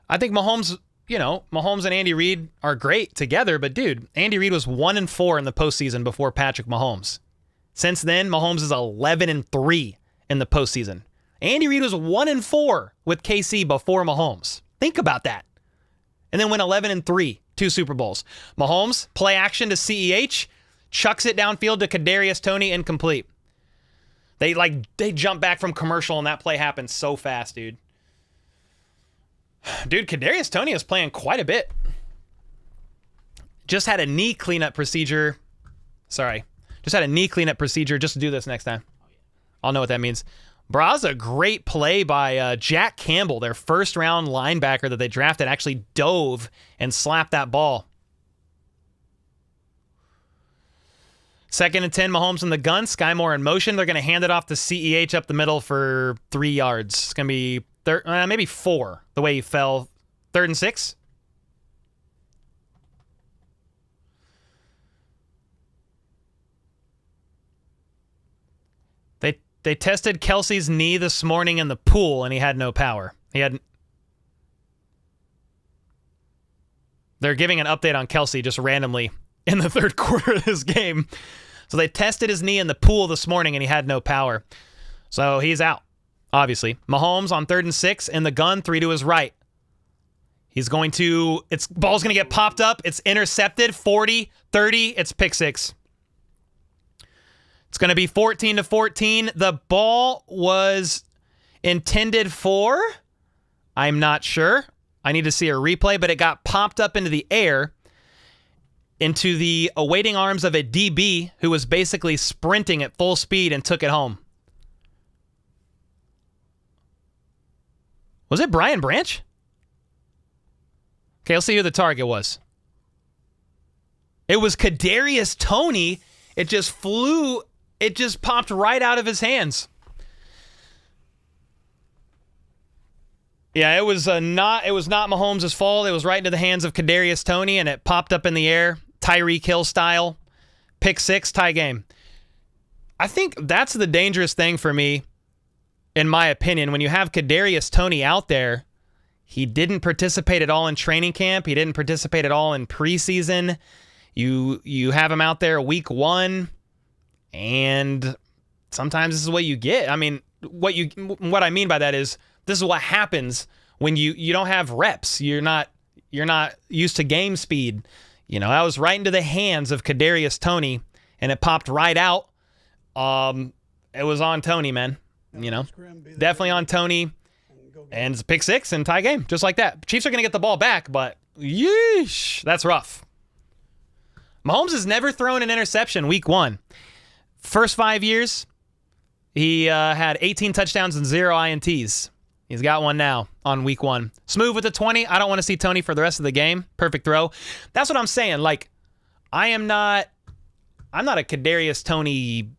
[SPEAKER 2] I think Mahomes and Andy Reid are great together, but dude, Andy Reid was 1-4 in the postseason before Patrick Mahomes. Since then, Mahomes is 11-3 in the postseason. Andy Reid was 1-4 with KC before Mahomes. Think about that. And then went 11-3. 2 Super Bowls. Mahomes, play action to CEH, chucks it downfield to Kadarius Toney, incomplete. They jump back from commercial and that play happens so fast, dude. Dude, Kadarius Toney is playing quite a bit. Just had a knee cleanup procedure. Sorry. Just had a knee cleanup procedure. Just do this next time. I'll know what that means. Bro, a great play by Jack Campbell, their first-round linebacker that they drafted, actually dove and slapped that ball. 2nd and 10, Mahomes in the gun, Sky Moore in motion. They're going to hand it off to CEH up the middle for 3 yards. It's going to be maybe 4, the way he fell. 3rd and 6. They tested Kelsey's knee this morning in the pool, and he had no power. They're giving an update on Kelsey just randomly in the 3rd quarter of this game. So they tested his knee in the pool this morning, and he had no power. So he's out, obviously. Mahomes on 3rd and 6 in the gun, 3 to his right. Ball's going to get popped up. It's intercepted, 40, 30. It's pick 6. It's going to be 14-14. The ball was intended for, I'm not sure. I need to see a replay, but it got popped up into the air into the awaiting arms of a DB who was basically sprinting at full speed and took it home. Was it Brian Branch? Okay, let's see who the target was. It was Kadarius Toney. It just popped right out of his hands. Yeah, it was not Mahomes' fault. It was right into the hands of Kadarius Toney, and it popped up in the air, Tyreek Hill style. Pick 6, tie game. I think that's the dangerous thing for me, in my opinion. When you have Kadarius Toney out there, he didn't participate at all in training camp. He didn't participate at all in preseason. You have him out there week 1. And sometimes this is what you get. I mean, what I mean by that is this is what happens when you don't have reps. You're not used to game speed. I was right into the hands of Kadarius Toney, and it popped right out. It was on Toney, man. Definitely on Toney. And it's a pick 6 and tie game, just like that. Chiefs are going to get the ball back, but Yeesh. That's rough. Mahomes has never thrown an interception week 1. First 5 years, he had 18 touchdowns and 0 INTs. He's got one now on week 1. Smooth with the 20. I don't want to see Tony for the rest of the game. Perfect throw. That's what I'm saying. Like, I'm not a Kadarius Toney,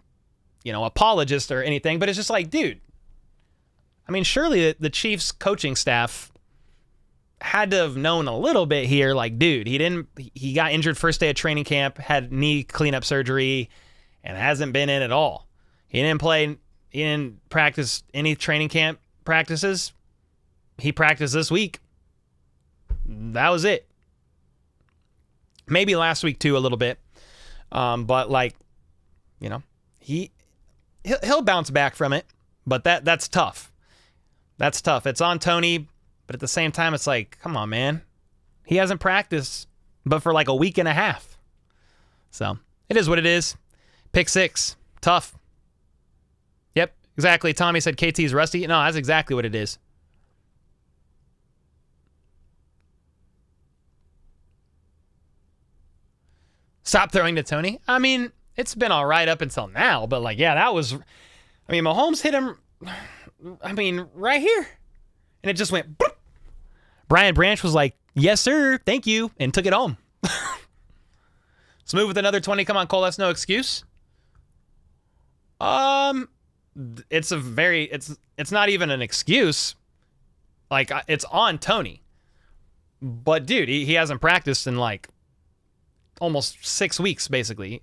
[SPEAKER 2] apologist or anything, but it's just like, dude, I mean, surely the Chiefs coaching staff had to have known a little bit here. Like, dude, he got injured first day of training camp, had knee cleanup surgery, and hasn't been in at all. He didn't practice any training camp practices. He practiced this week. That was it. Maybe last week too, a little bit. But like, he'll bounce back from it. But that's tough. That's tough. It's on Tony, but at the same time, it's like, come on, man. He hasn't practiced, but for like a week and a half. So it is what it is. Pick 6. Tough. Yep, exactly. Tommy said KT's rusty. No, that's exactly what it is. Stop throwing to Tony. I mean, it's been all right up until now, but like, yeah, Mahomes hit him, right here. And it just went, boop. Brian Branch was like, yes, sir, thank you, and took it home. Smooth with another 20. Come on, Cole, that's no excuse. It's not even an excuse. Like, it's on Tony. But, dude, he hasn't practiced in, like, almost 6 weeks, basically.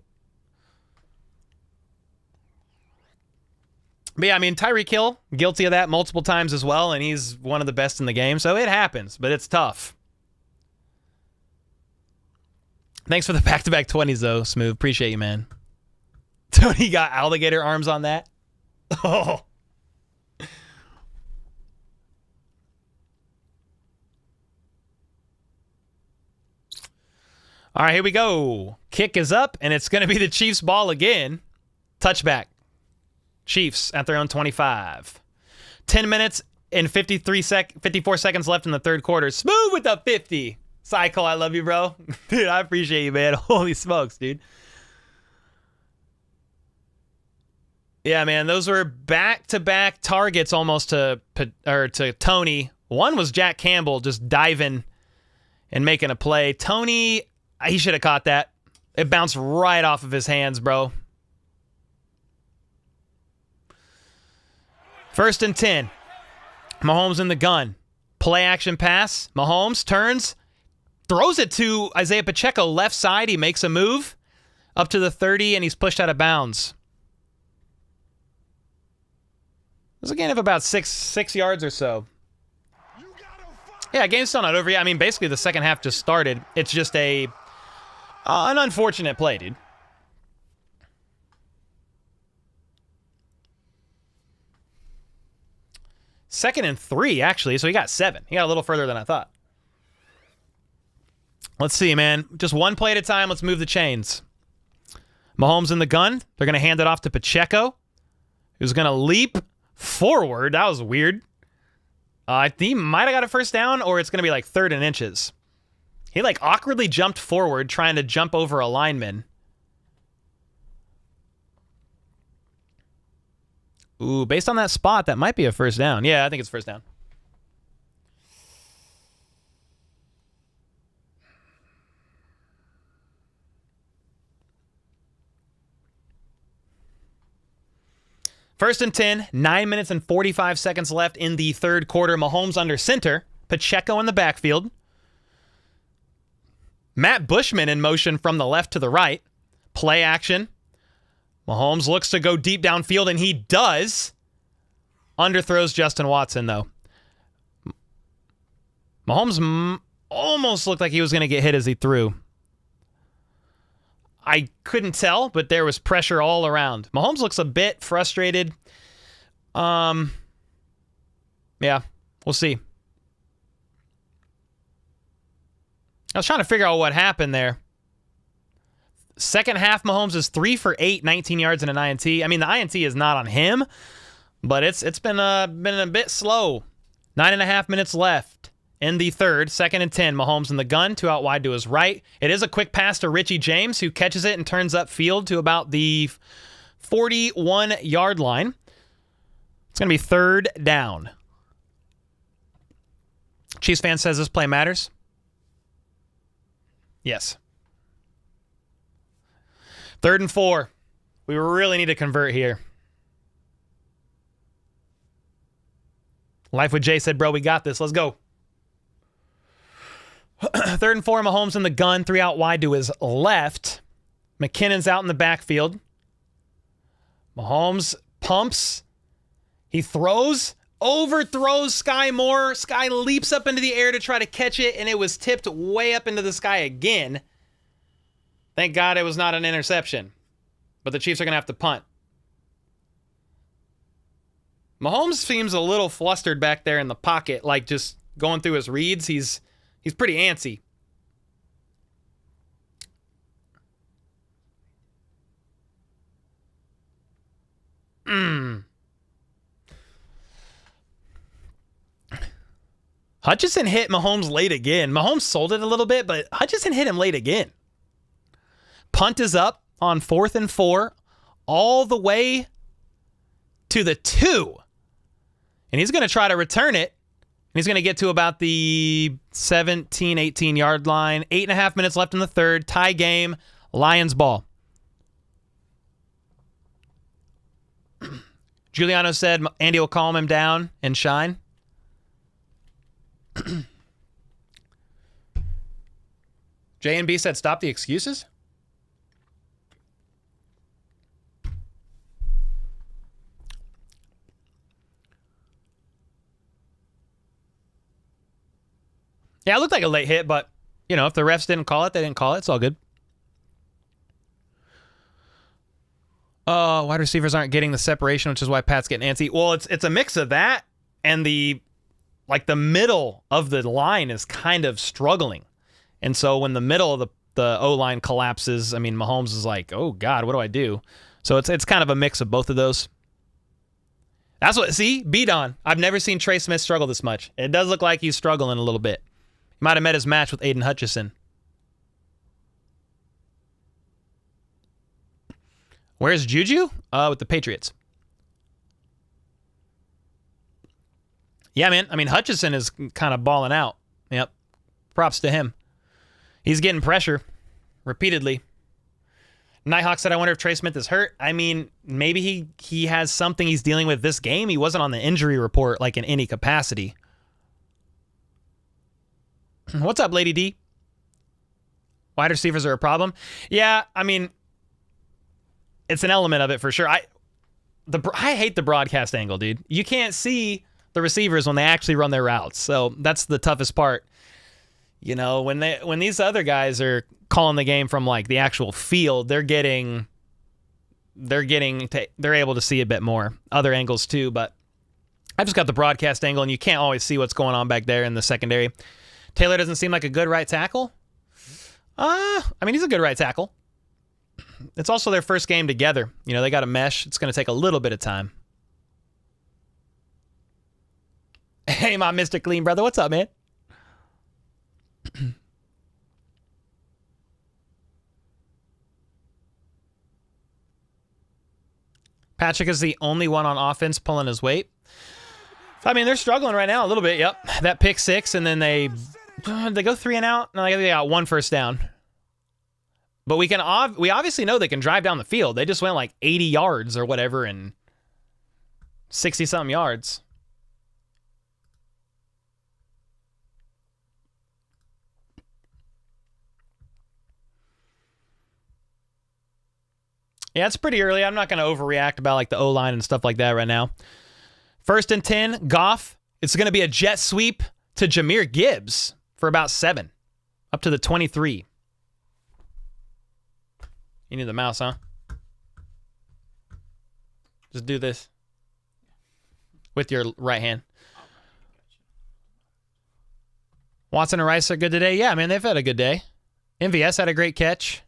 [SPEAKER 2] But yeah, I mean, Tyreek Hill, guilty of that multiple times as well, and he's one of the best in the game, so it happens, but it's tough. Thanks for the back-to-back 20s, though, Smooth. Appreciate you, man. Tony got alligator arms on that. Oh. All right, here we go. Kick is up, and it's going to be the Chiefs' ball again. Touchback. Chiefs at their own 25. 10 minutes and 54 seconds left in the third quarter. Smooth with the 50. Cycle, I love you, bro. Dude, I appreciate you, man. Holy smokes, dude. Yeah, man, those were back-to-back targets almost to Tony. One was Jack Campbell just diving and making a play. Tony, he should have caught that. It bounced right off of his hands, bro. 1st and 10. Mahomes in the gun. Play action pass. Mahomes turns, throws it to Isaiah Pacheco left side. He makes a move up to the 30, and he's pushed out of bounds. It was a gain of about six yards or so. Yeah, game's still not over yet. I mean, basically the second half just started. It's just an unfortunate play, dude. Second and 3, actually, so he got 7. He got a little further than I thought. Let's see, man. Just one play at a time. Let's move the chains. Mahomes in the gun. They're going to hand it off to Pacheco, who's going to leap forward. That was weird. I think he might have got a first down, or it's going to be like 3rd and inches. He like awkwardly jumped forward, trying to jump over a lineman. Ooh, based on that spot, that might be a first down. Yeah, I think it's first down. First and 10, 9 minutes and 45 seconds left in the third quarter. Mahomes under center. Pacheco in the backfield. Matt Bushman in motion from the left to the right. Play action. Mahomes looks to go deep downfield, and he does. Underthrows Justin Watson, though. Mahomes almost looked like he was going to get hit as he threw. I couldn't tell, but there was pressure all around. Mahomes looks a bit frustrated. Yeah, we'll see. I was trying to figure out what happened there. Second half, Mahomes is 3 for 8, 19 yards and an INT. I mean, the INT is not on him, but it's been a bit slow. 9.5 minutes left. in the third, 2nd and 10. Mahomes in the gun, 2 out wide to his right. It is a quick pass to Richie James, who catches it and turns upfield to about the 41-yard line. It's going to be 3rd down. Chiefs fan says this play matters. Yes. 3rd and 4. We really need to convert here. Life with Jay said, bro, we got this. Let's go. 3rd and 4, Mahomes in the gun, 3 out wide to his left. McKinnon's out in the backfield. Mahomes pumps. He throws, overthrows Sky Moore. Sky leaps up into the air to try to catch it, and it was tipped way up into the sky again. Thank God it was not an interception. But the Chiefs are going to have to punt. Mahomes seems a little flustered back there in the pocket, like just going through his reads. He's pretty antsy. Hutchinson hit Mahomes late again. Mahomes sold it a little bit, but Hutchinson hit him late again. Punt is up on 4th and 4, all the way to the 2. And he's going to try to return it. And he's going to get to about the 17, 18-yard line. 8.5 minutes left in the third. Tie game. Lions ball. Giuliano said Andy will calm him down and shine. J&B said stop the excuses. Yeah, it looked like a late hit, but, you know, if the refs didn't call it, they didn't call it. It's all good. Wide receivers aren't getting the separation, which is why Pat's getting antsy. Well, it's a mix of that and the middle of the line is kind of struggling. And so when the middle of the O-line collapses, I mean, Mahomes is like, oh, God, what do I do? So it's kind of a mix of both of those. That's what, see, beat on. I've never seen Trey Smith struggle this much. It does look like he's struggling a little bit. He might have met his match with Aiden Hutchinson. Where's Juju? With the Patriots. Yeah, man. I mean, Hutchinson is kind of balling out. Yep. Props to him. He's getting pressure repeatedly. Nighthawk said, I wonder if Trey Smith is hurt. I mean, maybe he has something he's dealing with this game. He wasn't on the injury report like in any capacity. What's up, Lady D? Wide receivers are a problem. Yeah, I mean, it's an element of it for sure. I hate the broadcast angle, dude. You can't see the receivers when they actually run their routes. So that's the toughest part. You know, when these other guys are calling the game from like the actual field, they're able to see a bit more other angles too. But I've just got the broadcast angle, and you can't always see what's going on back there in the secondary. Taylor doesn't seem like a good right tackle. I mean, he's a good right tackle. It's also their first game together. You know, they got to mesh. It's going to take a little bit of time. Hey, my Mr. Clean brother. What's up, man? Patrick is the only one on offense pulling his weight. I mean, they're struggling right now a little bit. Yep. That pick six, and then they go 3 and out. No, they got 1 first down. But we obviously know they can drive down the field. They just went like 80 yards or whatever and 60-something yards. Yeah, it's pretty early. I'm not going to overreact about like the O-line and stuff like that right now. 1st and 10, Goff. It's going to be a jet sweep to Jahmyr Gibbs for about 7, up to the 23. You need the mouse, huh? Just do this with your right hand. Watson and Rice are good today. Yeah, man, they've had a good day. MVS had a great catch.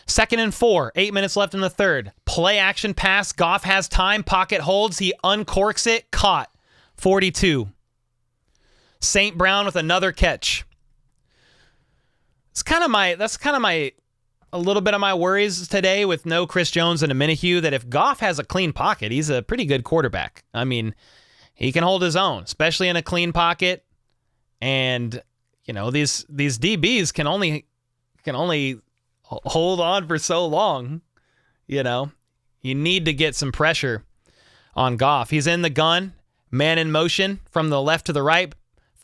[SPEAKER 2] 2nd and 4, 8 minutes left in the third. Play action pass. Goff has time. Pocket holds. He uncorks it. Caught. 42. St. Brown with another catch. That's kind of my a little bit of my worries today with no Chris Jones and a Minihue, that if Goff has a clean pocket, he's a pretty good quarterback. I mean, he can hold his own, especially in a clean pocket. And, you know, these DBs can only hold on for so long. You know, you need to get some pressure on Goff. He's in the gun, man in motion from the left to the right,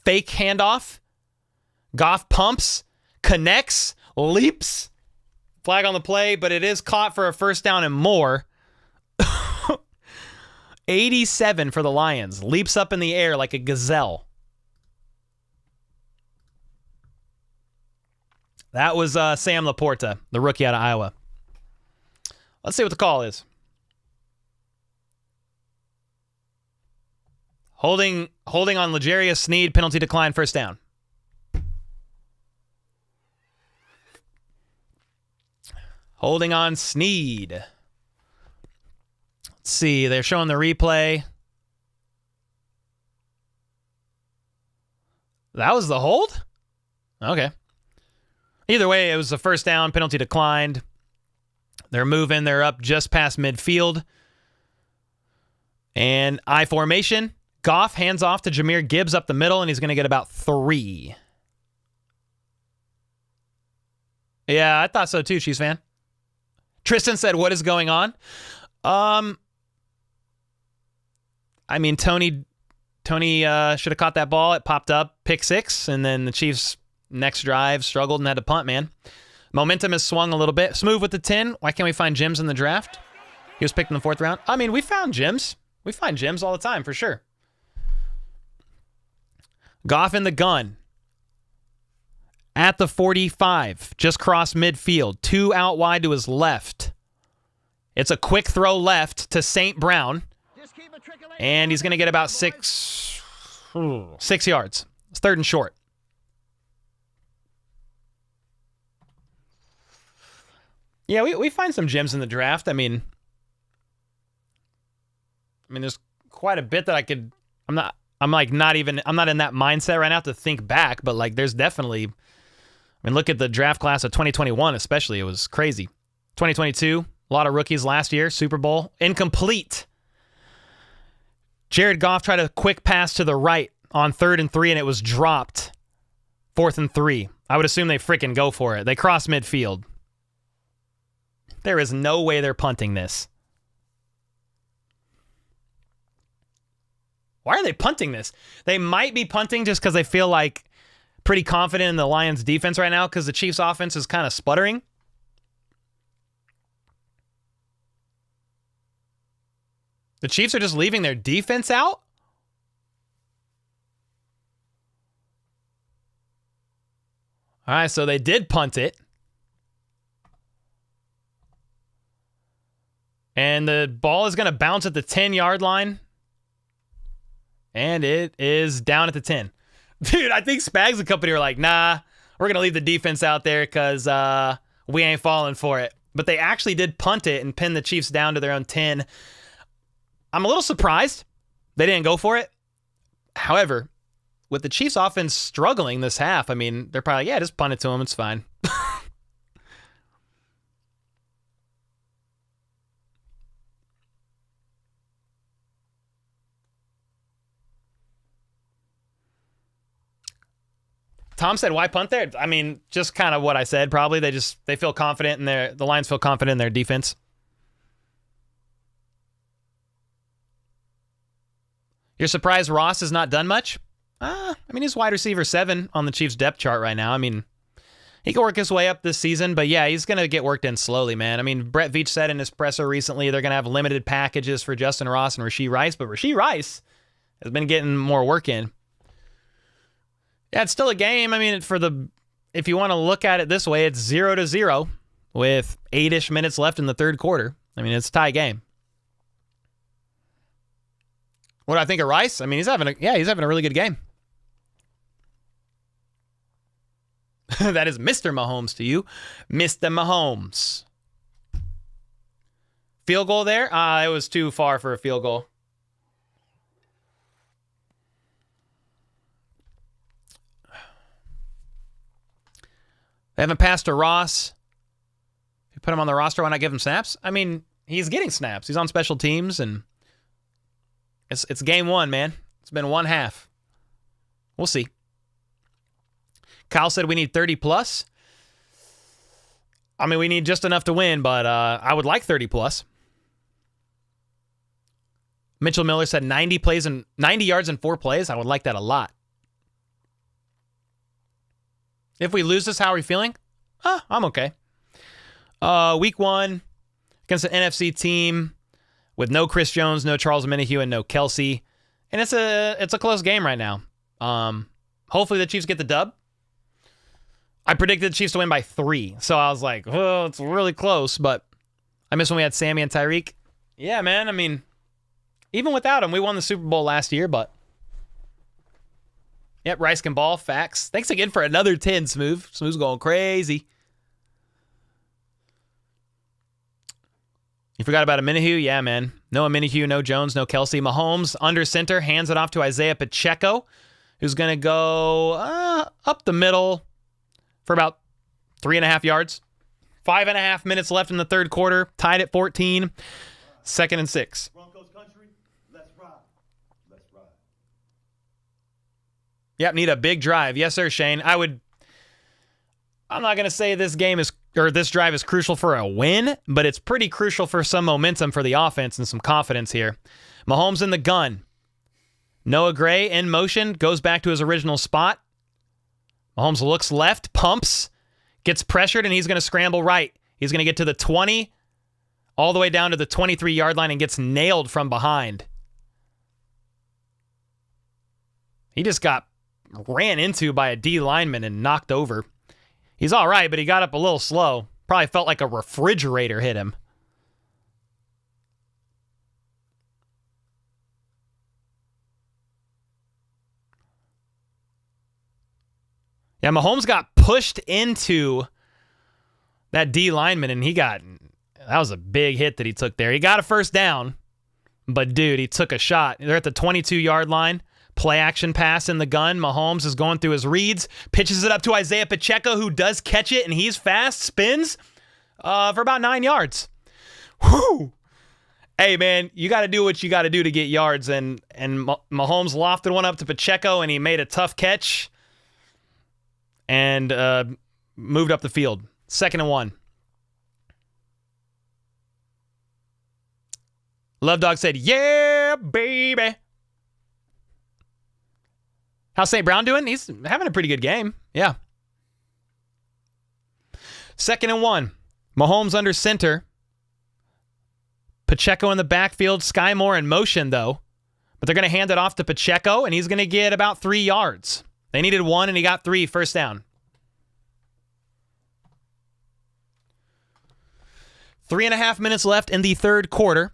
[SPEAKER 2] fake handoff. Goff pumps, connects, leaps. Flag on the play, but it is caught for a first down and more. 87 for the Lions. Leaps up in the air like a gazelle. That was Sam Laporta, the rookie out of Iowa. Let's see what the call is. Holding on L'Jarius Sneed, penalty decline, first down. Holding on Sneed. Let's see, they're showing the replay. That was the hold? Okay. Either way, it was a first down, penalty declined. They're moving, they're up just past midfield. And I formation. Goff hands off to Jahmyr Gibbs up the middle, and he's going to get about 3. Yeah, I thought so too, Chiefs fan. Tristan said, what is going on? I mean, Tony should have caught that ball. It popped up, pick 6, and then the Chiefs' next drive struggled and had to punt, man. Momentum has swung a little bit. Smooth with the 10. Why can't we find gems in the draft? He was picked in the 4th round. I mean, we found gems. We find gems all the time, for sure. Goff in the gun. At the 45, just crossed midfield. 2 out wide to his left. It's a quick throw left to St. Brown. And he's going to get about 6 yards. It's 3rd and short. Yeah, we find some gems in the draft. I mean, there's quite a bit that I could... I'm not in that mindset right now to think back, but like there's definitely... I mean, look at the draft class of 2021 especially. It was crazy. 2022, a lot of rookies last year. Super Bowl, incomplete. Jared Goff tried a quick pass to the right on 3rd and 3, and it was dropped. 4th and 3. I would assume they freaking go for it. They cross midfield. There is no way they're punting this. Why are they punting this? They might be punting just because they feel like pretty confident in the Lions defense right now because the Chiefs offense is kind of sputtering. The Chiefs are just leaving their defense out? All right, so they did punt it. And the ball is going to bounce at the 10-yard line. And it is down at the 10. Dude, I think Spags and company are like, nah, we're going to leave the defense out there because we ain't falling for it. But they actually did punt it and pin the Chiefs down to their own 10. I'm a little surprised they didn't go for it. However, with the Chiefs offense struggling this half, I mean, they're probably like, yeah, just punt it to them. It's fine. Tom said, why punt there? I mean, just kind of what I said, probably. They feel confident in the Lions feel confident in their defense. You're surprised Ross has not done much? I mean, he's wide receiver 7 on the Chiefs depth chart right now. I mean, he can work his way up this season, but yeah, he's going to get worked in slowly, man. I mean, Brett Veach said in his presser recently they're going to have limited packages for Justin Ross and Rashee Rice, but Rashee Rice has been getting more work in. Yeah, it's still a game. I mean, if you want to look at it this way, it's 0-0 with 8-ish minutes left in the third quarter. I mean, it's a tie game. What do I think of Rice? I mean, he's having a really good game. That is Mr. Mahomes to you. Mr. Mahomes. Field goal there? It was too far for a field goal. They haven't passed to Ross. If you put him on the roster, why not give him snaps? I mean, he's getting snaps. He's on special teams, and it's game one, man. It's been one half. We'll see. Kyle said we need 30 plus. I mean, we need just enough to win, but I would like 30 plus. Mitchell Miller said 90 yards in 4 plays. I would like that a lot. If we lose this, how are we feeling? I'm okay. Week 1 against an NFC team with no Chris Jones, no Charles Omenihu, and no Kelsey. And it's a close game right now. Hopefully the Chiefs get the dub. I predicted the Chiefs to win by 3. So I was like, oh, it's really close. But I miss when we had Sammy and Tyreek. Yeah, man. I mean, even without him, we won the Super Bowl last year, but yep, Rice can ball. Facts. Thanks again for another 10, Smooth. Smooth's going crazy. You forgot about Omenihu? Yeah, man. No Omenihu, no Jones, no Kelsey. Mahomes under center, hands it off to Isaiah Pacheco, who's going to go up the middle for about 3.5 yards. 5.5 minutes left in the third quarter. Tied at 14. 2nd and 6.
[SPEAKER 1] Broncos country, let's ride. Let's ride.
[SPEAKER 2] Yep, need a big drive. Yes, sir, Shane. I'm not going to say this drive is crucial for a win, but it's pretty crucial for some momentum for the offense and some confidence here. Mahomes in the gun. Noah Gray in motion, goes back to his original spot. Mahomes looks left, pumps, gets pressured, and he's going to scramble right. He's going to get to the 20, all the way down to the 23-yard line, and gets nailed from behind. He just got ran into by a D lineman and knocked over. He's all right, but he got up a little slow. Probably felt like a refrigerator hit him. Yeah, Mahomes got pushed into that D lineman, and that was a big hit that he took there. He got a first down, but dude, he took a shot. They're at the 22-yard line. Play action pass in the gun. Mahomes is going through his reads, pitches it up to Isaiah Pacheco, who does catch it, and he's fast, spins for about 9 yards. Whew. Hey, man, you got to do what you got to do to get yards, and Mahomes lofted one up to Pacheco, and he made a tough catch and moved up the field. 2nd and 1. Love Dog said, yeah, baby. How's St. Brown doing? He's having a pretty good game. Yeah. 2nd and 1. Mahomes under center. Pacheco in the backfield. Sky Moore in motion, though. But they're going to hand it off to Pacheco, and he's going to get about 3 yards. They needed 1, and he got 3. First down. 3.5 minutes left in the third quarter.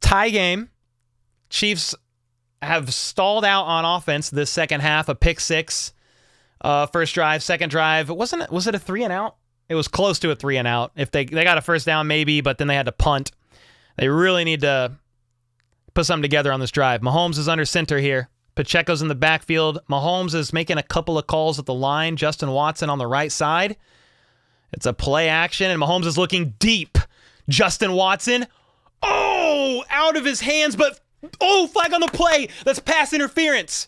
[SPEAKER 2] Tie game. Chiefs have stalled out on offense this second half. A pick 6. First drive, second drive. Was it a 3 and out? It was close to a 3 and out. If they got a first down, maybe, but then they had to punt. They really need to put something together on this drive. Mahomes is under center here. Pacheco's in the backfield. Mahomes is making a couple of calls at the line. Justin Watson on the right side. It's a play action, and Mahomes is looking deep. Justin Watson. Oh, out of his hands, but flag on the play. That's pass interference.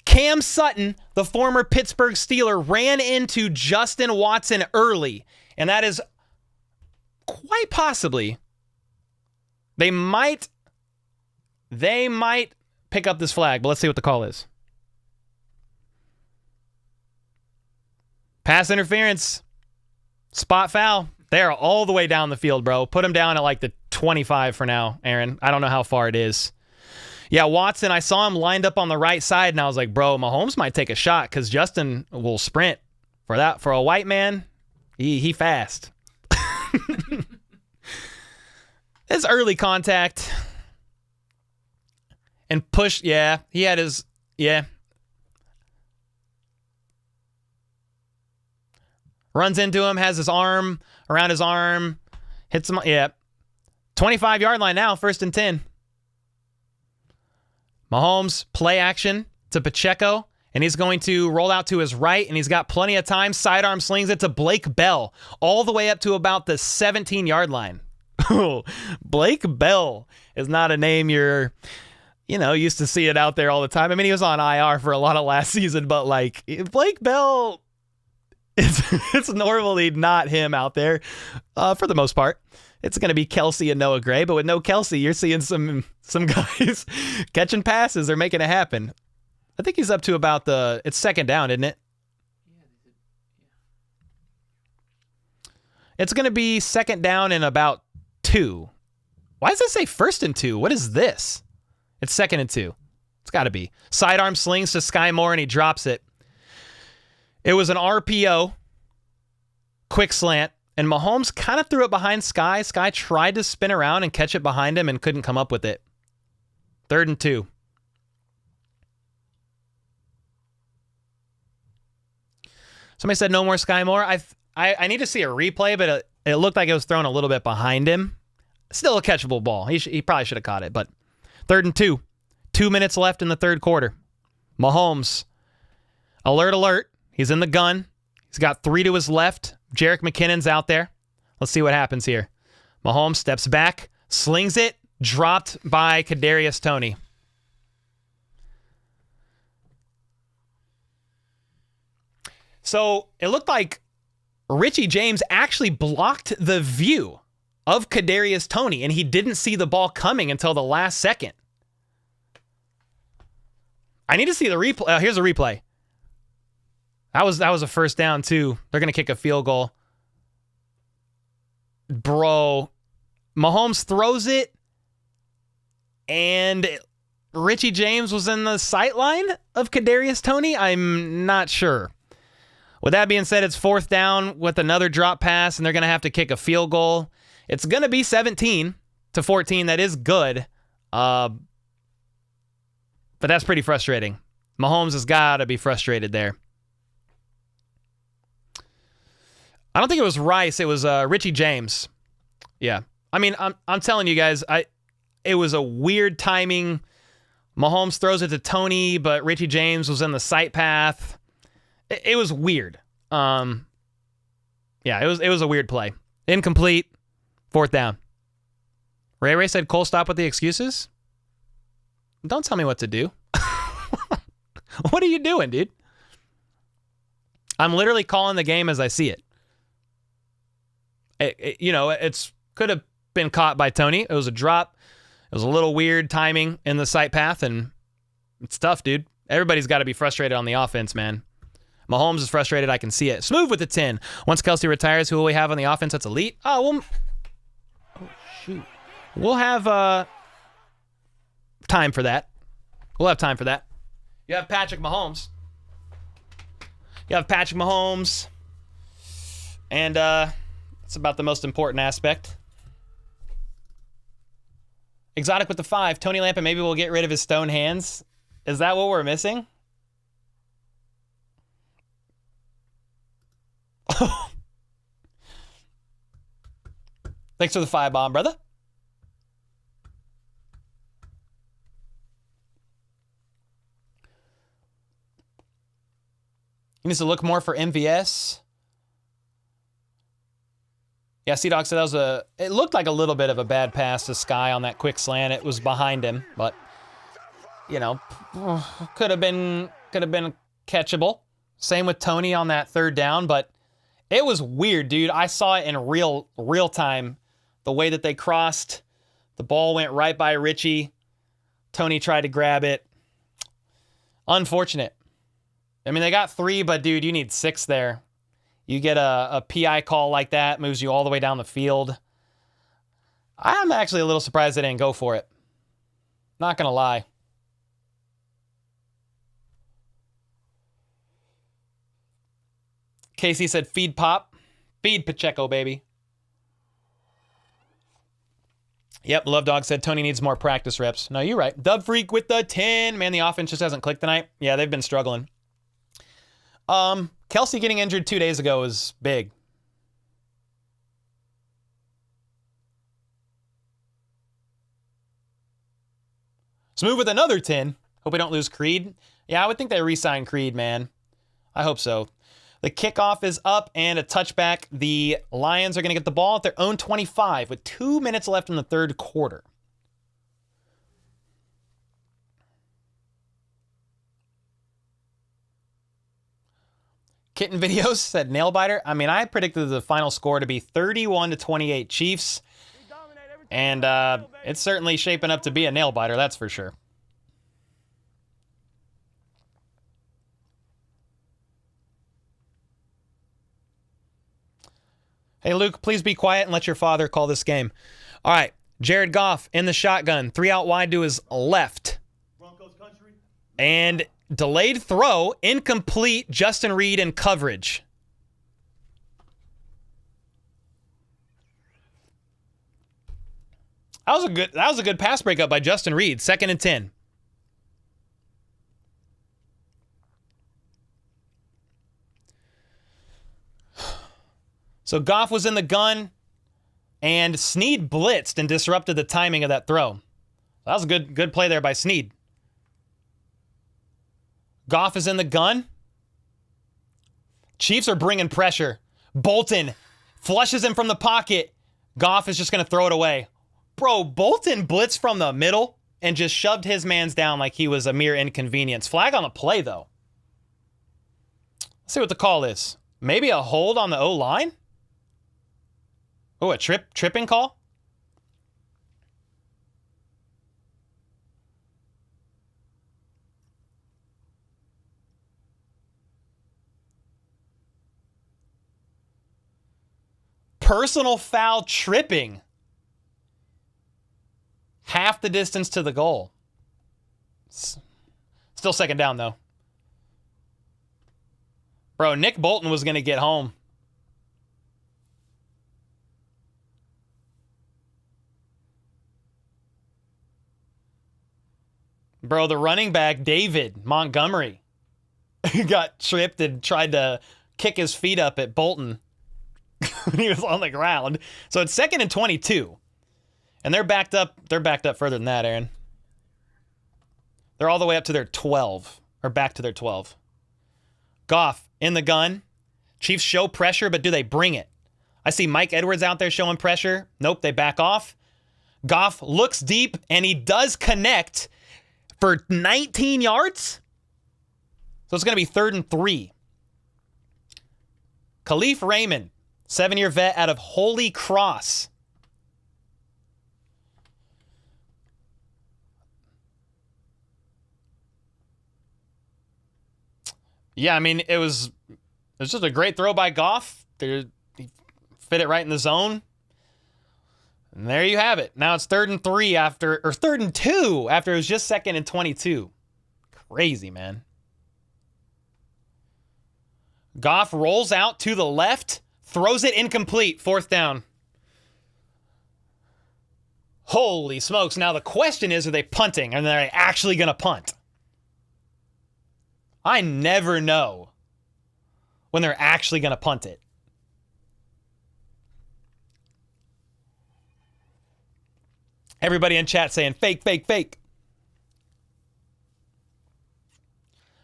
[SPEAKER 2] Cam Sutton, the former Pittsburgh Steeler, ran into Justin Watson early, and that is quite possibly they might pick up this flag, but let's see what the call is. Pass interference. Spot foul. They are all the way down the field, bro. Put him down at like the 25 for now, Aaron. I don't know how far it is. Yeah, Watson, I saw him lined up on the right side, and I was like, bro, Mahomes might take a shot because Justin will sprint. For a white man, he fast. It's early contact. And push, yeah. He had his, yeah. Runs into him, has his arm around his arm, hits him, yeah. 25-yard line now, 1st and 10. Mahomes, play action to Pacheco, and he's going to roll out to his right, and he's got plenty of time. Sidearm slings it to Blake Bell, all the way up to about the 17-yard line. Blake Bell is not a name you're, used to see it out there all the time. I mean, he was on IR for a lot of last season, but like Blake Bell, it's normally not him out there for the most part. It's going to be Kelsey and Noah Gray, but with no Kelsey, you're seeing some guys catching passes. They're making it happen. I think he's up to about it's 2nd down, isn't it? It's going to be 2nd down and about 2. Why does it say 1st and 2? What is this? It's 2nd and 2. It's got to be. Sidearm slings to Sky Moore, and he drops it. It was an RPO, quick slant, and Mahomes kind of threw it behind Sky. Sky tried to spin around and catch it behind him and couldn't come up with it. 3rd and 2. Somebody said no more Sky Moore. I need to see a replay, but it looked like it was thrown a little bit behind him. Still a catchable ball. He probably should have caught it, but 3rd and 2. 2 minutes left in the 3rd quarter. Mahomes, alert. He's in the gun. He's got 3 to his left. Jerick McKinnon's out there. Let's see what happens here. Mahomes steps back, slings it, dropped by Kadarius Toney. So it looked like Richie James actually blocked the view of Kadarius Toney, and he didn't see the ball coming until the last second. I need to see the replay. Here's a replay. That was a 1st down, too. They're going to kick a field goal. Bro, Mahomes throws it, and Richie James was in the sight line of Kadarius Toney? I'm not sure. With that being said, it's 4th down with another drop pass, and they're going to have to kick a field goal. It's going to be 17-14. That is good. But that's pretty frustrating. Mahomes has got to be frustrated there. I don't think it was Rice. It was Richie James. Yeah. I mean, I'm telling you guys, it was a weird timing. Mahomes throws it to Toney, but Richie James was in the sight path. It was weird. Yeah, it was a weird play. Incomplete. 4th down. Ray said, Cole, stop with the excuses. Don't tell me what to do. What are you doing, dude? I'm literally calling the game as I see it. It's could have been caught by Toney. It was a drop. It was a little weird timing in the sight path, and it's tough, dude. Everybody's got to be frustrated on the offense, man. Mahomes is frustrated. I can see it. Smooth with the 10. Once Kelsey retires, who will we have on the offense that's elite? Oh, shoot. We'll have time for that. We'll have time for that. You have Patrick Mahomes. And that's about the most important aspect. Exotic with the 5. Tony Lampa, maybe we'll get rid of his stone hands. Is that what we're missing? Thanks for the 5 bomb, brother. He needs to look more for MVS. Yeah, Sea-Dog said it looked like a little bit of a bad pass to Sky on that quick slant. It was behind him, but could have been catchable. Same with Toney on that 3rd down, but it was weird, dude. I saw it in real time. The way that they crossed, the ball went right by Richie. Toney tried to grab it. Unfortunate. I mean, they got 3, but dude, you need 6 there. You get a PI call like that, moves you all the way down the field. I'm actually a little surprised they didn't go for it. Not going to lie. Casey said, feed Pop. Feed Pacheco, baby. Yep, Love Dog said Toney needs more practice reps. No, you're right. Dub Freak with the 10. Man, the offense just hasn't clicked tonight. Yeah, they've been struggling. Kelsey getting injured 2 days ago is big. Smooth with another 10. Hope we don't lose Creed. Yeah, I would think they re-sign Creed, man. I hope so. The kickoff is up and a touchback. The Lions are going to get the ball at their own 25 with 2 minutes left in the third quarter. Kitten Videos said nail biter. I mean, I predicted the final score to be 31-28 Chiefs. And it's certainly shaping up to be a nail biter, that's for sure. Hey, Luke, please be quiet and let your father call this game. All right, Jared Goff in the shotgun. 3 out wide to his left.
[SPEAKER 1] Broncos country.
[SPEAKER 2] And delayed throw, incomplete, Justin Reed in coverage. That was a good pass breakup by Justin Reed. 2nd and 10. So Goff was in the gun, and Snead blitzed and disrupted the timing of that throw. That was a good play there by Snead. Goff is in the gun. Chiefs are bringing pressure. Bolton flushes him from the pocket. Goff is just going to throw it away. Bro, Bolton blitzed from the middle and just shoved his mans down like he was a mere inconvenience. Flag on the play, though. Let's see what the call is. Maybe a hold on the O-line? Oh, a tripping call? Personal foul tripping. Half the distance to the goal. Still 2nd down, though. Bro, Nick Bolton was going to get home. Bro, the running back, David Montgomery, got tripped and tried to kick his feet up at Bolton when he was on the ground. So it's 2nd and 22. And they're backed up. They're backed up further than that, Aaron. They're all the way up to their 12, or back to their 12. Goff in the gun. Chiefs show pressure, but do they bring it? I see Mike Edwards out there showing pressure. Nope, they back off. Goff looks deep, and he does connect for 19 yards. So it's going to be 3rd and 3. Khalif Raymond, 7-year vet out of Holy Cross. Yeah, I mean, it was just a great throw by Goff. He fit it right in the zone. And there you have it. Now it's 3rd and 3 after, or 3rd and 2 after it was just 2nd and 22. Crazy, man. Goff rolls out to the left, throws it incomplete, 4th down. Holy smokes. Now the question is, are they punting? Are they actually going to punt? I never know when they're actually going to punt it. Everybody in chat saying fake, fake, fake.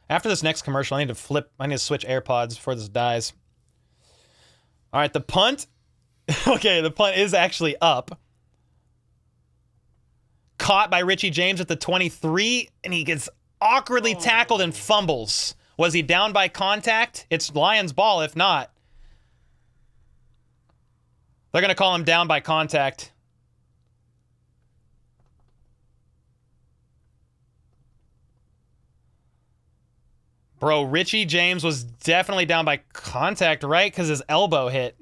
[SPEAKER 2] After this next commercial, I need to switch AirPods before this dies. All right, the punt. Okay, the punt is actually up. Caught by Richie James at the 23, and he gets awkwardly tackled and fumbles. Was he down by contact? It's Lions ball. If not, they're going to call him down by contact. Bro, Richie James was definitely down by contact, right? Because his elbow hit.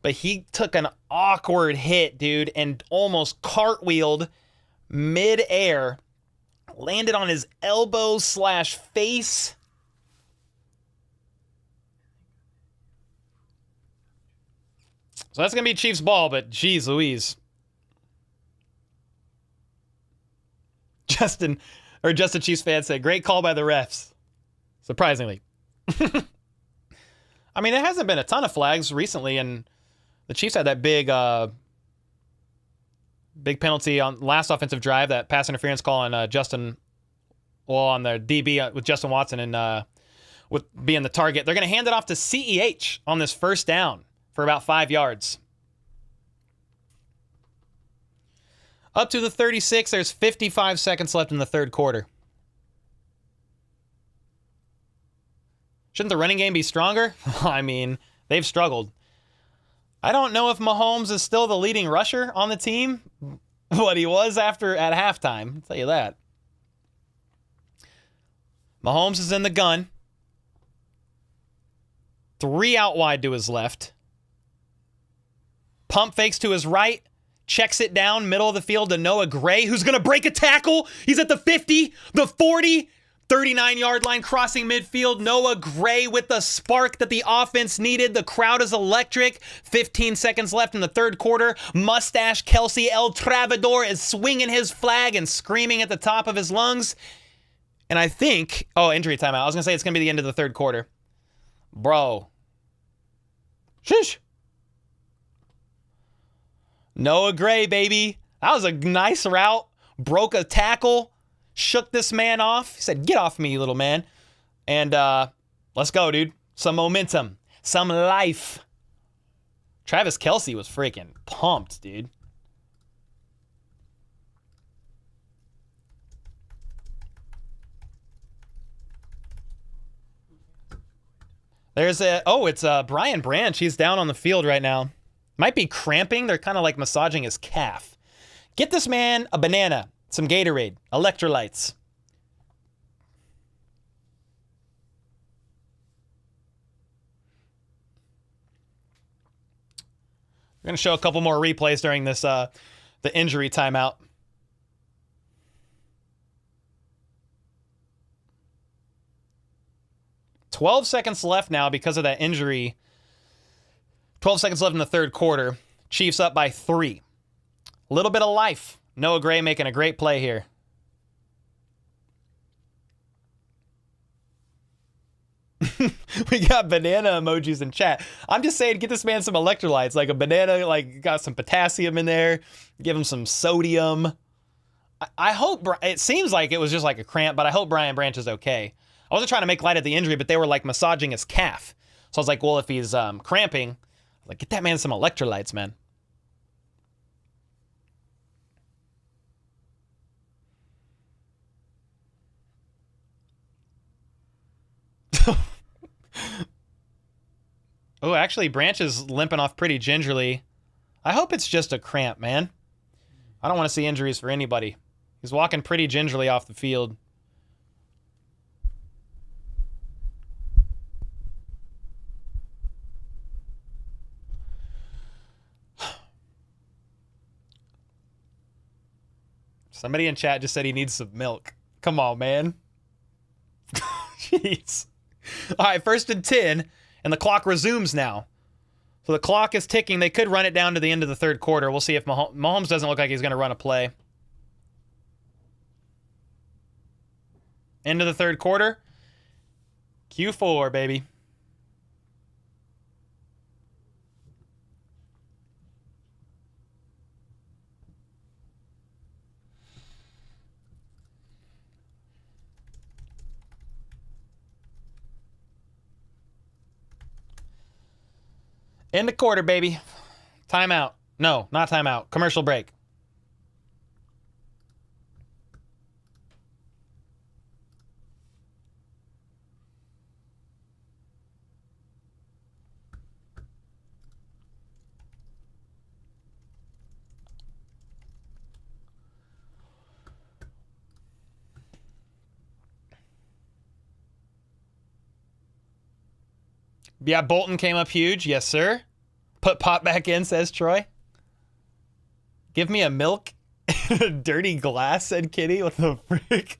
[SPEAKER 2] But he took an awkward hit, dude, and almost cartwheeled mid-air. Landed on his elbow/face. So that's going to be Chiefs ball, but geez Louise. Justin Chiefs fan said, great call by the refs. Surprisingly. I mean, it hasn't been a ton of flags recently, and the Chiefs had that big Big penalty on last offensive drive, that pass interference call on on the DB with Justin Watson and with being the target. They're going to hand it off to CEH on this first down for about 5 yards. Up to the 36, there's 55 seconds left in the third quarter. Shouldn't the running game be stronger? I mean, they've struggled. I don't know if Mahomes is still the leading rusher on the team, but he was at halftime. I'll tell you that. Mahomes is in the gun. 3 out wide to his left. Pump fakes to his right. Checks it down, middle of the field to Noah Gray, who's going to break a tackle. He's at the 50, the 40, 39-yard line, crossing midfield. Noah Gray with the spark that the offense needed. The crowd is electric. 15 seconds left in the third quarter. Mustache Kelsey El Travador is swinging his flag and screaming at the top of his lungs. And I think, injury timeout. I was going to say it's going to be the end of the third quarter. Bro. Shush. Noah Gray, baby. That was a nice route. Broke a tackle. Shook this man off. He said, "Get off me, you little man." And let's go, dude. Some momentum. Some life. Travis Kelce was freaking pumped, dude. It's Brian Branch. He's down on the field right now. Might be cramping. They're kind of like massaging his calf. Get this man a banana, some Gatorade, electrolytes. We're going to show a couple more replays during this the injury timeout. $12 seconds left now because of that injury. 12 seconds left in the third quarter. Chiefs up by 3. A little bit of life. Noah Gray making a great play here. We got banana emojis in chat. I'm just saying, get this man some electrolytes, like a banana, like got some potassium in there. Give him some sodium. I hope, it seems like it was just like a cramp, but I hope Brian Branch is okay. I wasn't trying to make light of the injury, but they were like massaging his calf. So I was like, well, if he's cramping, like, get that man some electrolytes, man. Oh, actually, Branch is limping off pretty gingerly. I hope it's just a cramp, man. I don't want to see injuries for anybody. He's walking pretty gingerly off the field. Somebody in chat just said he needs some milk. Come on, man. Jeez. All right, 1st and 10, and the clock resumes now. So the clock is ticking. They could run it down to the end of the third quarter. We'll see if Mahomes doesn't look like he's going to run a play. End of the third quarter. Q4, baby. End the quarter, baby. Timeout. No, not timeout. Commercial break. Yeah, Bolton came up huge. Yes, sir. Put Pop back in, says Troy. Give me a milk in a dirty glass, said Kitty. What the frick?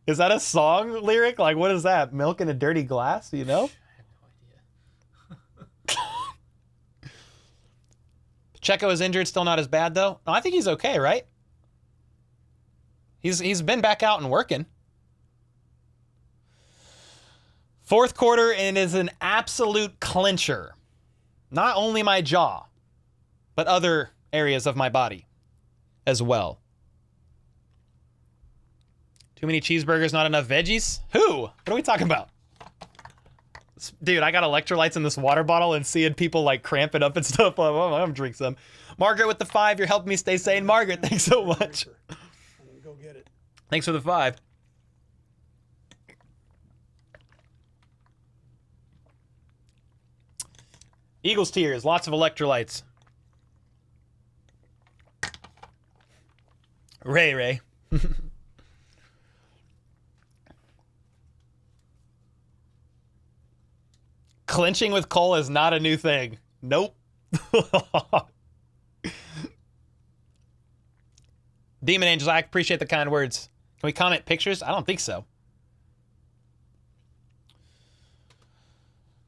[SPEAKER 2] Is that a song lyric? Like, what is that? Milk in a dirty glass, you know?
[SPEAKER 4] I have no idea.
[SPEAKER 2] Checo is injured, still not as bad, though. No, I think he's okay, right? He's been back out and working. Fourth quarter, and it is an absolute clincher. Not only my jaw, but other areas of my body. as well. Too many cheeseburgers, not enough veggies? Who? What are we talking about? Dude, I got electrolytes in this water bottle and seeing people like cramp it up and stuff. I'm gonna drink some. Margaret with the 5. You're helping me stay sane. Margaret, thanks so much.
[SPEAKER 5] I'm gonna go get it.
[SPEAKER 2] Thanks for the 5. Eagles tears, lots of electrolytes. Ray. Clinching with Cole is not a new thing. Nope. Demon Angels, I appreciate the kind words. Can we comment pictures? I don't think so.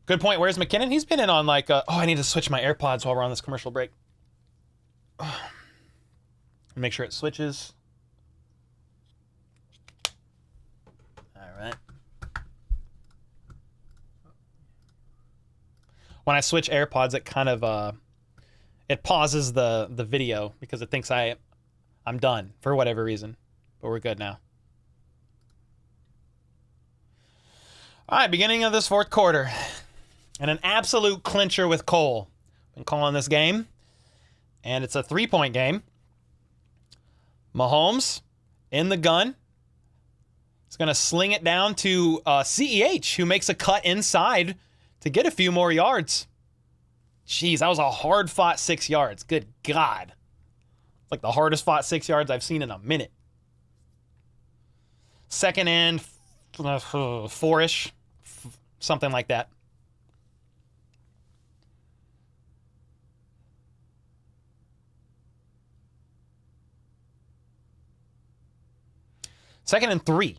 [SPEAKER 2] Good point. Where's McKinnon? He's been in on like, oh, I need to switch my AirPods while we're on this commercial break. Make sure it switches. All right. When I switch AirPods, it kind of, it pauses the video because it thinks I'm done for whatever reason. But we're good now. All right, beginning of this fourth quarter. And an absolute clincher with Cole. Been calling this game. And it's a 3-point game. Mahomes in the gun. He's going to sling it down to CEH, who makes a cut inside to get a few more yards. Jeez, that was a hard-fought 6 yards. Good God. It's like the hardest fought 6 yards I've seen in a minute. Second and 4-ish. Something like that. Second and 3.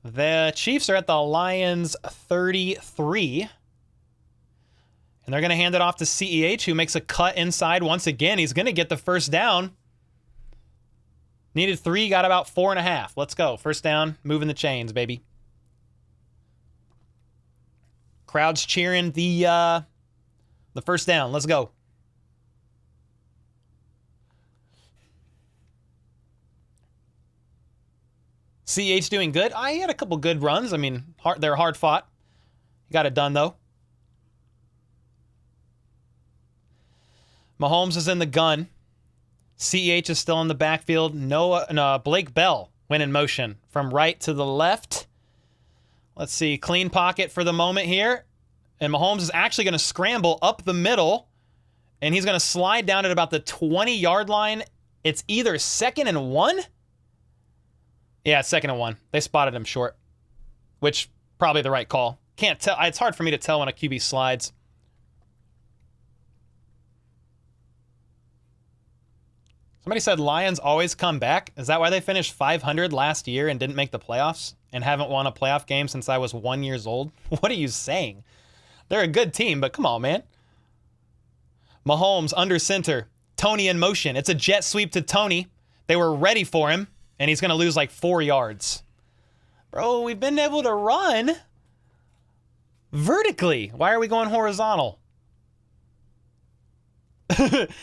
[SPEAKER 2] The Chiefs are at the Lions 33. And they're going to hand it off to CEH, who makes a cut inside once again. He's going to get the first down. Needed 3, got about 4.5. Let's go. First down, moving the chains, baby. Crowd's cheering the first down. Let's go. CH doing good. He had a couple good runs. I mean, they're hard fought. He got it done, though. Mahomes is in the gun. CEH is still in the backfield. Blake Bell went in motion from right to the left. Let's see. Clean pocket for the moment here. And Mahomes is actually going to scramble up the middle. And he's going to slide down at about the 20-yard line. It's either 2nd and 1. Yeah, 2nd and 1. They spotted him short, which probably the right call. Can't tell. It's hard for me to tell when a QB slides. Somebody said Lions always come back. Is that why they finished 500 last year and didn't make the playoffs and haven't won a playoff game since I was 1 year old? What are you saying? They're a good team, but come on, man. Mahomes under center. Tony in motion. It's a jet sweep to Tony. They were ready for him. And he's going to lose like 4 yards. Bro, we've been able to run vertically. Why are we going horizontal?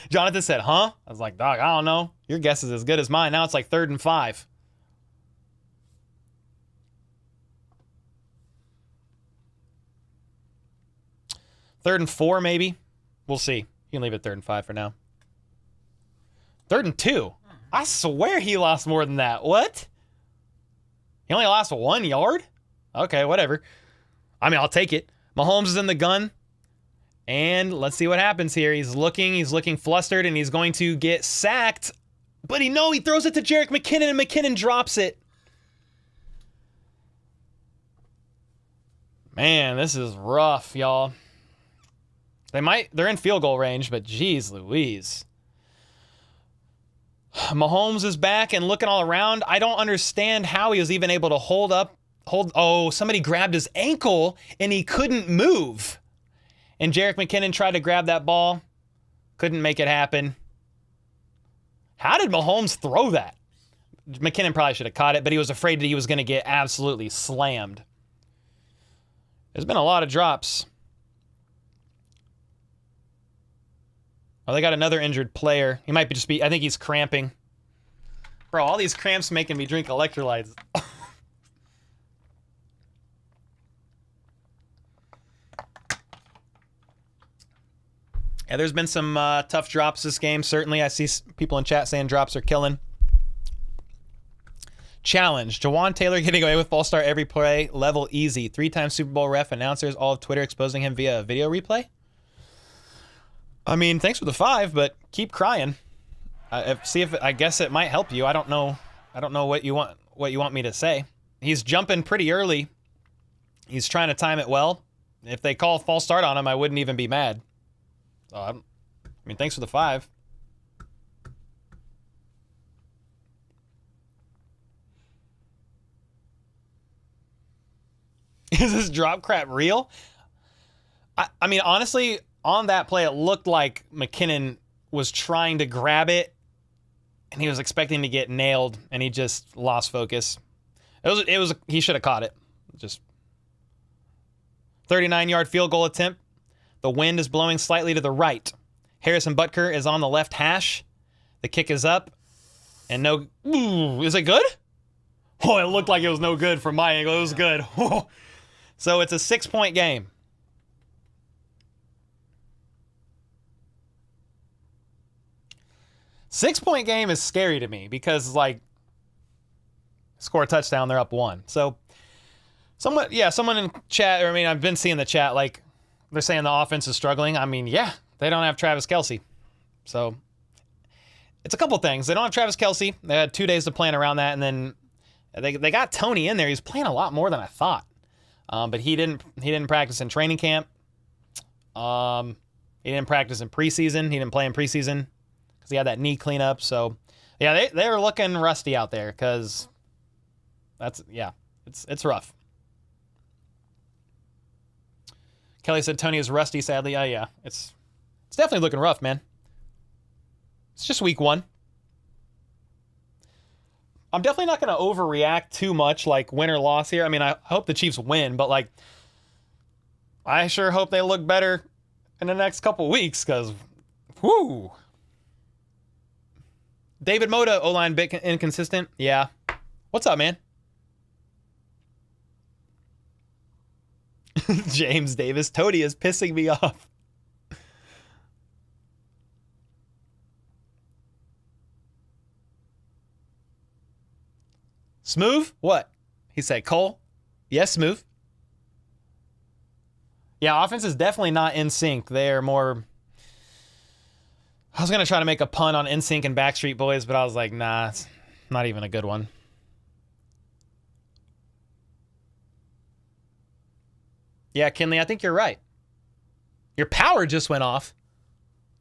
[SPEAKER 2] Jonathan said, huh? I was like, dog, I don't know. Your guess is as good as mine. Now it's like 3rd and 5. Third and 4, maybe. We'll see. You can leave it 3rd and 5 for now. 3rd and 2. I swear he lost more than that. What? He only lost 1 yard? Okay, whatever. I mean, I'll take it. Mahomes is in the gun. And let's see what happens here. He's looking flustered, and he's going to get sacked. But he throws it to Jerick McKinnon, and McKinnon drops it. Man, this is rough, y'all. They're in field goal range, but geez Louise. Mahomes is back and looking all around. I don't understand how he was even able to hold. Oh, somebody grabbed his ankle and he couldn't move. And Jerick McKinnon tried to grab that ball. Couldn't make it happen. How did Mahomes throw that? McKinnon probably should have caught it, but he was afraid that he was going to get absolutely slammed. There's been a lot of drops. Oh, they got another injured player. He might just be, I think he's cramping. Bro, all these cramps making me drink electrolytes. Yeah, there's been some tough drops this game. Certainly, I see people in chat saying drops are killing. Challenge. Jawan Taylor getting away with false start every play. Level easy. 3-time Super Bowl ref announcers. All of Twitter exposing him via a video replay. I mean, thanks for the 5, but keep crying. See if I guess it might help you. I don't know. I don't know what you want me to say. He's jumping pretty early. He's trying to time it well. If they call false start on him, I wouldn't even be mad. So, I mean, thanks for the 5. Is this drop crap real? I mean, honestly, on that play, it looked like McKinnon was trying to grab it, and he was expecting to get nailed, and he just lost focus. He should have caught it. Just 39-yard field goal attempt. The wind is blowing slightly to the right. Harrison Butker is on the left hash. The kick is up, and no. Ooh, is it good? Oh, it looked like it was no good from my angle. It was good. So it's a 6-point game. Six-point game is scary to me because, like, score a touchdown, they're up 1. So, someone in chat, or I mean, I've been seeing the chat, like, they're saying the offense is struggling. I mean, yeah, they don't have Travis Kelce. So, it's a couple things. They don't have Travis Kelce. They had 2 days to plan around that, and then they got Tony in there. He's playing a lot more than I thought. But he didn't practice in training camp. He didn't practice in preseason. He didn't play in preseason because he had that knee cleanup. So, yeah, they were looking rusty out there because it's rough. Kelly said Tony is rusty, sadly. Yeah, it's definitely looking rough, man. It's just week 1. I'm definitely not going to overreact too much, like win or loss here. I mean, I hope the Chiefs win, but like, I sure hope they look better in the next couple weeks because, whoo. David Moda, O-line bit inconsistent. Yeah. What's up, man? James Davis. Tony is pissing me off. Smooth? What? He said, Cole? Yes, Smooth. Yeah, offense is definitely not in sync. They're more... I was going to try to make a pun on NSYNC and Backstreet Boys, but I was like, nah, it's not even a good one. Yeah, Kinley, I think you're right. Your power just went off.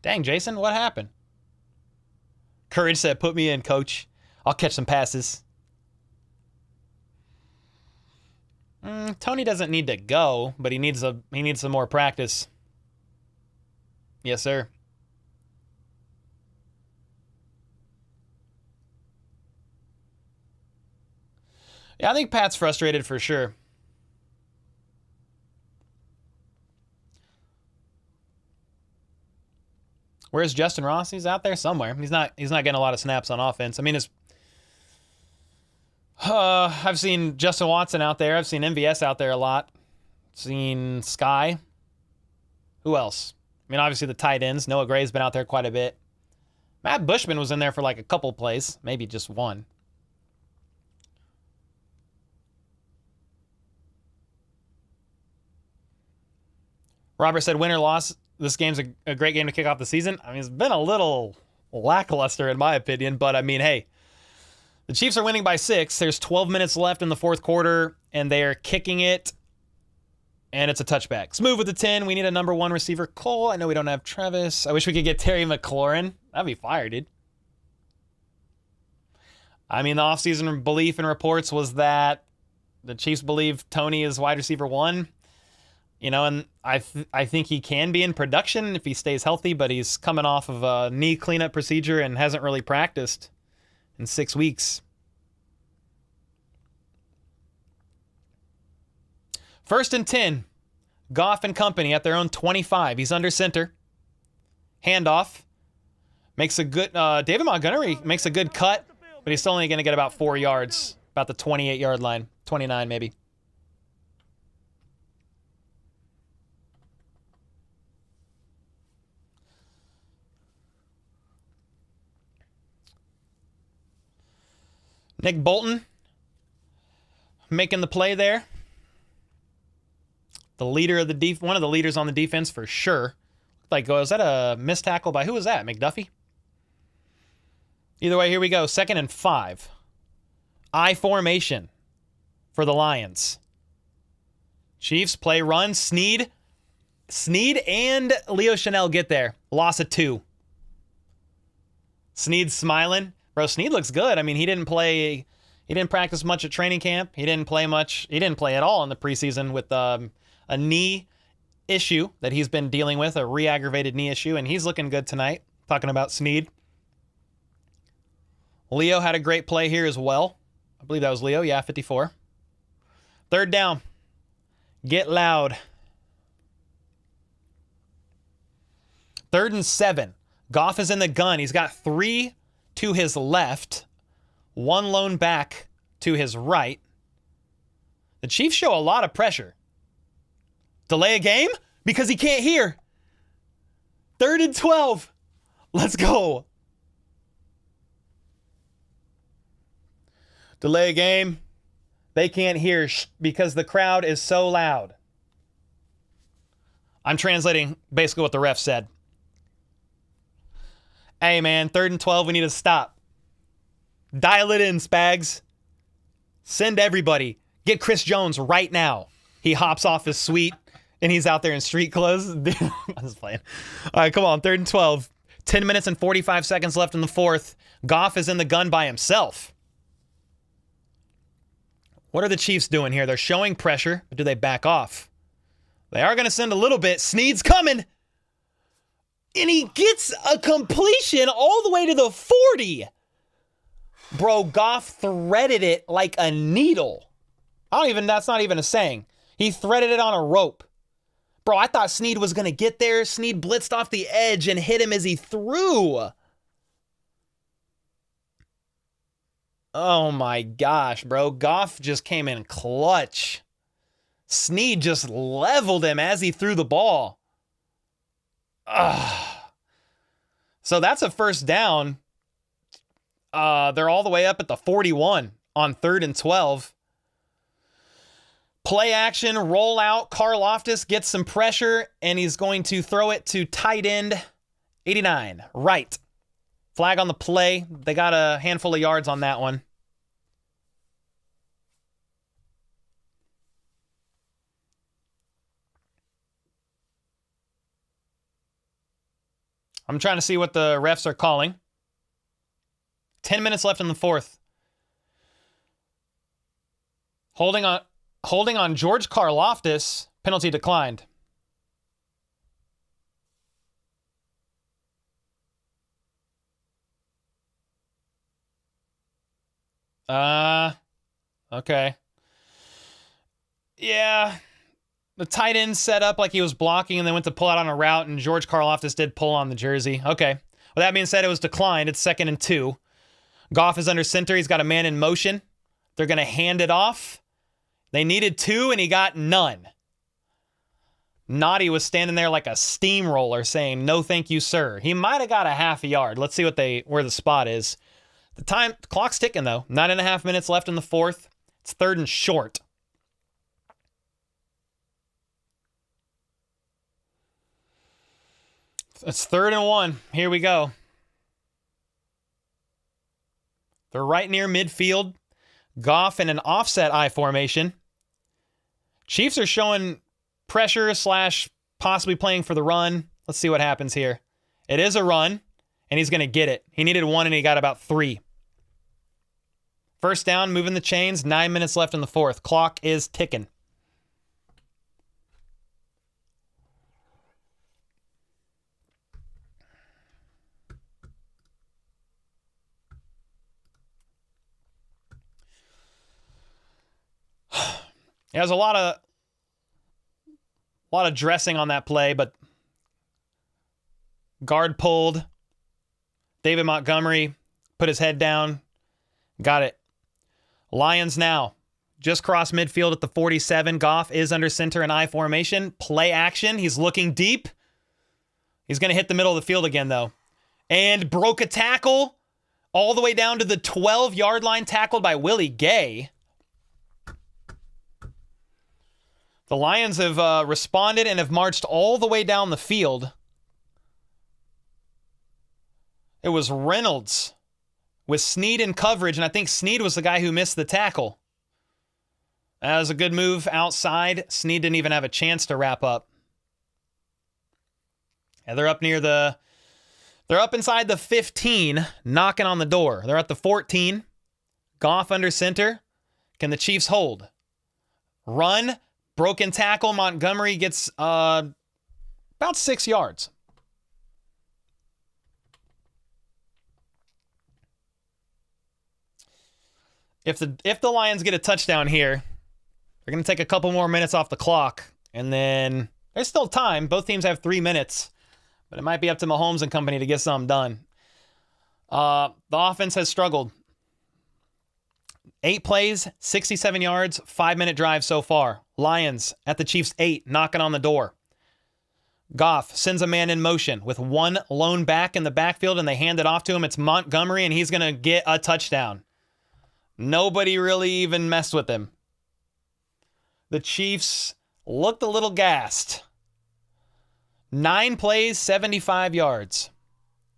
[SPEAKER 2] Dang, Jason, what happened? Courage said, put me in, coach. I'll catch some passes. Tony doesn't need to go, but he needs some more practice. Yes, sir. Yeah, I think Pat's frustrated for sure. Where's Justin Ross? He's out there somewhere. He's not getting a lot of snaps on offense. I mean, I've seen Justin Watson out there. I've seen MVS out there a lot. Seen Sky. Who else? I mean, obviously the tight ends. Noah Gray's been out there quite a bit. Matt Bushman was in there for like a couple plays, maybe just one. Robert said, win or loss, this game's a great game to kick off the season. I mean, it's been a little lackluster in my opinion, but I mean, hey, the Chiefs are winning by 6. There's 12 minutes left in the fourth quarter, and they are kicking it, and it's a touchback. Smooth with the 10. We need a number 1 receiver. Cole, I know we don't have Travis. I wish we could get Terry McLaurin. That'd be fire, dude. I mean, the offseason belief and reports was that the Chiefs believe Tony is wide receiver 1. You know, and I think he can be in production if he stays healthy, but he's coming off of a knee cleanup procedure and hasn't really practiced in 6 weeks. First and 10. Goff and company at their own 25. He's under center. Handoff. Makes a good, David Montgomery makes a good cut, but he's still only going to get about 4 yards, about the 28-yard line, 29 maybe. Nick Bolton making the play there. The leader of the one of the leaders on the defense for sure. Like, was that a missed tackle by who was that? McDuffie? Either way, here we go. 2nd and 5. I formation for the Lions. Chiefs play run. Snead and Leo Chanel get there. Loss of 2. Snead's smiling. Bro, Snead looks good. I mean, he didn't practice much at training camp. He didn't play much. He didn't play at all in the preseason with a knee issue that he's been dealing with, a re-aggravated knee issue, and he's looking good tonight. Talking about Snead. Leo had a great play here as well. I believe that was Leo. Yeah, 54. 3rd down. Get loud. 3rd and 7. Goff is in the gun. He's got 3 to his left, 1 lone back to his right. The Chiefs show a lot of pressure. Delay a game? Because he can't hear. 3rd and 12. Let's go. Delay a game. They can't hear because the crowd is so loud. I'm translating basically what the ref said. Hey, man, 3rd and 12, we need to stop. Dial it in, Spags. Send everybody. Get Chris Jones right now. He hops off his suite, and he's out there in street clothes. I'm just playing. All right, come on, 3rd and 12. 10 minutes and 45 seconds left in the 4th. Goff is in the gun by himself. What are the Chiefs doing here? They're showing pressure, but do they back off? They are going to send a little bit. Snead's coming. And he gets a completion all the way to the 40. Bro, Goff threaded it like a needle. That's not even a saying. He threaded it on a rope. Bro, I thought Snead was going to get there. Snead blitzed off the edge and hit him as he threw. Oh my gosh, bro. Goff just came in clutch. Snead just leveled him as he threw the ball. So that's a 1st down. They're all the way up at the 41 on 3rd and 12. Play action, roll out. Karlaftis gets some pressure, and he's going to throw it to tight end 89. Right. Flag on the play. They got a handful of yards on that one. I'm trying to see what the refs are calling. 10 minutes left in the 4th. Holding on George Karlaftis. Penalty declined. Okay. Yeah. The tight end set up like he was blocking and then went to pull out on a route, and George Karlaftis did pull on the jersey. Okay. Well, that being said, it was declined. It's 2nd and 2. Goff is under center. He's got a man in motion. They're going to hand it off. They needed 2, and he got none. Naughty was standing there like a steamroller saying, "No, thank you, sir." He might have got a half a yard. Let's see where the spot is. The clock's ticking, though. 9.5 minutes left in the 4th. It's 3rd and short. It's 3rd and 1. Here we go. They're right near midfield. Goff in an offset I formation. Chiefs are showing pressure / possibly playing for the run. Let's see what happens here. It is a run, and he's going to get it. He needed 1, and he got about 3. 1st down, moving the chains. 9 minutes left in the 4th. Clock is ticking. There's a lot of dressing on that play, but guard pulled. David Montgomery put his head down. Got it. Lions now. Just cross midfield at the 47. Goff is under center in I formation. Play action. He's looking deep. He's going to hit the middle of the field again, though. And broke a tackle all the way down to the 12-yard line, tackled by Willie Gay. The Lions have responded and have marched all the way down the field. It was Reynolds with Snead in coverage, and I think Snead was the guy who missed the tackle. That was a good move outside. Snead didn't even have a chance to wrap up. And they're up inside the 15, knocking on the door. They're at the 14. Goff under center. Can the Chiefs hold? Run. Broken tackle. Montgomery gets about 6 yards. If the Lions get a touchdown here, they're going to take a couple more minutes off the clock. And then there's still time. Both teams have 3 minutes. But it might be up to Mahomes and company to get something done. The offense has struggled. 8 plays, 67 yards, 5-minute drive so far. Lions at the Chiefs' 8, knocking on the door. Goff sends a man in motion with one lone back in the backfield, and they hand it off to him. It's Montgomery, and he's going to get a touchdown. Nobody really even messed with him. The Chiefs looked a little gassed. 9 plays, 75 yards.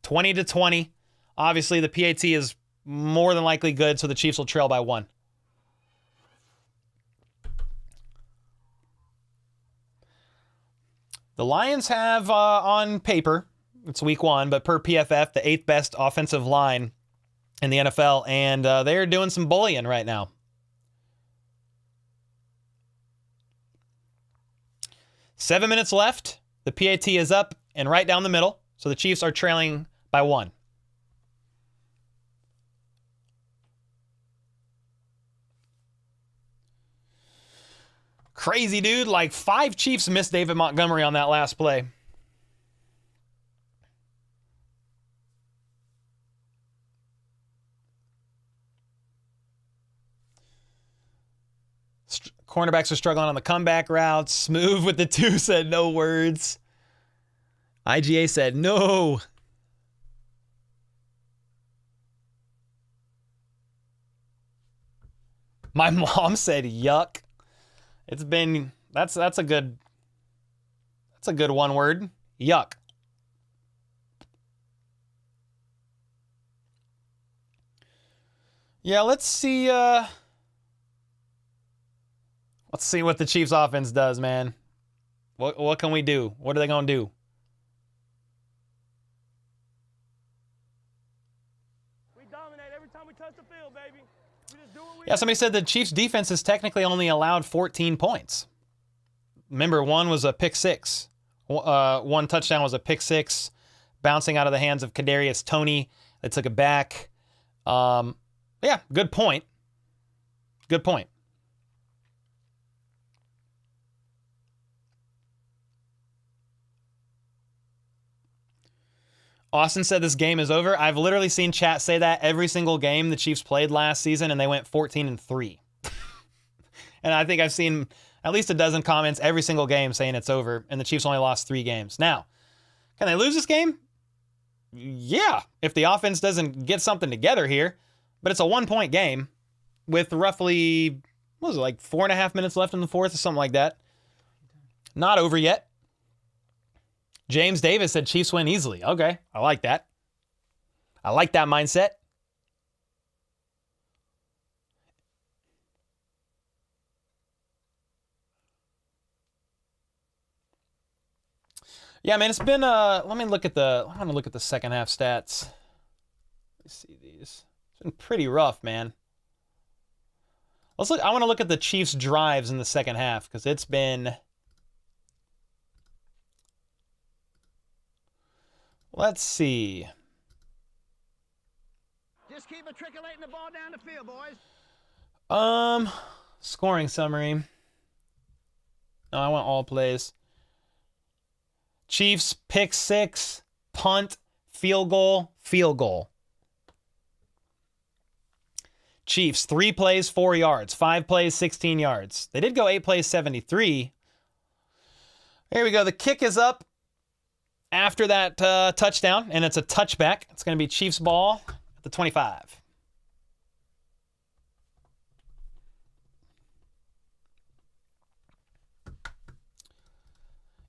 [SPEAKER 2] 20-20. Obviously, the PAT is more than likely good, so the Chiefs will trail by 1. The Lions have, on paper, it's week 1, but per PFF, the 8th best offensive line in the NFL, and they're doing some bullying right now. Seven minutes left. The PAT is up and right down the middle, so the Chiefs are trailing by 1. Crazy, dude. Like 5 Chiefs missed David Montgomery on that last play. Cornerbacks are struggling on the comeback routes. Smooth with the 2 said no words. IGA said no. My mom said yuck. It's been that's a good one word. Yuck. Yeah, let's see what the Chiefs offense does, man. What can we do? What are they going to do?
[SPEAKER 5] We dominate every time we touch the field, baby. We just do what we
[SPEAKER 2] Yeah, somebody said the Chiefs defense has technically only allowed 14 points. Remember, one was a pick 6. One touchdown was a pick 6, bouncing out of the hands of Kadarius Toney. They took it back. Yeah, good point. Good point. Austin said this game is over. I've literally seen chat say that every single game the Chiefs played last season, and they went 14-3. And I think I've seen at least a dozen comments every single game saying it's over, and the Chiefs only lost 3 games. Now, can they lose this game? Yeah, if the offense doesn't get something together here. But it's a 1-point game with roughly, what was it, like 4.5 minutes left in the fourth or something like that. Not over yet. James Davis said Chiefs win easily. Okay, I like that. I like that mindset. Yeah, man, it's been I want to look at the second half stats. Let's see these. It's been pretty rough, man. I want to look at the Chiefs drives in the second half because it's been. Let's see.
[SPEAKER 5] just keep matriculating the ball down the field, boys.
[SPEAKER 2] Scoring summary. No, I want all plays. Chiefs pick 6, punt field goal, field goal. Chiefs, 3 plays, 4 yards. 5 plays, 16 yards. They did go 8 plays, 73. Here we go. The kick is up after that touchdown, and it's a touchback. It's going to be Chiefs ball at the 25.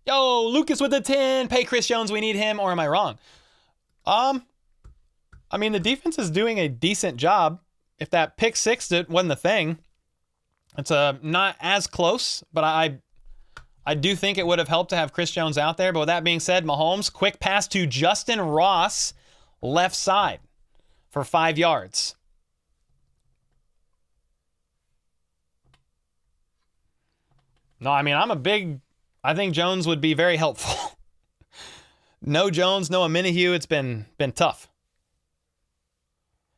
[SPEAKER 2] Yo, Lucas with the 10. Pay Chris Jones. We need him, or am I wrong? I mean, the defense is doing a decent job. If that pick six wasn't the thing, it's not as close, but I do think it would have helped to have Chris Jones out there. But with that being said, Mahomes, quick pass to Justin Ross, left side for 5 yards. No, I mean, I think Jones would be very helpful. No Jones, no Aminihu. It's been tough.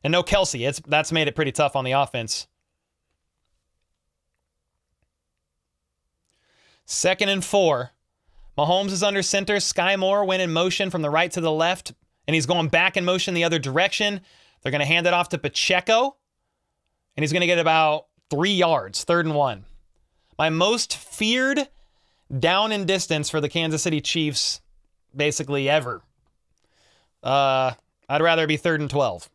[SPEAKER 2] And no Kelsey. That's made it pretty tough on the offense. 2nd and 4. Mahomes is under center. Sky Moore went in motion from the right to the left, and he's going back in motion the other direction. They're going to hand it off to Pacheco, and he's going to get about 3 yards, 3rd and 1. My most feared down and distance for the Kansas City Chiefs basically ever. I'd rather be 3rd and 12.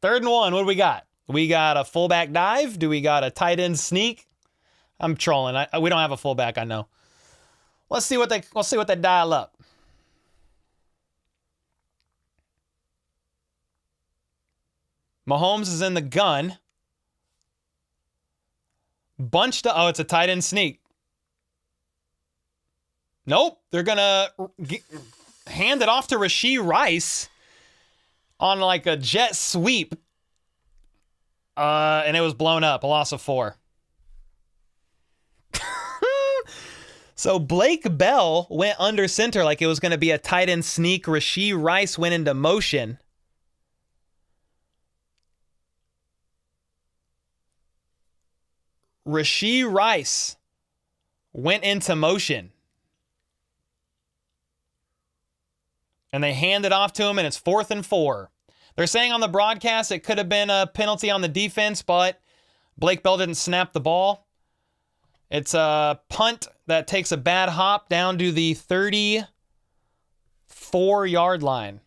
[SPEAKER 2] 3rd and 1, what do we got? We got a fullback dive? Do we got a tight end sneak? I'm trolling. We don't have a fullback, I know. Let's see what they dial up. Mahomes is in the gun. Bunched up. Oh, it's a tight end sneak. Nope. They're going to hand it off to Rashee Rice on like a jet sweep. And it was blown up. A loss of 4. So Blake Bell went under center like it was going to be a tight end sneak. Rashee Rice went into motion. Rashee Rice went into motion. And they hand it off to him, and it's 4th and 4. They're saying on the broadcast it could have been a penalty on the defense, but Blake Bell didn't snap the ball. It's a punt that takes a bad hop down to the 34-yard line.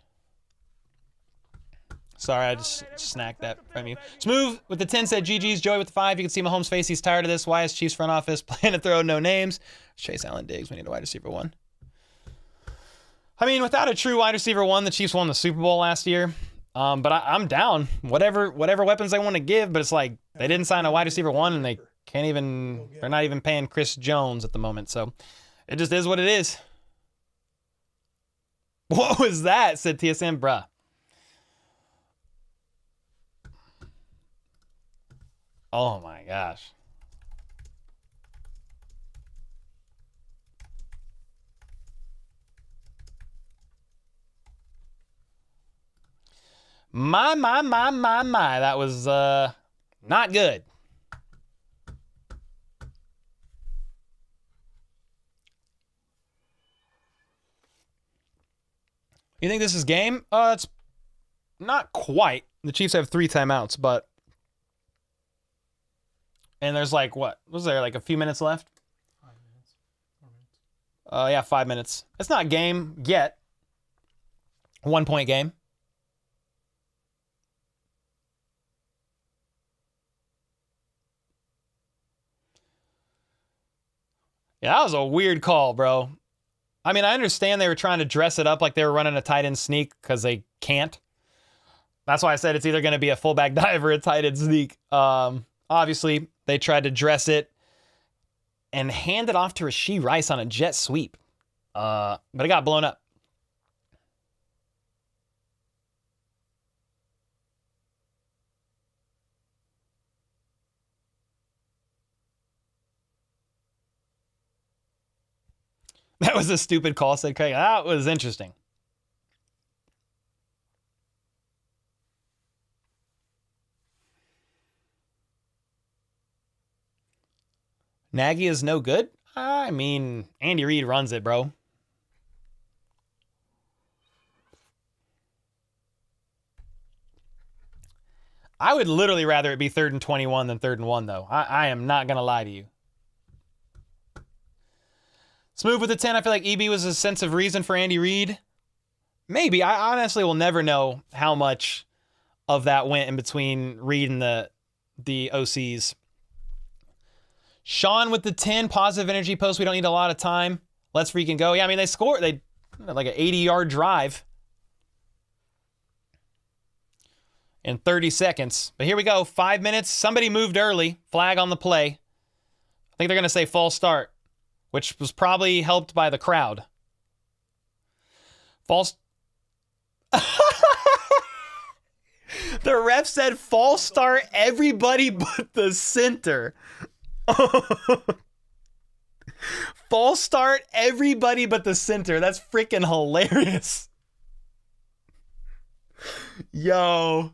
[SPEAKER 2] Sorry, I just snacked that from you. Smooth with the 10 said GG's. Joey with the 5. You can see Mahomes' face. He's tired of this. Why is Chiefs front office playing to throw no names? Chase Allen Diggs. We need a wide receiver 1. I mean, without a true wide receiver 1, the Chiefs won the Super Bowl last year. But I'm down. Whatever weapons they want to give, but it's like they didn't sign a wide receiver 1, and they're not even paying Chris Jones at the moment. So it just is what it is. What was that? Said TSM, bruh. Oh my gosh. My. That was not good. You think this is game? It's not quite. The Chiefs have 3 timeouts, but... And there's like, what? Was there like a few minutes left?
[SPEAKER 4] 5 minutes. 4 minutes.
[SPEAKER 2] Yeah, 5 minutes. It's not game yet. 1-point game. Yeah, that was a weird call, bro. I mean, I understand they were trying to dress it up like they were running a tight end sneak because they can't. That's why I said it's either going to be a fullback dive or a tight end sneak. Obviously, they tried to dress it and hand it off to Rashee Rice on a jet sweep. But it got blown up. That was a stupid call, said Craig. That was interesting. Nagy is no good? I mean, Andy Reid runs it, bro. I would literally rather it be 3rd and 21 than 3rd and 1, though. I am not going to lie to you. Smooth with the 10. I feel like EB was a sense of reason for Andy Reid. Maybe. I honestly will never know how much of that went in between Reid and the OCs. Sean with the 10. Positive energy post. We don't need a lot of time. Let's freaking go. Yeah, I mean, they scored. They like an 80-yard drive in 30 seconds. But here we go. 5 minutes. Somebody moved early. Flag on the play. I think they're going to say false start, which was probably helped by the crowd. False. The ref said false start everybody but the center. False start everybody but the center. That's freaking hilarious. Yo.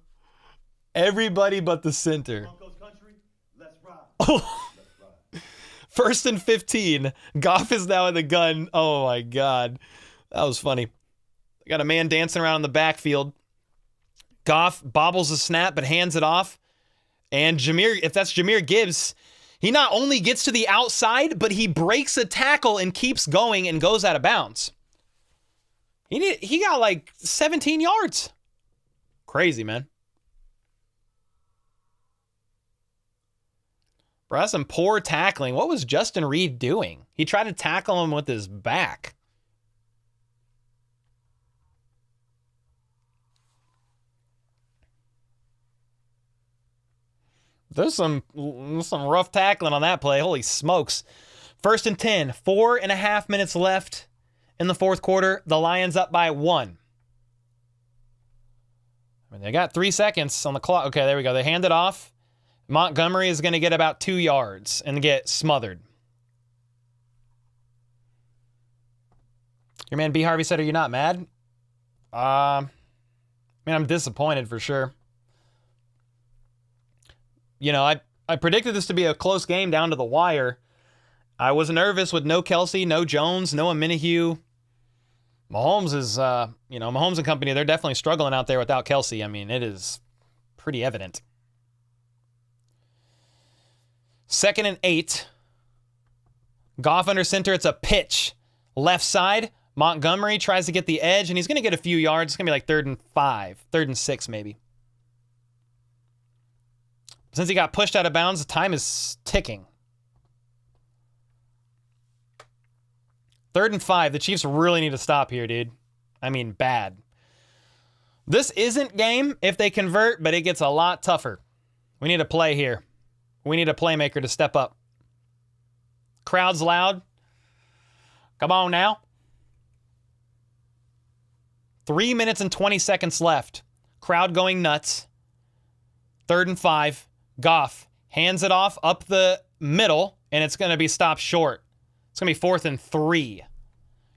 [SPEAKER 2] Everybody but the center.
[SPEAKER 1] Broncos country, let's ride.
[SPEAKER 2] Oh.
[SPEAKER 1] Let's ride.
[SPEAKER 2] 1st and 15. Goff is now in the gun. Oh my God. That was funny. Got a man dancing around in the backfield. Goff bobbles the snap but hands it off. And if that's Jahmyr Gibbs, he not only gets to the outside, but he breaks a tackle and keeps going and goes out of bounds. He got like 17 yards. Crazy, man. Bro, that's some poor tackling. What was Justin Reid doing? He tried to tackle him with his back. There's some rough tackling on that play. Holy smokes. 1st and 10. 4.5 minutes left in the fourth quarter. The Lions up by 1. I mean, they got 3 seconds on the clock. Okay, there we go. They hand it off. Montgomery is going to get about 2 yards and get smothered. Your man B. Harvey said, are you not mad? I mean, I'm disappointed for sure. You know, I predicted this to be a close game down to the wire. I was nervous with no Kelsey, no Jones, no Aminihu. Mahomes is, Mahomes and company, they're definitely struggling out there without Kelsey. I mean, it is pretty evident. 2nd and 8. Goff under center. It's a pitch. Left side. Montgomery tries to get the edge, and he's going to get a few yards. It's going to be like 3rd and 5. 3rd and 6, maybe. Since he got pushed out of bounds, the time is ticking. 3rd and 5. The Chiefs really need to stop here, dude. I mean, bad. This isn't game if they convert, but it gets a lot tougher. We need a play here. We need a playmaker to step up. Crowd's loud. Come on now. 3 minutes and 20 seconds left. Crowd going nuts. 3rd and 5. Goff hands it off up the middle, and it's going to be stopped short. It's going to be 4th and 3.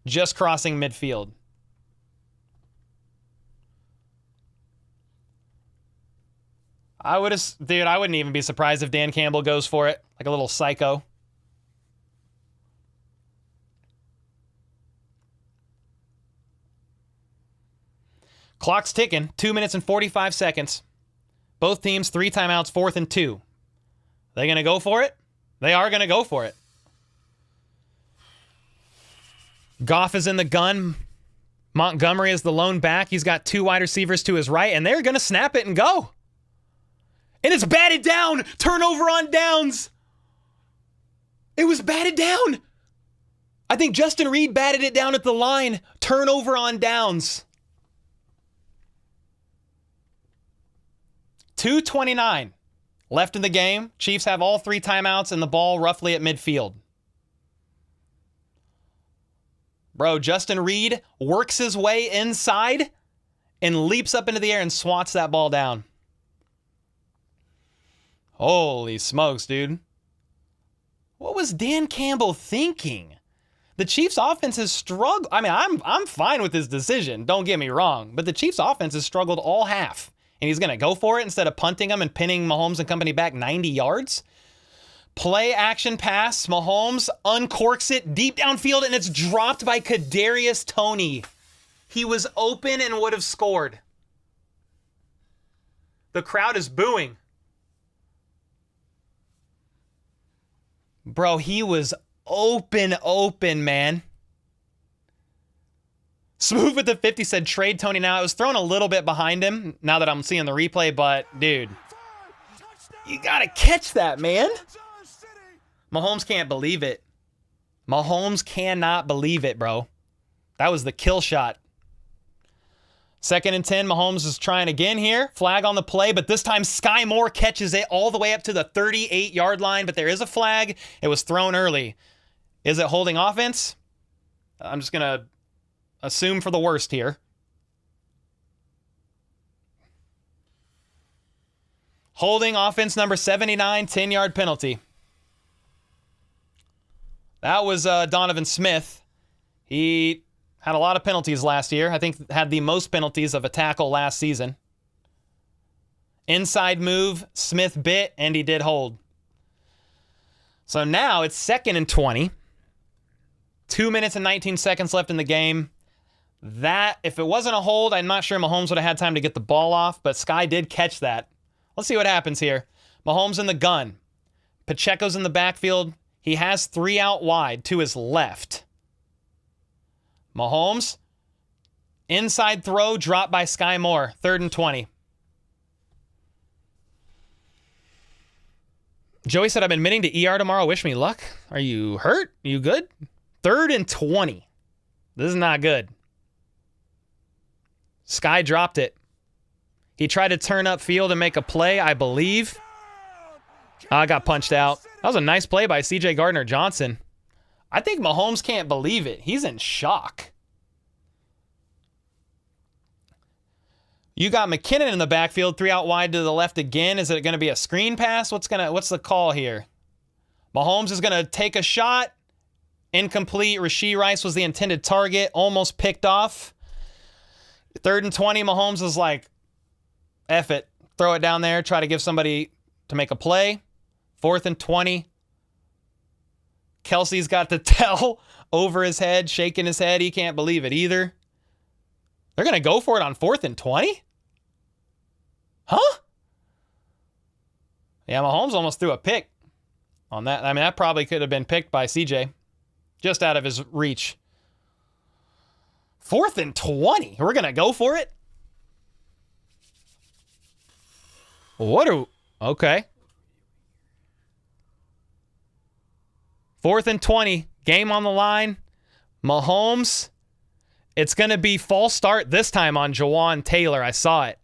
[SPEAKER 2] Just crossing midfield. I wouldn't even be surprised if Dan Campbell goes for it, like a little psycho. Clock's ticking. 2 minutes and 45 seconds. Both teams, 3 timeouts, 4th and 2. They going to go for it? They are going to go for it. Goff is in the gun. Montgomery is the lone back. He's got 2 wide receivers to his right, and they're going to snap it and go. And it's batted down. Turnover on downs. It was batted down. I think Justin Reid batted it down at the line. Turnover on downs. 2:29 left in the game. Chiefs have all 3 timeouts and the ball roughly at midfield. Bro, Justin Reid works his way inside and leaps up into the air and swats that ball down. Holy smokes, dude. What was Dan Campbell thinking? The Chiefs offense has struggled. I mean, I'm fine with his decision. Don't get me wrong. But the Chiefs offense has struggled all half. And he's going to go for it instead of punting him and pinning Mahomes and company back 90 yards. Play action pass. Mahomes uncorks it deep downfield, and it's dropped by Kadarius Toney. He was open and would have scored. The crowd is booing. Bro, he was open, man. Smooth with the 50 said trade Tony now. It was thrown a little bit behind him now that I'm seeing the replay, but dude, you gotta catch that, man. Mahomes can't believe it. Mahomes cannot believe it, bro. That was the kill shot. 2nd and 10, Mahomes is trying again here. Flag on the play, but this time Sky Moore catches it all the way up to the 38-yard line, but there is a flag. It was thrown early. Is it holding offense? I'm just going to assume for the worst here. Holding offense number 79, 10-yard penalty. That was Donovan Smith. He had a lot of penalties last year. I think had the most penalties of a tackle last season. Inside move, Smith bit, and he did hold. So now it's 2nd and 20. 2 minutes and 19 seconds left in the game. That, if it wasn't a hold, I'm not sure Mahomes would have had time to get the ball off, but Sky did catch that. Let's see what happens here. Mahomes in the gun. Pacheco's in the backfield. He has 3 out wide to his left. Mahomes, inside throw, dropped by Sky Moore. 3rd and 20. Joey said, I've been admitting to ER tomorrow. Wish me luck. Are you hurt? Are you good? 3rd and 20. This is not good. Sky dropped it. He tried to turn upfield and make a play, I believe. I got punched out. That was a nice play by C.J. Gardner-Johnson. I think Mahomes can't believe it. He's in shock. You got McKinnon in the backfield, 3 out wide to the left again. Is it going to be a screen pass? What's the call here? Mahomes is going to take a shot. Incomplete. Rashee Rice was the intended target. Almost picked off. 3rd and 20. Mahomes is like, F it. Throw it down there. Try to give somebody to make a play. 4th and 20. Kelsey's got the towel over his head, shaking his head. He can't believe it either. They're going to go for it on 4th and 20? Huh? Yeah, Mahomes almost threw a pick on that. I mean, that probably could have been picked by CJ. Just out of his reach. 4th and 20. We're going to go for it? Okay. 4th and 20. Game on the line. Mahomes. It's going to be false start this time on Jawan Taylor. I saw it.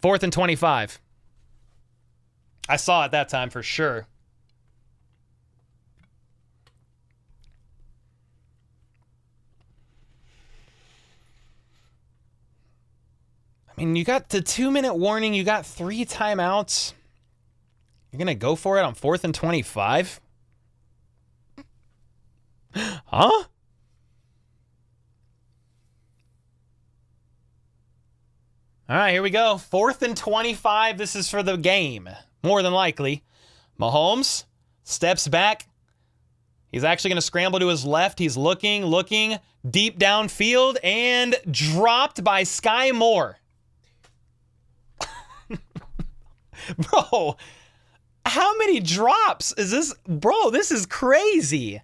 [SPEAKER 2] 4th and 25. I saw it that time for sure. I mean, you got the 2-minute warning. You got 3 timeouts. You're going to go for it on 4th and 25? Huh? All right, here we go. 4th and 25. This is for the game. More than likely. Mahomes steps back. He's actually going to scramble to his left. He's looking deep downfield and dropped by Sky Moore. Bro, how many drops is this? Bro, this is crazy.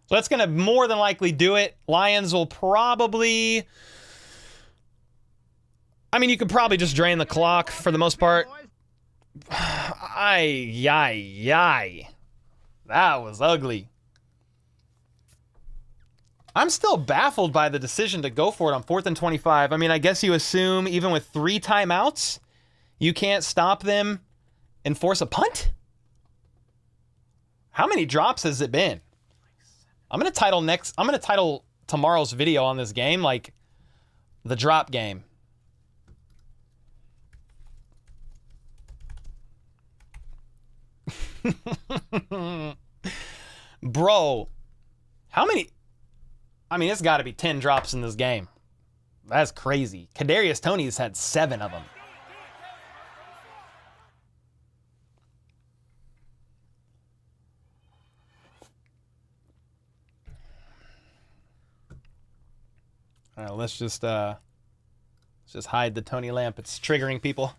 [SPEAKER 2] So that's going to more than likely do it. Lions will probably... I mean, you could probably just drain the clock for the most part. Ay. That was ugly. I'm still baffled by the decision to go for it on 4th and 25. I mean, I guess you assume even with 3 timeouts, you can't stop them and force a punt? How many drops has it been? I'm going to title tomorrow's video on this game like the drop game. Bro, how many? I mean, it's got to be 10 drops in this game. That's crazy. Kadarius Toney's had 7 of them. All right, let's just Let's just hide the Tony lamp. It's triggering people.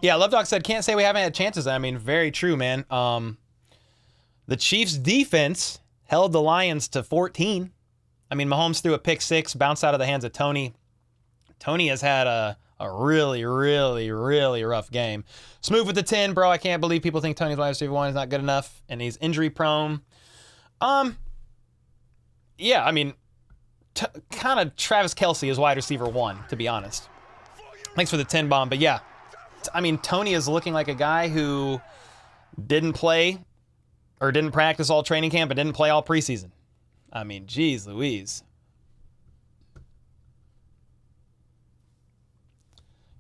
[SPEAKER 2] Yeah, Love Dog said, can't say we haven't had chances. I mean, very true, man. The Chiefs' defense held the Lions to 14. I mean, Mahomes threw a pick six, bounced out of the hands of Tony. Tony has had a really, really, really rough game. Smooth with the 10, bro. I can't believe people think Tony's wide receiver 1 is not good enough, and he's injury prone. Yeah, I mean, kind of Travis Kelce is wide receiver 1, to be honest. Thanks for the 10 bomb, but yeah. I mean, Tony is looking like a guy who didn't play or didn't practice all training camp and didn't play all preseason. I mean, geez Louise.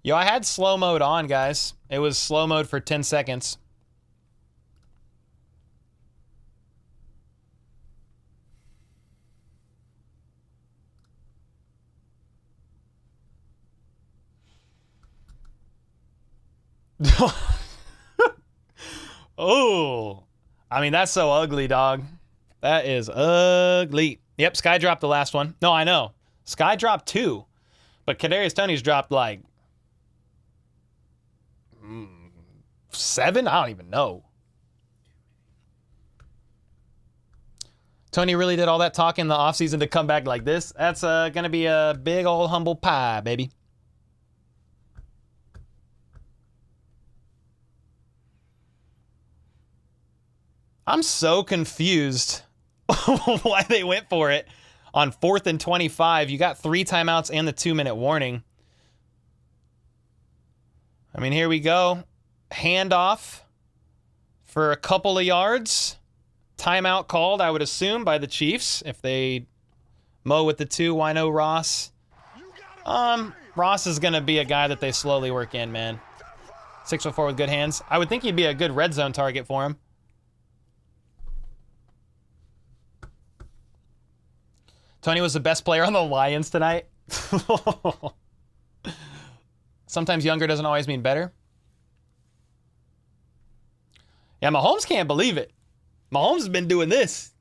[SPEAKER 2] Yo, I had slow mode on, guys. It was slow mode for 10 seconds. Oh, I mean, that's so ugly, dog. That is ugly. Yep, Sky dropped the last one. No, I know. Sky dropped 2, but Kadarius Toney's dropped like 7? I don't even know. Tony really did all that talk in the offseason to come back like this. That's going to be a big old humble pie, baby. I'm so confused why they went for it on 4th and 25. You got 3 timeouts and the 2-minute warning. I mean, here we go. Handoff for a couple of yards. Timeout called, I would assume, by the Chiefs. If they mow with the 2, why no Ross? Ross is going to be a guy that they slowly work in, man. 6'4" with good hands. I would think he'd be a good red zone target for him. Tony was the best player on the Lions tonight. Sometimes younger doesn't always mean better. Yeah, Mahomes can't believe it. Mahomes has been doing this.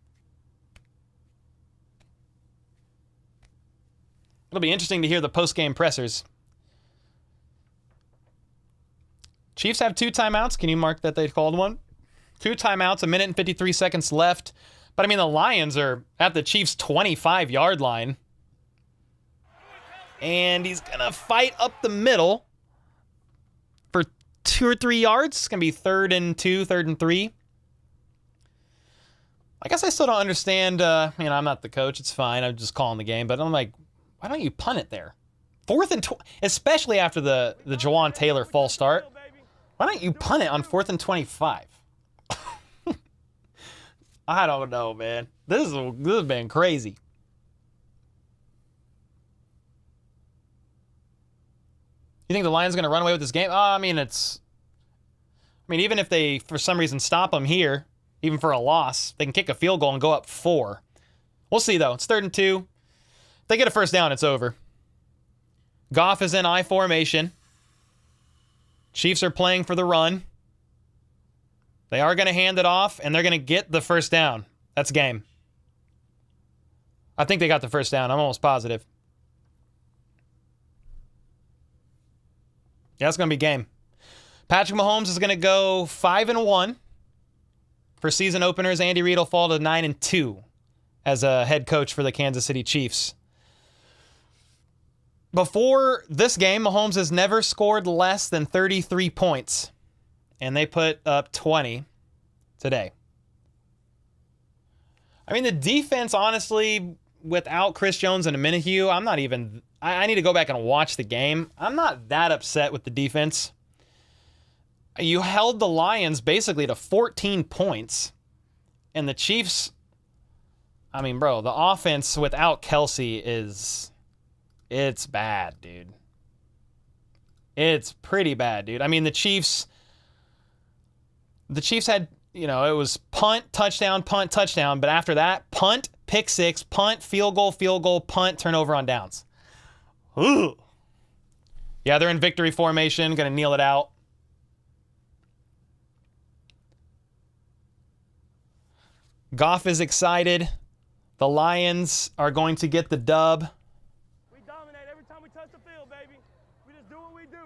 [SPEAKER 2] It'll be interesting to hear the post-game pressers. Chiefs have 2 timeouts. Can you mark that they called one? 2 timeouts, 1 minute and 53 seconds left. But, I mean, the Lions are at the Chiefs' 25-yard line. And he's going to fight up the middle for 2 or 3 yards. It's going to be 3rd and 2, 3rd and 3. I guess I still don't understand. I'm not the coach. It's fine. I'm just calling the game. But I'm like, why don't you punt it there? 4th and especially after the Jawan Taylor false start. Why don't you punt it on 4th and 25? I don't know, man. This has been crazy. You think the Lions are going to run away with this game? Even if they, for some reason, stop them here, even for a loss, they can kick a field goal and go up 4. We'll see, though. It's 3rd and 2. If they get a first down, it's over. Goff is in I formation. Chiefs are playing for the run. They are going to hand it off, and they're going to get the first down. That's game. I think they got the first down. I'm almost positive. Yeah, it's going to be game. Patrick Mahomes is going to go 5-1 for season openers. Andy Reid will fall to 9-2 as a head coach for the Kansas City Chiefs. Before this game, Mahomes has never scored less than 33 points. And they put up 20 today. I mean, the defense, honestly, without Chris Jones and Minihue, I need to go back and watch the game. I'm not that upset with the defense. You held the Lions basically to 14 points. And the Chiefs, the offense without Kelce it's bad, dude. It's pretty bad, dude. I mean, the Chiefs had, it was punt, touchdown, but after that, punt, pick six, punt, field goal, punt, turnover on downs. Ooh. Yeah, they're in victory formation, going to kneel it out. Goff is excited. The Lions are going to get the dub.
[SPEAKER 5] touch the field, baby. We just do what we do.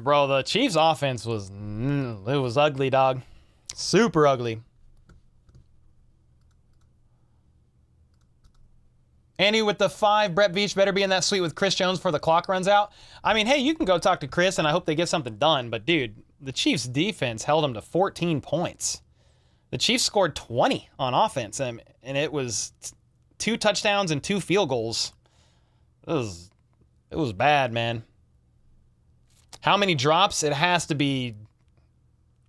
[SPEAKER 2] Bro, the Chiefs' offense was ugly, dog. Super ugly. Andy with the 5. Brett Veach better be in that suite with Chris Jones before the clock runs out. I mean, hey, you can go talk to Chris, and I hope they get something done. But, dude, the Chiefs' defense held them to 14 points. The Chiefs scored 20 on offense, and it was 2 touchdowns and 2 field goals. It was bad, man. How many drops? It has to be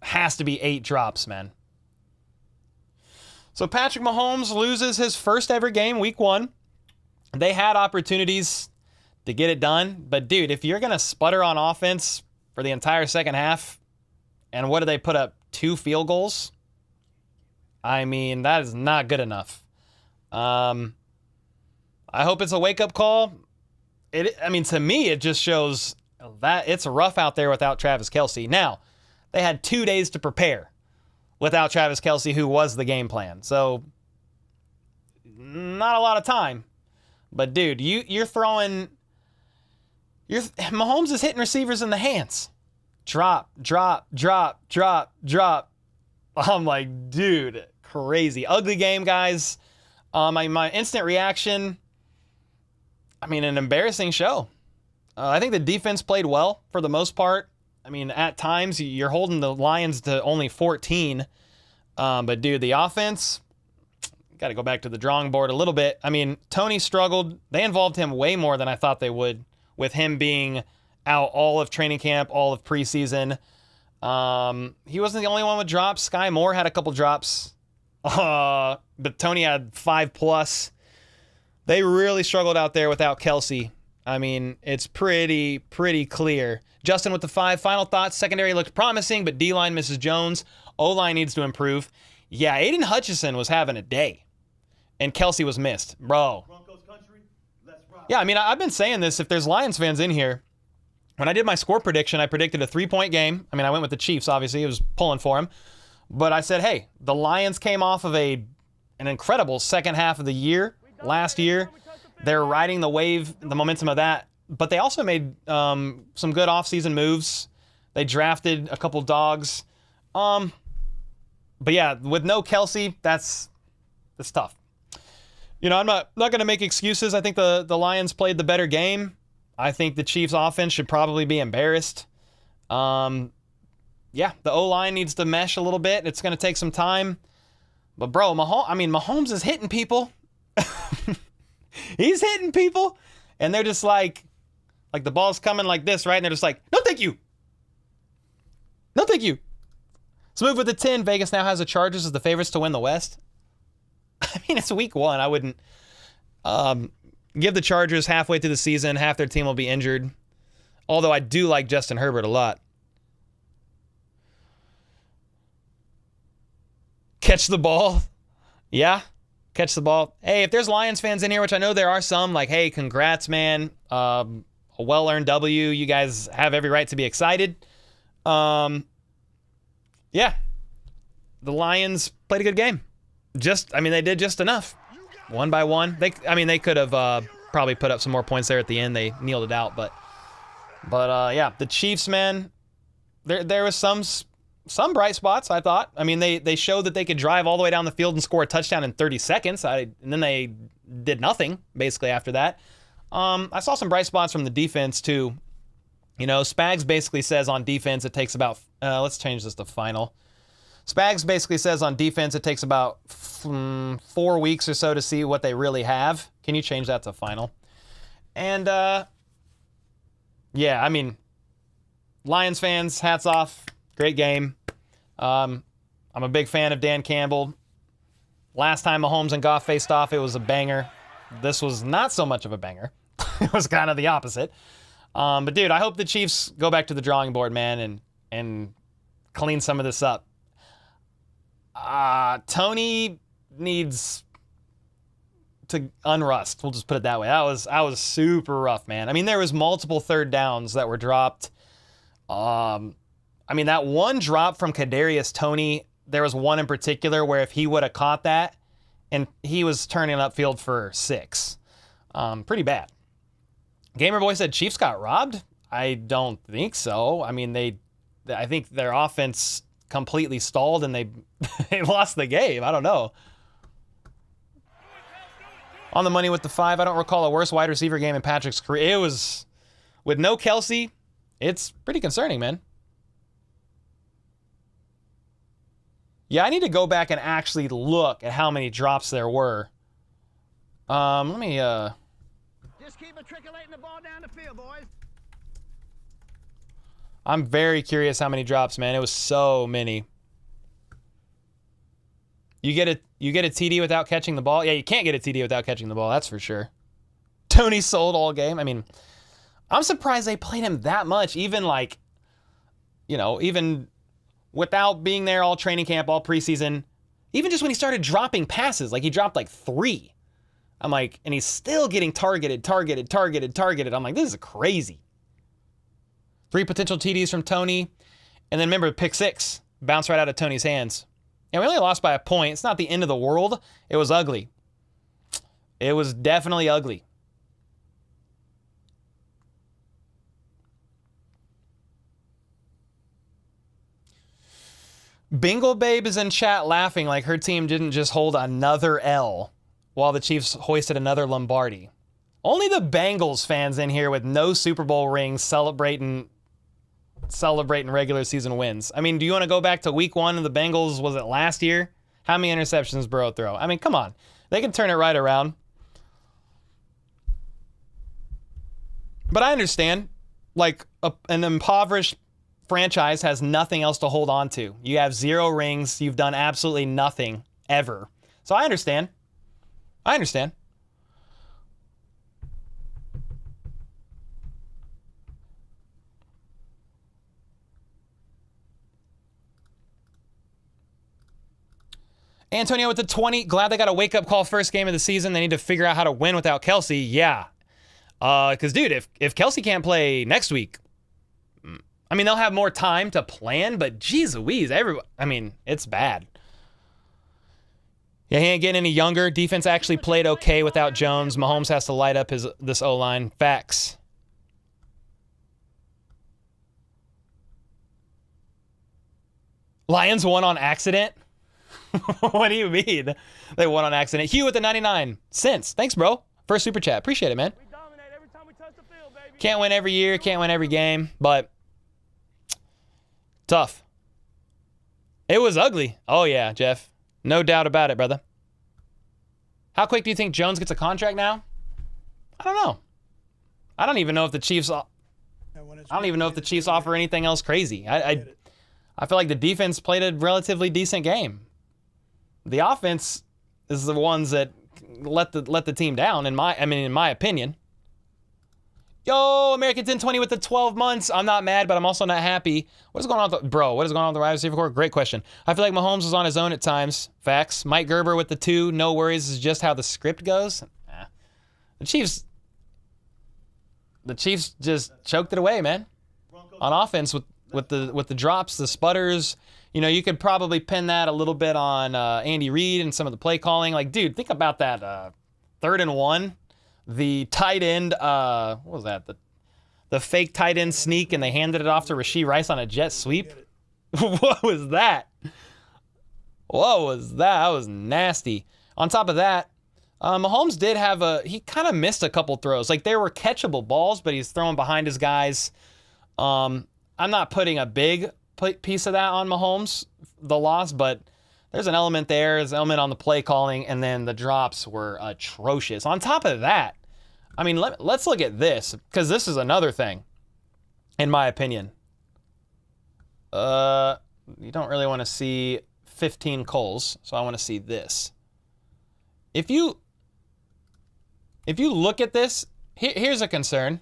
[SPEAKER 2] 8 drops, man. So Patrick Mahomes loses his first ever game, week 1. They had opportunities to get it done, but dude, if you're going to sputter on offense for the entire second half, and what do they put up? 2 field goals? I mean, that is not good enough. I hope it's a wake-up call. To me, it just shows that it's rough out there without Travis Kelce. Now, they had 2 days to prepare without Travis Kelce, who was the game plan. So, not a lot of time. But, dude, Mahomes is hitting receivers in the hands. Drop, drop, drop, drop, drop. I'm like, dude, crazy. Ugly game, guys. My instant reaction, an embarrassing show. I think the defense played well for the most part. At times, you're holding the Lions to only 14. But, dude, the offense, got to go back to the drawing board a little bit. Tony struggled. They involved him way more than I thought they would, with him being out all of training camp, all of preseason. He wasn't the only one with drops. Sky Moore had a couple drops. But Tony had 5+. They really struggled out there without Kelce. It's pretty clear. Justin with the 5. Final thoughts. Secondary looked promising, but D-line misses Jones. O-line needs to improve. Yeah, Aiden Hutchinson was having a day, and Kelce was missed. Bro.
[SPEAKER 1] Broncos country, let's rock.
[SPEAKER 2] Yeah, I've been saying this. If there's Lions fans in here, when I did my score prediction, I predicted a 3-point game. I went with the Chiefs, obviously. It was pulling for them. But I said, hey, the Lions came off of an incredible second half of the year last year. They're riding the wave, the momentum of that. But they also made some good offseason moves. They drafted a couple dogs. But yeah, with no Kelce, that's tough. I'm not going to make excuses. I think the Lions played the better game. I think the Chiefs' offense should probably be embarrassed. Yeah, the O-line needs to mesh a little bit. It's going to take some time. But, bro, Mahomes is hitting people. He's hitting people. And they're just like the ball's coming like this, right? And they're just like, no, thank you. No, thank you. Let's move with the 10. Vegas now has the Chargers as the favorites to win the West. It's week 1. I wouldn't give the Chargers halfway through the season. Half their team will be injured. Although I do like Justin Herbert a lot. Catch the ball. Yeah, catch the ball. Hey, if there's Lions fans in here, which I know there are some, hey, congrats, man. A well-earned W. You guys have every right to be excited. Yeah, the Lions played a good game. They did just enough. 1 by 1. They could have probably put up some more points there at the end. They kneeled it out, but yeah, the Chiefs, man. There was some bright spots, I thought. They showed that they could drive all the way down the field and score a touchdown in 30 seconds. And then they did nothing basically after that. I saw some bright spots from the defense too. Spags basically says on defense it takes about let's change this to final. Spags basically says on defense it takes about 4 weeks or so to see what they really have. Can you change that to final? And yeah, Lions fans, hats off. Great game. I'm a big fan of Dan Campbell. Last time Mahomes and Goff faced off, it was a banger. This was not so much of a banger. It was kind of the opposite. But dude, I hope the Chiefs go back to the drawing board, man, and clean some of this up. Tony needs to unrust. We'll just put it that way. I was super rough, man. There was multiple third downs that were dropped. That one drop from Kadarius Toney, there was one in particular where if he would have caught that and he was turning upfield for 6. Pretty bad. Gamer Boy said Chiefs got robbed. I don't think so. I mean, I think their offense completely stalled and they lost the game. I don't know. On the money with the 5. I don't recall a worse wide receiver game in Patrick's career. It was, with no Kelsey, it's pretty concerning, man. Yeah, I need to go back and actually look at how many drops there were. Let me,
[SPEAKER 5] Just keep matriculating the ball down the field, boys.
[SPEAKER 2] I'm very curious how many drops, man. It was so many. You get a TD without catching the ball? Yeah, you can't get a TD without catching the ball, that's for sure. Tony sold all game. I mean, I'm surprised they played him that much, even like, you know, even without being there all training camp, all preseason. Even just when he started dropping passes, like he dropped like 3. I'm like, and he's still getting targeted. I'm like, this is crazy. 3 potential TDs from Tony. And then remember, pick 6. Bounced right out of Tony's hands. And we only lost by a point. It's not the end of the world. It was ugly. It was definitely ugly. Bingle Babe is in chat laughing like her team didn't just hold another L while the Chiefs hoisted another Lombardi. Only the Bengals fans in here with no Super Bowl rings celebrating regular season wins. I mean, do you want to go back to week 1 of the Bengals? Was it last year? How many interceptions Burrow throw? I mean, come on. They can turn it right around. But I understand, like, an impoverished franchise has nothing else to hold on to. You have 0 rings. You've done absolutely nothing ever. So I understand. Antonio with the 20. Glad they got a wake-up call first game of the season. They need to figure out how to win without Kelsey. Yeah. Because, dude, if Kelsey can't play next week, I mean, they'll have more time to plan, but geez Louise, I mean, it's bad. Yeah, he ain't getting any younger. Defense actually played okay without Jones. Mahomes has to light up this O-line. Facts. Lions won on accident? What do you mean? They won on accident. Hugh with the 99 cents. Thanks, bro. First super chat. Appreciate it, man.
[SPEAKER 4] We dominate every time we touch the field, baby.
[SPEAKER 2] Can't win every year. Can't win every game. But tough. It was ugly. Oh, yeah, Jeff. No doubt about it, brother. How quick do you think Jones gets a contract now? I don't know. I don't even know if the Chiefs offer anything else crazy. I feel like the defense played a relatively decent game. The offense is the ones that let the team down in my opinion. Yo, American 1020 with the 12 months. I'm not mad, but I'm also not happy. What is going on with what is going on with the wide receiver core? Great question. I feel like Mahomes was on his own at times. Facts. Mike Gerber with the 2. No worries. Is just how the script goes. The Chiefs just choked it away, man. On offense with the drops, the sputters. You know, you could probably pin that a little bit on Andy Reid and some of the play calling. Like, dude, think about that 3rd and 1. The tight end, what was that? The fake tight end sneak, and they handed it off to Rashee Rice on a jet sweep. What was that? What was that? That was nasty. On top of that, Mahomes did have he kind of missed a couple throws. Like, they were catchable balls, but he's throwing behind his guys. I'm not putting a big piece of that on Mahomes, the loss, but there's an element there. There's an element on the play calling, and then the drops were atrocious. On top of that, I mean, let's look at this, because this is another thing, in my opinion. You don't really want to see 15 Coles, so I want to see this. If you look at this, here's a concern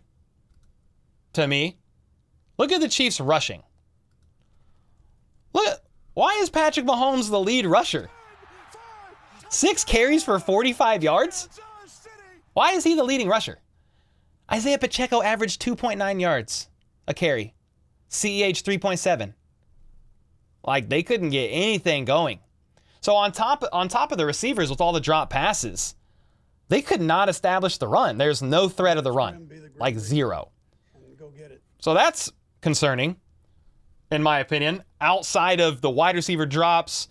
[SPEAKER 2] to me. Look at the Chiefs rushing. Look, why is Patrick Mahomes the lead rusher? 6 carries for 45 yards? Why is he the leading rusher? Isaiah Pacheco averaged 2.9 yards a carry. CEH 3.7. Like, they couldn't get anything going. So on top of the receivers with all the drop passes, they could not establish the run. There's no threat of the run, like zero. So that's concerning, in my opinion. Outside of the wide receiver drops,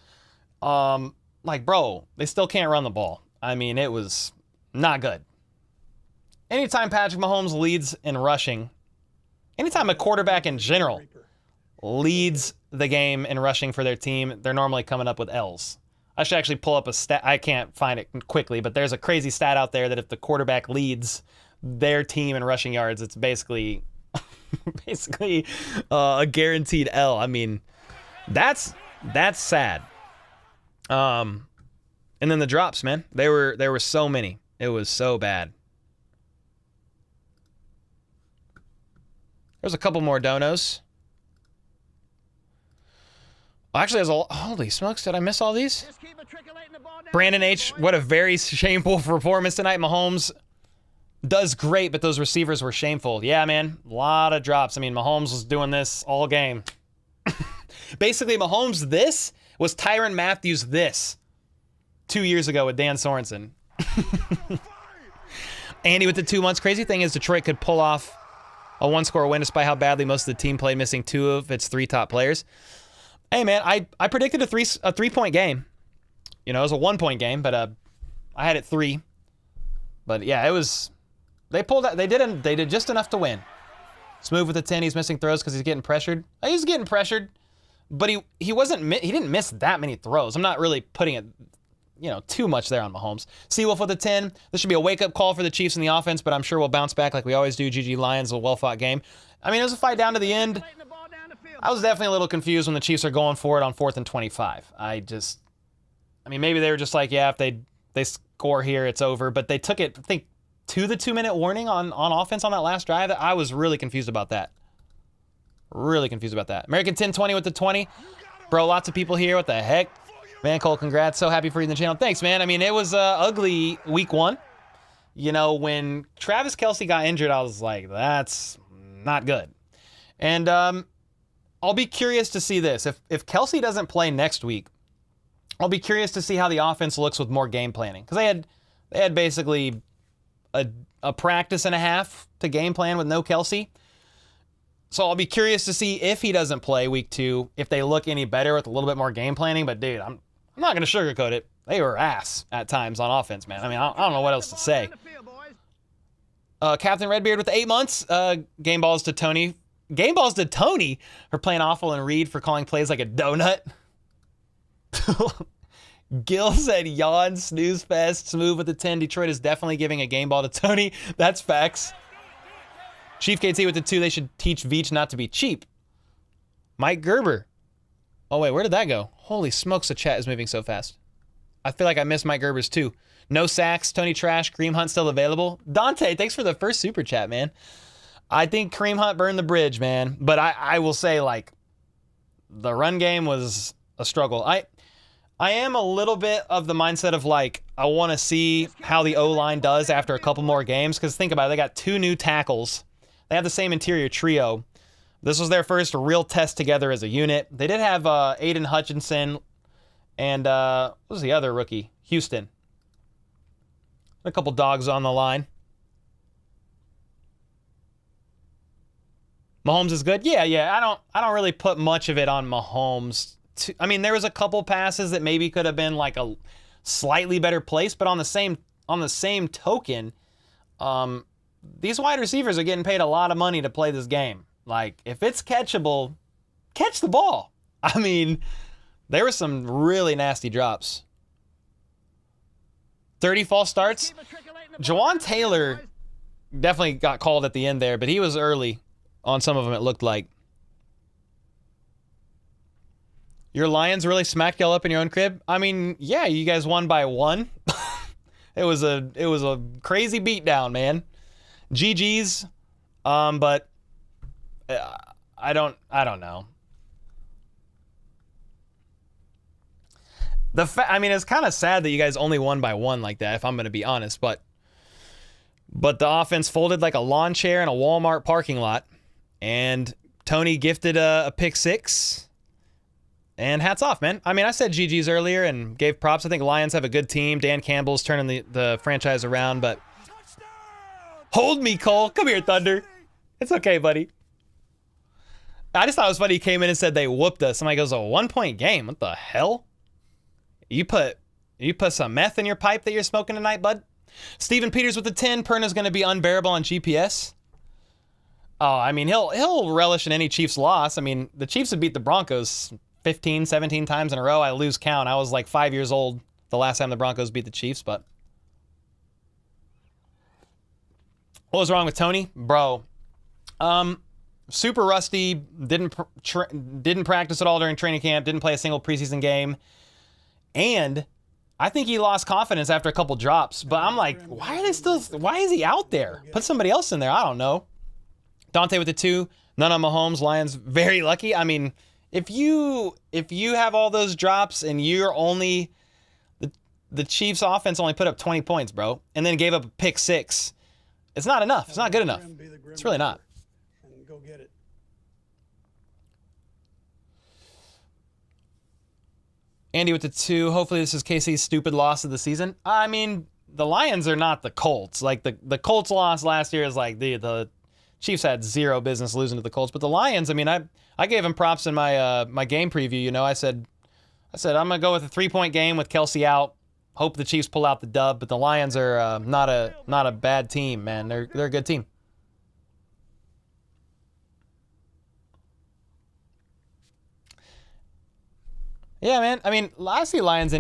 [SPEAKER 2] like, bro, they still can't run the ball. I mean, it was not good. Anytime Patrick Mahomes leads in rushing, anytime a quarterback in general leads the game in rushing for their team, they're normally coming up with L's. I should actually pull up a stat. I can't find it quickly, but there's a crazy stat out there that if the quarterback leads their team in rushing yards, it's basically a guaranteed L. I mean, that's sad. And then the drops, man. There were so many. It was so bad. There's a couple more donos. Actually, there's a... Holy smokes, did I miss all these? Brandon H., what a very shameful performance tonight. Mahomes does great, but those receivers were shameful. Yeah, man, a lot of drops. I mean, Mahomes was doing this all game. Basically, Mahomes this was Tyrann Mathieu this 2 years ago with Dan Sorensen. Andy with the 2 months. Crazy thing is Detroit could pull off a one-score win despite how badly most of the team played, missing 2 of its 3 top players. Hey, man, I predicted a 3-point game. You know, it was a 1-point game, but I had it 3. But yeah, it was... They pulled out. They did just enough to win. Smooth with the 10. He's missing throws because he's getting pressured. He's getting pressured, but he didn't miss that many throws. I'm not really putting it, you know, too much there on Mahomes. Seawolf with a 10. This should be a wake-up call for the Chiefs in the offense, but I'm sure we'll bounce back like we always do. GG Lions, a well-fought game. I mean, it was a fight down to the end. I was definitely a little confused when the Chiefs are going for it on 4th and 25. I mean, maybe they were just like, yeah, if they score here, it's over. But they took it, I think, to the 2-minute warning on offense on that last drive. I was really confused about that. Really confused about that. American 1020 with the 20. Bro, lots of people here. What the heck? Man, Cole, congrats. So happy for you in the channel. Thanks, man. I mean, it was ugly week 1. You know, when Travis Kelce got injured, I was like, that's not good. And I'll be curious to see this. If Kelce doesn't play next week, I'll be curious to see how the offense looks with more game planning. Because they had basically a practice and a half to game plan with no Kelce. So I'll be curious to see if he doesn't play week 2, if they look any better with a little bit more game planning. But dude, I'm not going to sugarcoat it. They were ass at times on offense, man. I mean, I don't know what else to say. Captain Redbeard with the 8 months. Game balls to Tony. Game balls to Tony for playing awful and Reed for calling plays like a donut. Gil said yawn, snooze fest, smooth with the 10. Detroit is definitely giving a game ball to Tony. That's facts. Chief KT with the 2. They should teach Veach not to be cheap. Mike Gerber. Oh, wait, where did that go? Holy smokes, the chat is moving so fast. I feel like I missed Mike Gerber's 2. No sacks, Tony Trash, Kareem Hunt still available. Dante, thanks for the first super chat, man. I think Kareem Hunt burned the bridge, man. But I will say, like, the run game was a struggle. I am a little bit of the mindset of, like, I want to see how the O-line does after a couple more games. Because think about it, they got 2 new tackles. They have the same interior trio. This was their first real test together as a unit. They did have Aiden Hutchinson and, what was the other rookie? Houston. A couple dogs on the line. Mahomes is good? Yeah. I don't really put much of it on Mahomes. I mean, there was a couple passes that maybe could have been like a slightly better place, but on the same token, these wide receivers are getting paid a lot of money to play this game. Like, if it's catchable, catch the ball. I mean, there were some really nasty drops. 30 false starts. Jawan Taylor definitely got called at the end there, but he was early on some of them, it looked like. Your Lions really smacked y'all up in your own crib? I mean, yeah, you guys won by 1. It was a crazy beatdown, man. GG's, but I don't know. I mean, it's kind of sad that you guys only won by 1 like that, if I'm going to be honest, but the offense folded like a lawn chair in a Walmart parking lot, and Tony gifted a pick 6. And hats off, man. I mean, I said GG's earlier and gave props. I think Lions have a good team. Dan Campbell's turning the franchise around, but hold me, Cole. Come here, Thunder. It's okay, buddy. I just thought it was funny he came in and said they whooped us. Somebody goes, a 1-point game. What the hell? You put some meth in your pipe that you're smoking tonight, bud? Steven Peters with the 10. Perna's going to be unbearable on GPS. Oh, I mean, he'll relish in any Chiefs loss. I mean, the Chiefs have beat the Broncos 15, 17 times in a row. I lose count. I was like 5 years old the last time the Broncos beat the Chiefs, but what was wrong with Tony? Bro, super rusty, didn't practice at all during training camp, didn't play a single preseason game, and I think he lost confidence after a couple drops, but I'm like, why is he out there? Put somebody else in there. I don't know. Dante with the 2, none on Mahomes. Lions very lucky. I mean, if you have all those drops and you're only the Chiefs offense only put up 20 points, bro, and then gave up a pick 6. It's not enough. It's not good enough. It's really not.
[SPEAKER 7] Go get it.
[SPEAKER 2] Andy with the 2. Hopefully this is KC's stupid loss of the season. I mean, the Lions are not the Colts. Like the Colts loss last year is like the Chiefs had zero business losing to the Colts, but the Lions, I mean, I gave him props in my my game preview. You know, I said I'm gonna go with a 3-point game with Kelsey out. Hope the Chiefs pull out the dub, but the Lions are not a bad team, man. They're a good team. Yeah, man. I mean, I see Lions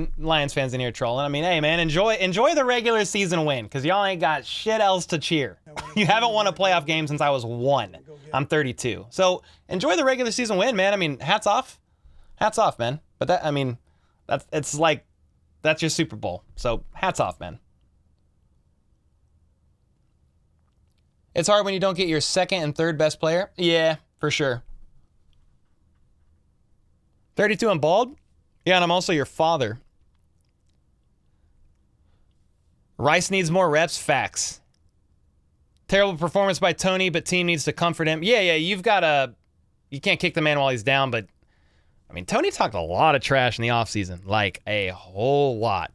[SPEAKER 2] fans in here trolling. I mean, hey, man, enjoy the regular season win, because y'all ain't got shit else to cheer. You haven't won a playoff game since I was 1. I'm 32. So enjoy the regular season win, man. I mean, hats off, man. But that's your Super Bowl. So hats off, man. It's hard when you don't get your second and third best player. Yeah, for sure. 32 and bald? Yeah, and I'm also your father. Rice needs more reps. Facts. Terrible performance by Tony, but team needs to comfort him. Yeah, you can't kick the man while he's down, but I mean, Tony talked a lot of trash in the offseason. Like, a whole lot.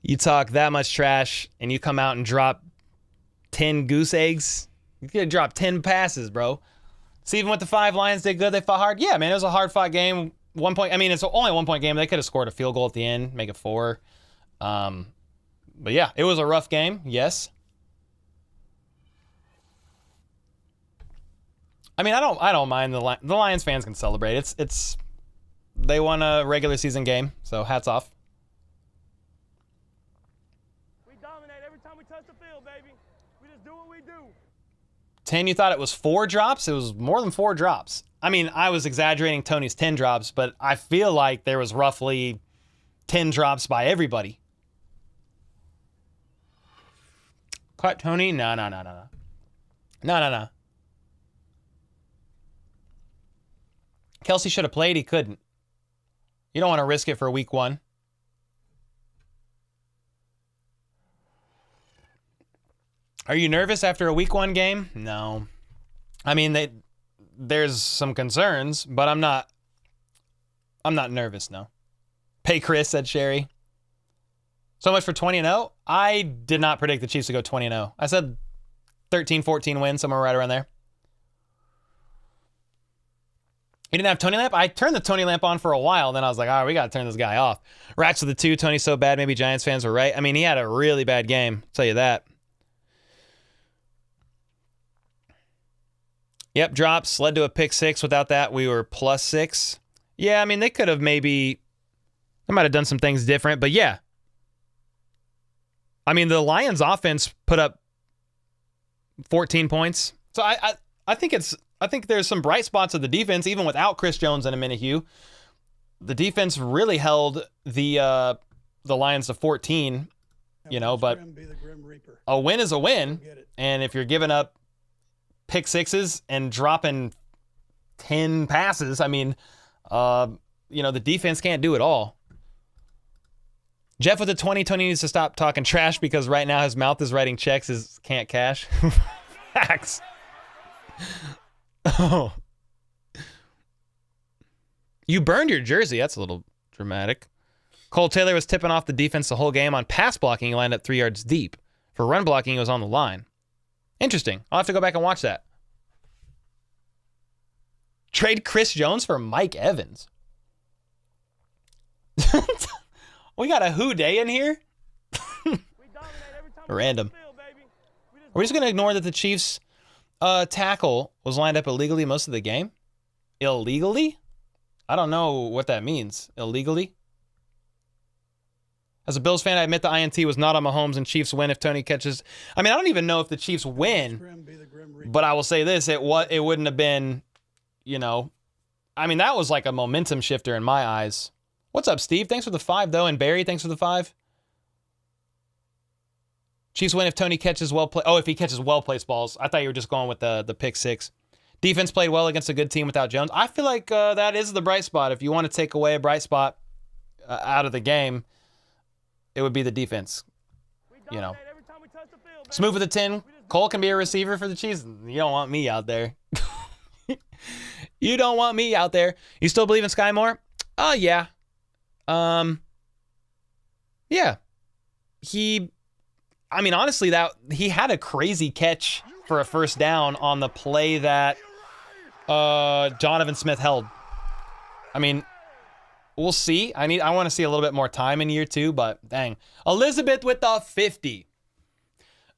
[SPEAKER 2] You talk that much trash, and you come out and drop 10 goose eggs. You could drop 10 passes, bro. See, even with the 5, Lions did good. They fought hard. Yeah, man, it was a hard-fought game. 1 point. I mean, it's only a 1-point game. They could have scored a field goal at the end, make it 4. But yeah, it was a rough game. Yes. I mean, I don't mind the Lions fans can celebrate. It's they won a regular season game, so hats off.
[SPEAKER 4] We dominate every time we touch the field, baby. We just do what we do.
[SPEAKER 2] 10, you thought it was 4 drops? It was more than 4 drops. I mean, I was exaggerating Tony's 10 drops, but I feel like there was roughly 10 drops by everybody. Cut Tony? No. Kelsey should have played. He couldn't. You don't want to risk it for week 1. Are you nervous after a week 1 game? No. I mean, there's some concerns, but I'm not nervous, no. Pay Chris, said Sherry. So much for 20-0. I did not predict the Chiefs to go 20-0. I said 13-14 win, somewhere right around there. You didn't have Tony Lamp? I turned the Tony Lamp on for a while, then I was like, all right, we got to turn this guy off. Rats with the 2, Tony's so bad, maybe Giants fans were right. I mean, he had a really bad game, I'll tell you that. Yep, drops led to a pick 6. Without that, we were +6. Yeah, I mean, they might have done some things different, but yeah. I mean, the Lions offense put up 14 points. So I think there's some bright spots of the defense, even without Chris Jones and Minihue. The defense really held the Lions to 14, but a win is a win. And if you're giving up pick 6s and dropping 10 passes, I mean, the defense can't do it all. Jeff with the 20, Tony needs to stop talking trash because right now his mouth is writing checks, can't cash. Facts. Oh. You burned your jersey. That's a little dramatic. Cole Taylor was tipping off the defense the whole game. On pass blocking, he lined up 3 yards deep. For run blocking, he was on the line. Interesting. I'll have to go back and watch that. Trade Chris Jones for Mike Evans. We got a who day in here? Random. Are we just going to ignore that the Chiefs tackle was lined up illegally most of the game? Illegally? I don't know what that means. Illegally? As a Bills fan, I admit the INT was not on Mahomes and Chiefs win if Tony catches. I mean, I don't even know if the Chiefs win, but I will say this. It wouldn't have been, you know, I mean, that was like a momentum shifter in my eyes. What's up, Steve? Thanks for the 5, though. And Barry, thanks for the 5. Chiefs win if Tony catches if he catches well-placed balls. I thought you were just going with the pick 6. Defense played well against a good team without Jones. I feel like that is the bright spot. If you want to take away a bright spot out of the game, it would be the defense. You know. Smooth with the 10. Cole can be a receiver for the Chiefs. You don't want me out there. You don't want me out there. You still believe in Sky Moore? Oh, yeah. Yeah. Honestly, that he had a crazy catch for a first down on the play that Donovan Smith held. I mean, we'll see. I want to see a little bit more time in year 2, but dang. Elizabeth with the 50.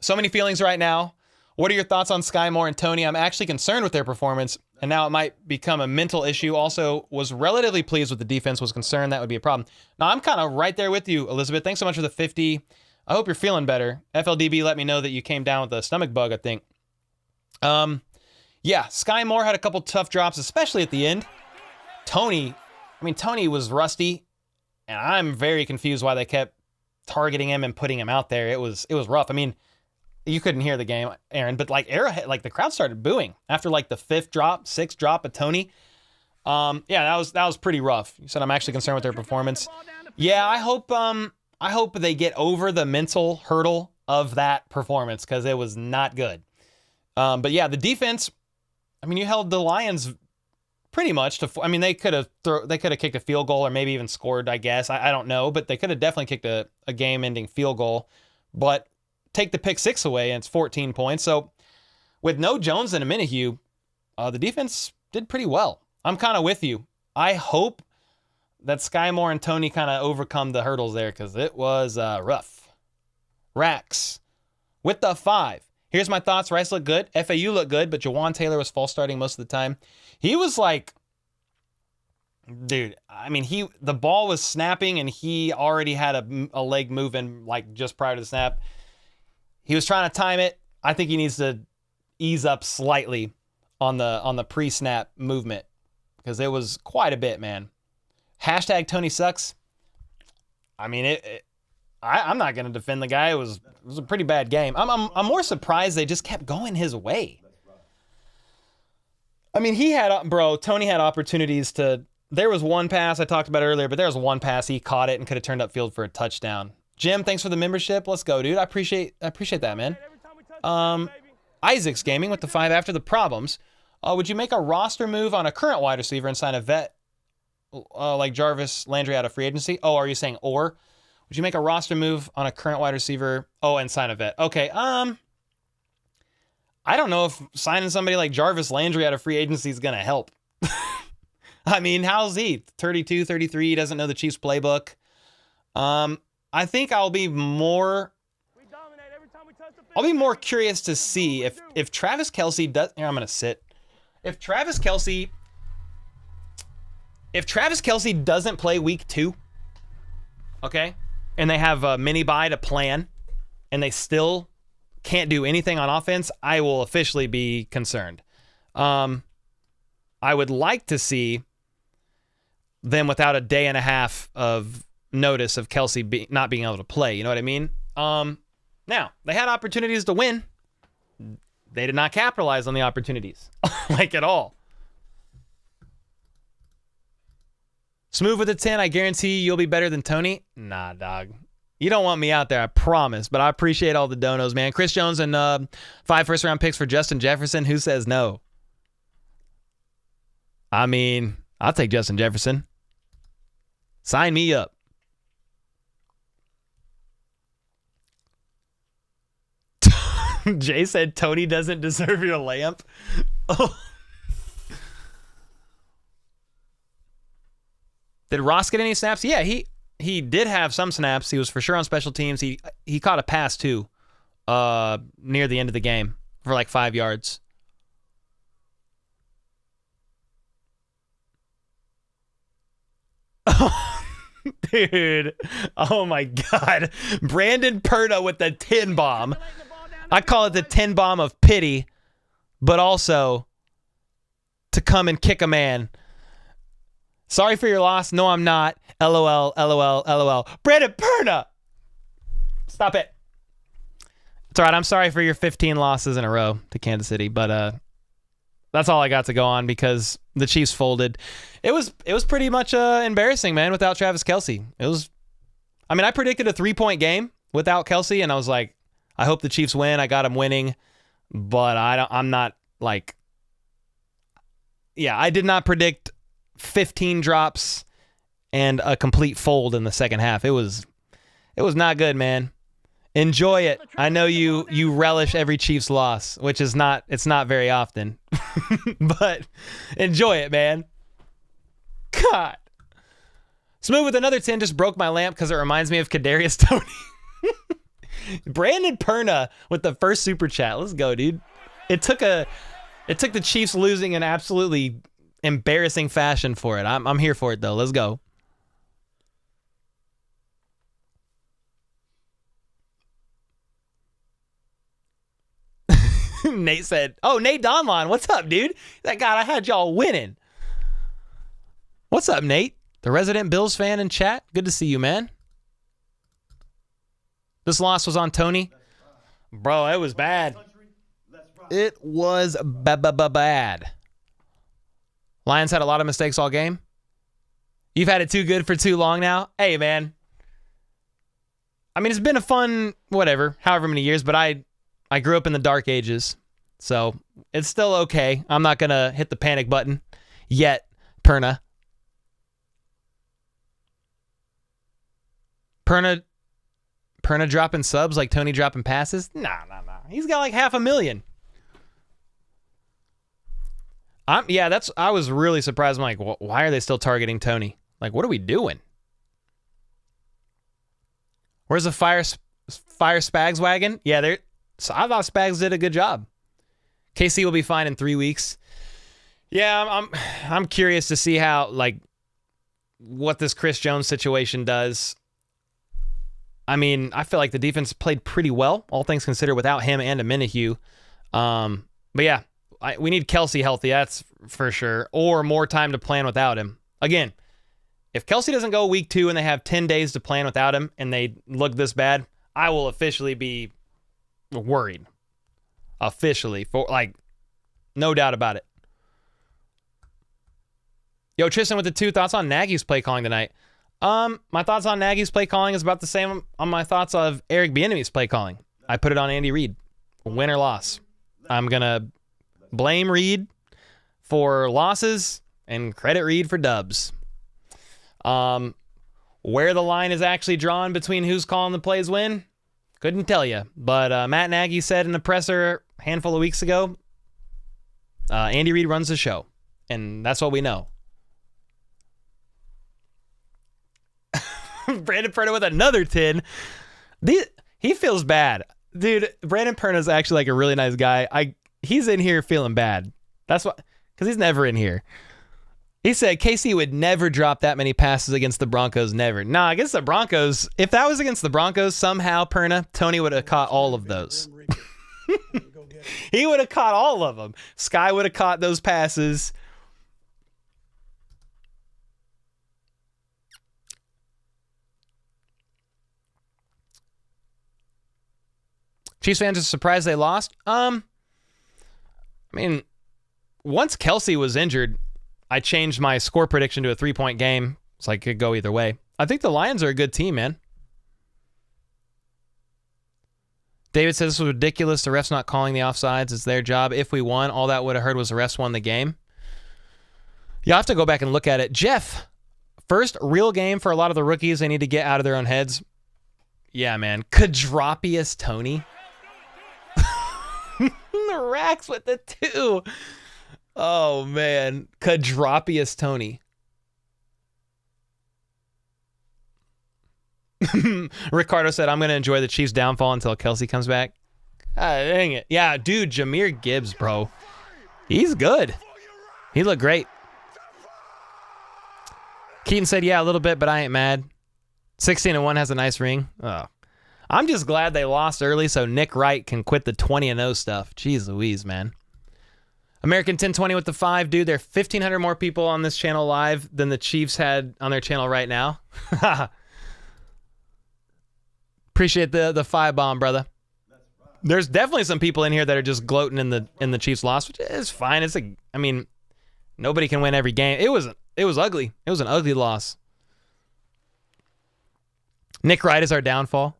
[SPEAKER 2] So many feelings right now. What are your thoughts on Sky Moore and Tony? I'm actually concerned with their performance, and now it might become a mental issue. Also, was relatively pleased with the defense, was concerned that would be a problem. Now, I'm kind of right there with you, Elizabeth. Thanks so much for the 50. I hope you're feeling better. FLDB let me know that you came down with a stomach bug, I think. Yeah, Sky Moore had a couple tough drops, especially at the end. Tony was rusty, and I'm very confused why they kept targeting him and putting him out there. It was rough. I mean, you couldn't hear the game, Aaron, but like Arrowhead, like the crowd started booing after like the 6th drop of Tony. Yeah, that was pretty rough. You said I'm actually concerned with their performance. Yeah, I hope they get over the mental hurdle of that performance because it was not good. But yeah, the defense. I mean, you held the Lions pretty much to. I mean, they could have kicked a field goal or maybe even scored. I guess I don't know, but they could have definitely kicked a game-ending field goal. But take the pick 6 away, and it's 14 points. So with no Jones and a Minihue, the defense did pretty well. I'm kind of with you. I hope that Sky Moore and Tony kind of overcome the hurdles there because it was rough. Rax with the 5. Here's my thoughts. Rice looked good. FAU looked good, but Jawan Taylor was false starting most of the time. He was like, dude, I mean, the ball was snapping and he already had a leg moving like just prior to the snap. He was trying to time it. I think he needs to ease up slightly on the pre-snap movement because it was quite a bit, man. Hashtag Tony sucks. I mean, I'm not going to defend the guy. It was a pretty bad game. I'm more surprised they just kept going his way. I mean, Tony had opportunities to. There was one pass I talked about earlier, but there was one pass he caught it and could have turned upfield for a touchdown. Jim, thanks for the membership. Let's go, dude. I appreciate that, man. Isaac's Gaming with the 5 after the problems. Would you make a roster move on a current wide receiver and sign a vet like Jarvis Landry out of free agency? Oh, are you saying or? Would you make a roster move on a current wide receiver? Oh, and sign a vet. Okay. I don't know if signing somebody like Jarvis Landry out of free agency is going to help. I mean, how's he? 32, 33, he doesn't know the Chiefs playbook. I think I'll be more curious to see if Travis Kelce does. Here, I'm going to sit. If Travis Kelce doesn't play week 2, okay, and they have a mini bye to plan, and they still can't do anything on offense, I will officially be concerned. I would like to see them without a day and a half of notice of Kelce not being able to play. You know what I mean? Now, they had opportunities to win. They did not capitalize on the opportunities, like at all. Smooth with a 10, I guarantee you'll be better than Tony. Nah, dog. You don't want me out there, I promise, but I appreciate all the donos, man. Chris Jones and 5 first-round picks for Justin Jefferson. Who says no? I mean, I'll take Justin Jefferson. Sign me up. Jay said Tony doesn't deserve your lamp. Oh. Did Ross get any snaps? Yeah, he did have some snaps. He was for sure on special teams. He caught a pass too, near the end of the game for like 5 yards. Dude, oh my God. Brandon Perna with the 10 bomb. I call it the 10 bomb of pity, but also to come and kick a man. Sorry for your loss. No, I'm not. LOL, LOL, LOL. Brandon Perna! Stop it. It's all right. I'm sorry for your 15 losses in a row to Kansas City, but that's all I got to go on because the Chiefs folded. It was pretty much embarrassing, man, without Travis Kelce. I predicted a 3-point game without Kelce, and I was like, I hope the Chiefs win. I got them winning, but I'm not like, yeah, I did not predict 15 drops and a complete fold in the second half. It was not good, man. Enjoy it. I know you relish every Chiefs loss, which is not very often. But enjoy it, man. God. Smooth with another 10 just broke my lamp because it reminds me of Kadarius Toney. Brandon Perna with the first super chat. Let's go, dude. It took the Chiefs losing in absolutely embarrassing fashion for it. I'm here for it though. Let's go. Nate said, "Oh, Nate Donlon, what's up, dude? That God, I had y'all winning. What's up, Nate? The resident Bills fan in chat. Good to see you, man. This loss was on Tony. Bro, it was bad. It was bad. Lions had a lot of mistakes all game. You've had it too good for too long now. Hey, man. I mean, it's been a fun, whatever, however many years, but I grew up in the dark ages, so it's still okay. I'm not going to hit the panic button yet, Perna. Perna dropping subs like Tony dropping passes? Nah. He's got like 500,000. I was really surprised. I'm like, why are they still targeting Tony? Like, what are we doing? Where's the fire Spags wagon? Yeah, so I thought Spags did a good job. KC will be fine in 3 weeks. Yeah, I'm curious to see how, like, what this Chris Jones situation does. I mean, I feel like the defense played pretty well, all things considered, without him and Minihue. But yeah, we need Kelce healthy, that's for sure, or more time to plan without him. Again, if Kelce doesn't go week 2 and they have 10 days to plan without him and they look this bad, I will officially be worried. Officially. For like, no doubt about it. Yo, Tristan with the 2 thoughts on Nagy's play calling tonight. My thoughts on Nagy's play calling is about the same on my thoughts of Eric Bieniemy's play calling. I put it on Andy Reid. Win or loss. I'm going to blame Reid for losses and credit Reid for dubs. Where the line is actually drawn between who's calling the plays when, couldn't tell you. But Matt Nagy said in a presser a handful of weeks ago, Andy Reid runs the show. And that's what we know. Brandon Perna with another 10. He feels bad. Dude, Brandon Perna is actually like a really nice guy. He's in here feeling bad. That's why, because he's never in here. He said KC would never drop that many passes against the Broncos. Never. Nah, against the Broncos, if that was against the Broncos, somehow, Perna, Tony would have caught all of those. He would have caught all of them. Sky would have caught those passes. Chiefs fans are surprised they lost. I mean, once Kelce was injured, I changed my score prediction to a 3-point game. So I could go either way. I think the Lions are a good team, man. David says this was ridiculous. The refs not calling the offsides. It's their job. If we won, all that would have heard was the refs won the game. You'll have to go back and look at it. Jeff, first real game for a lot of the rookies. They need to get out of their own heads. Yeah, man. Kadropius Tony. The racks with the 2. Oh, man. Kadropius Tony. Ricardo said, I'm going to enjoy the Chiefs' downfall until Kelsey comes back. Ah, dang it. Yeah, dude, Jahmyr Gibbs, bro. He's good. He looked great. Keaton said, yeah, a little bit, but I ain't mad. 16-1 has a nice ring. Oh. I'm just glad they lost early so Nick Wright can quit the 20-0 stuff. Jeez Louise, man. American 1020 with the 5. Dude, there are 1,500 more people on this channel live than the Chiefs had on their channel right now. Appreciate the 5 bomb, brother. There's definitely some people in here that are just gloating in the Chiefs loss, which is fine. I mean, nobody can win every game. It was ugly. It was an ugly loss. Nick Wright is our downfall.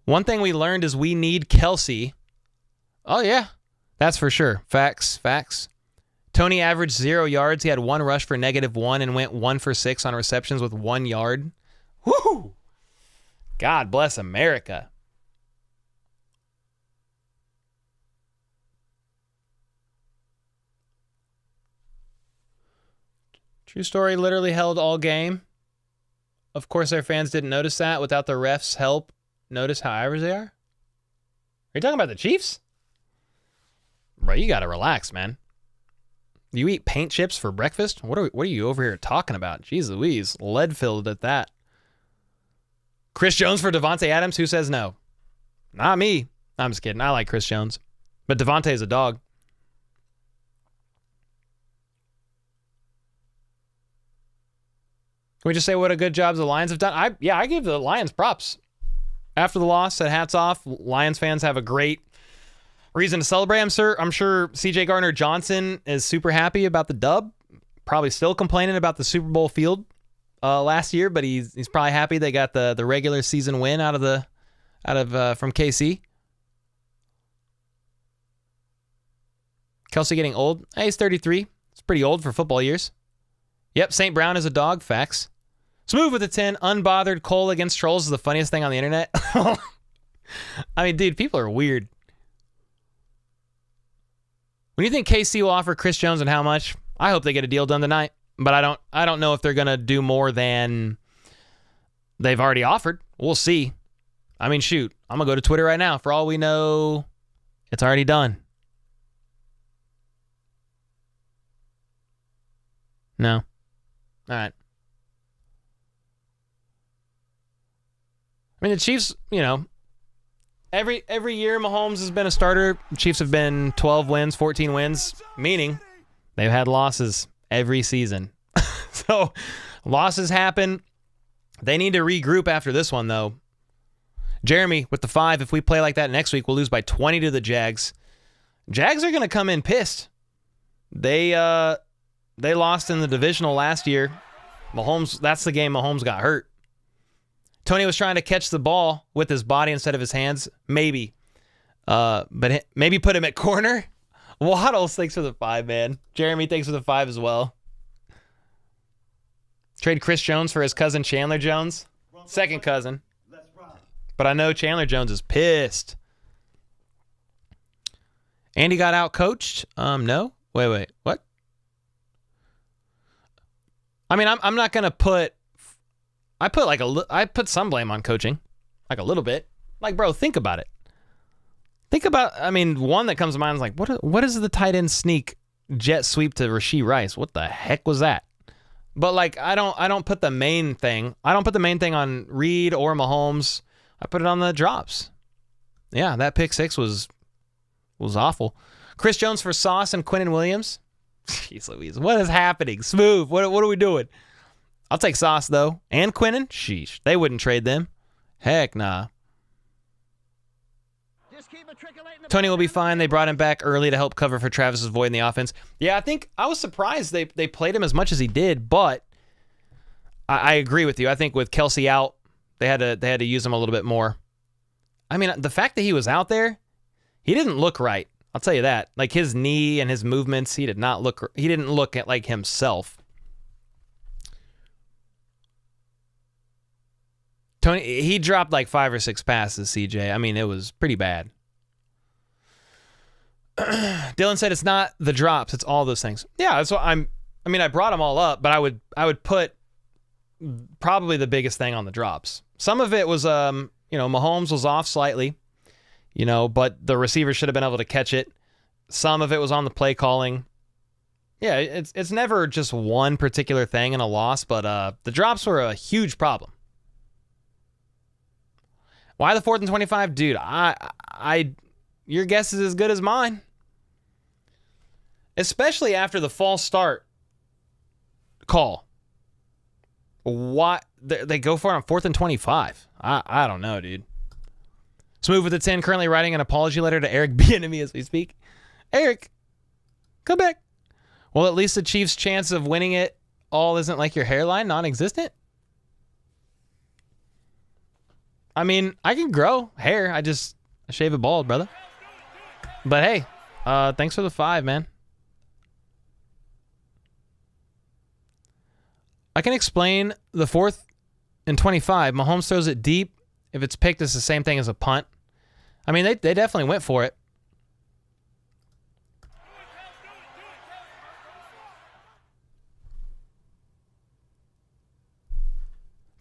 [SPEAKER 2] One thing we learned is we need Kelsey. Oh, yeah. That's for sure. Facts. Tony averaged 0 yards. He had 1 rush for -1 and went 1 for 6 on receptions with 1 yard. Woo! God bless America. True story, literally held all game. Of course, their fans didn't notice that. Without the refs' help, notice how average they are? Are you talking about the Chiefs? Bro, you gotta relax, man. You eat paint chips for breakfast? What are you over here talking about? Jeez Louise, lead-filled at that. Chris Jones for Devontae Adams? Who says no? Not me. I'm just kidding. I like Chris Jones. But Devontae is a dog. Can we just say what a good job the Lions have done? I gave the Lions props. After the loss, said hats off. Lions fans have a great reason to celebrate. I'm sure CJ Gardner-Johnson is super happy about the dub. Probably still complaining about the Super Bowl field last year, but he's probably happy they got the regular season win from KC. Kelsey getting old. Hey, he's 33. It's pretty old for football years. Yep, St. Brown is a dog. Facts. Smooth with a 10. Unbothered Cole against trolls is the funniest thing on the internet. I mean, dude, people are weird. When you think KC will offer Chris Jones and how much? I hope they get a deal done tonight, but I don't know if they're gonna do more than they've already offered. We'll see. I mean, shoot, I'm gonna go to Twitter right now. For all we know, it's already done. No. All right. I mean, the Chiefs, every year Mahomes has been a starter. The Chiefs have been 12 wins, 14 wins, meaning they've had losses every season. So losses happen. They need to regroup after this one, though. Jeremy with the 5. If we play like that next week, we'll lose by 20 to the Jags. Jags are going to come in pissed. They lost in the divisional last year. Mahomes, that's the game Mahomes got hurt. Tony was trying to catch the ball with his body instead of his hands. Maybe. But maybe put him at corner. Waddles, thanks for the 5, man. Jeremy, thanks for the 5 as well. Trade Chris Jones for his cousin Chandler Jones. Second cousin. But I know Chandler Jones is pissed. Andy got out-coached? No? Wait. What? I mean, I'm not going to put... I put some blame on coaching. Like a little bit. Like, bro, think about it. One that comes to mind is like, what is the tight end sneak jet sweep to Rashee Rice? What the heck was that? But like, I don't put the main thing. I don't put the main thing on Reed or Mahomes. I put it on the drops. Yeah, that pick 6 was awful. Chris Jones for Sauce and Quinnen Williams. Jeez Louise, what is happening? Smooth. What are we doing? I'll take Sauce though, and Quinnen. Sheesh, they wouldn't trade them. Heck nah. Tony will be fine. They brought him back early to help cover for Travis's void in the offense. Yeah, I think I was surprised they played him as much as he did, but I agree with you. I think with Kelsey out, they had to use him a little bit more. I mean, the fact that he was out there, he didn't look right. I'll tell you that. Like his knee and his movements, he didn't look at like himself. Tony, he dropped like 5 or 6 passes, CJ. I mean, it was pretty bad. Dylan said it's not the drops, it's all those things. Yeah, that's what I brought them all up, but I would put probably the biggest thing on the drops. Some of it was Mahomes was off slightly, but the receiver should have been able to catch it. Some of it was on the play calling. Yeah, it's never just one particular thing in a loss, but the drops were a huge problem. Why the 4th and 25? Dude, your guess is as good as mine. Especially after the false start call. Why they go for it on 4th and 25? I don't know, dude. Smooth with the 10, currently writing an apology letter to Eric Bieniemy as we speak. Eric, come back. Well, at least the Chiefs' chance of winning it all isn't like your hairline, non-existent. I mean, I can grow hair. I shave it bald, brother. But hey, thanks for the 5, man. I can explain the 4th and 25. Mahomes throws it deep. If it's picked, it's the same thing as a punt. I mean, they definitely went for it.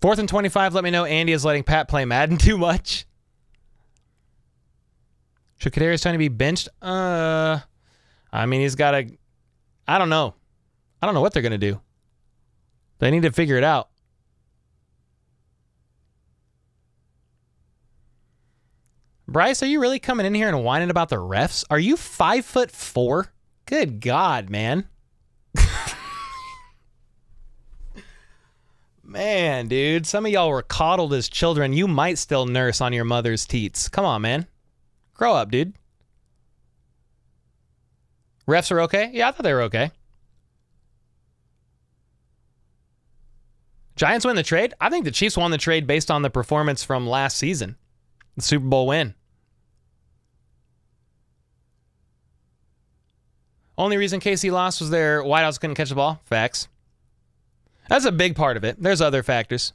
[SPEAKER 2] Fourth and 25, let me know Andy is letting Pat play Madden too much. Should Kadarius Toney be benched? I mean, he's got to... I don't know. I don't know what they're going to do. They need to figure it out. Bryce, are you really coming in here and whining about the refs? Are you 5'4"? Good God, man. Man, dude, some of y'all were coddled as children. You might still nurse on your mother's teats. Come on, man. Grow up, dude. Refs are okay? Yeah, I thought they were okay. Giants win the trade? I think the Chiefs won the trade based on the performance from last season. The Super Bowl win. Only reason KC lost was their wideouts couldn't catch the ball. Facts. That's a big part of it. There's other factors.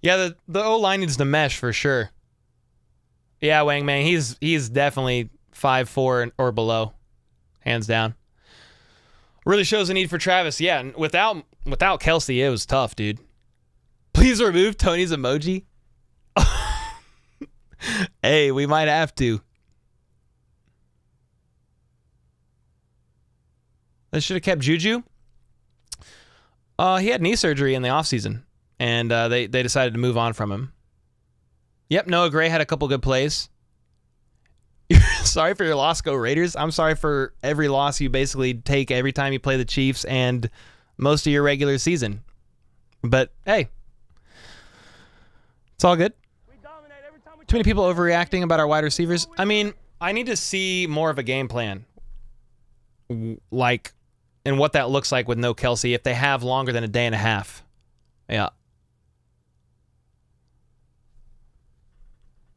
[SPEAKER 2] Yeah, the O-line needs to mesh for sure. Yeah, Wang Man, he's definitely 5'4" or below. Hands down. Really shows the need for Travis. Yeah, and without Kelsey, it was tough, dude. Please remove Tony's emoji. Hey, we might have to. They should have kept Juju. He had knee surgery in the offseason, and they decided to move on from him. Yep, Noah Gray had a couple good plays. Sorry for your loss, go Raiders. I'm sorry for every loss you basically take every time you play the Chiefs and most of your regular season. But, hey, it's all good. Too many people overreacting about our wide receivers. I mean, I need to see more of a game plan. Like, and what that looks like with no Kelsey if they have longer than a day and a half. Yeah.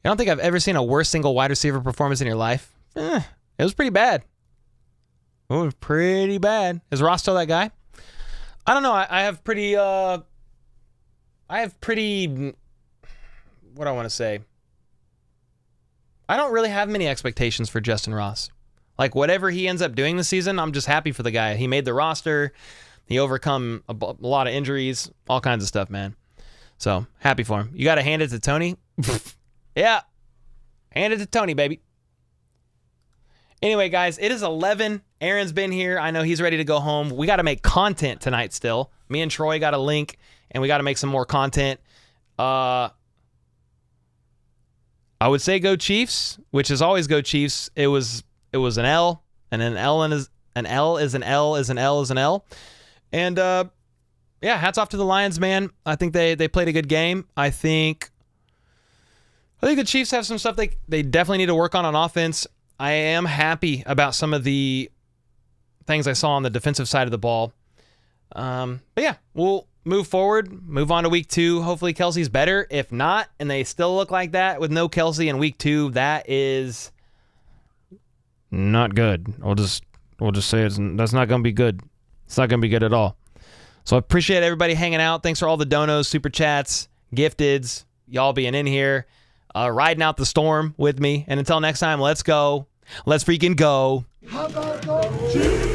[SPEAKER 2] I don't think I've ever seen a worse single wide receiver performance in your life. It was pretty bad. It was pretty bad. Is Ross still that guy? I don't know. I have pretty, what do I want to say? I don't really have many expectations for Justin Ross. Like, whatever he ends up doing this season, I'm just happy for the guy. He made the roster. He overcome a lot of injuries, all kinds of stuff, man. So, happy for him. You got to hand it to Tony? Yeah. Hand it to Tony, baby. Anyway, guys, it is 11. Aaron's been here. I know he's ready to go home. We got to make content tonight still. Me and Troy got a link, and we got to make some more content. I would say go Chiefs, which is always go Chiefs. It was an L, and an L is an L is an L is an L is an L. And yeah, hats off to the Lions, man. I think they played a good game. I think the Chiefs have some stuff they definitely need to work on offense. I am happy about some of the things I saw on the defensive side of the ball. But yeah, we'll move forward, move on to week 2. Hopefully Kelsey's better. If not, and they still look like that with no Kelsey in week 2, that is not good. We'll just say that's not going to be good. It's not going to be good at all. So I appreciate everybody hanging out. Thanks for all the donos, super chats, gifteds, y'all being in here, riding out the storm with me. And until next time, let's go. Let's freaking go.
[SPEAKER 7] How about those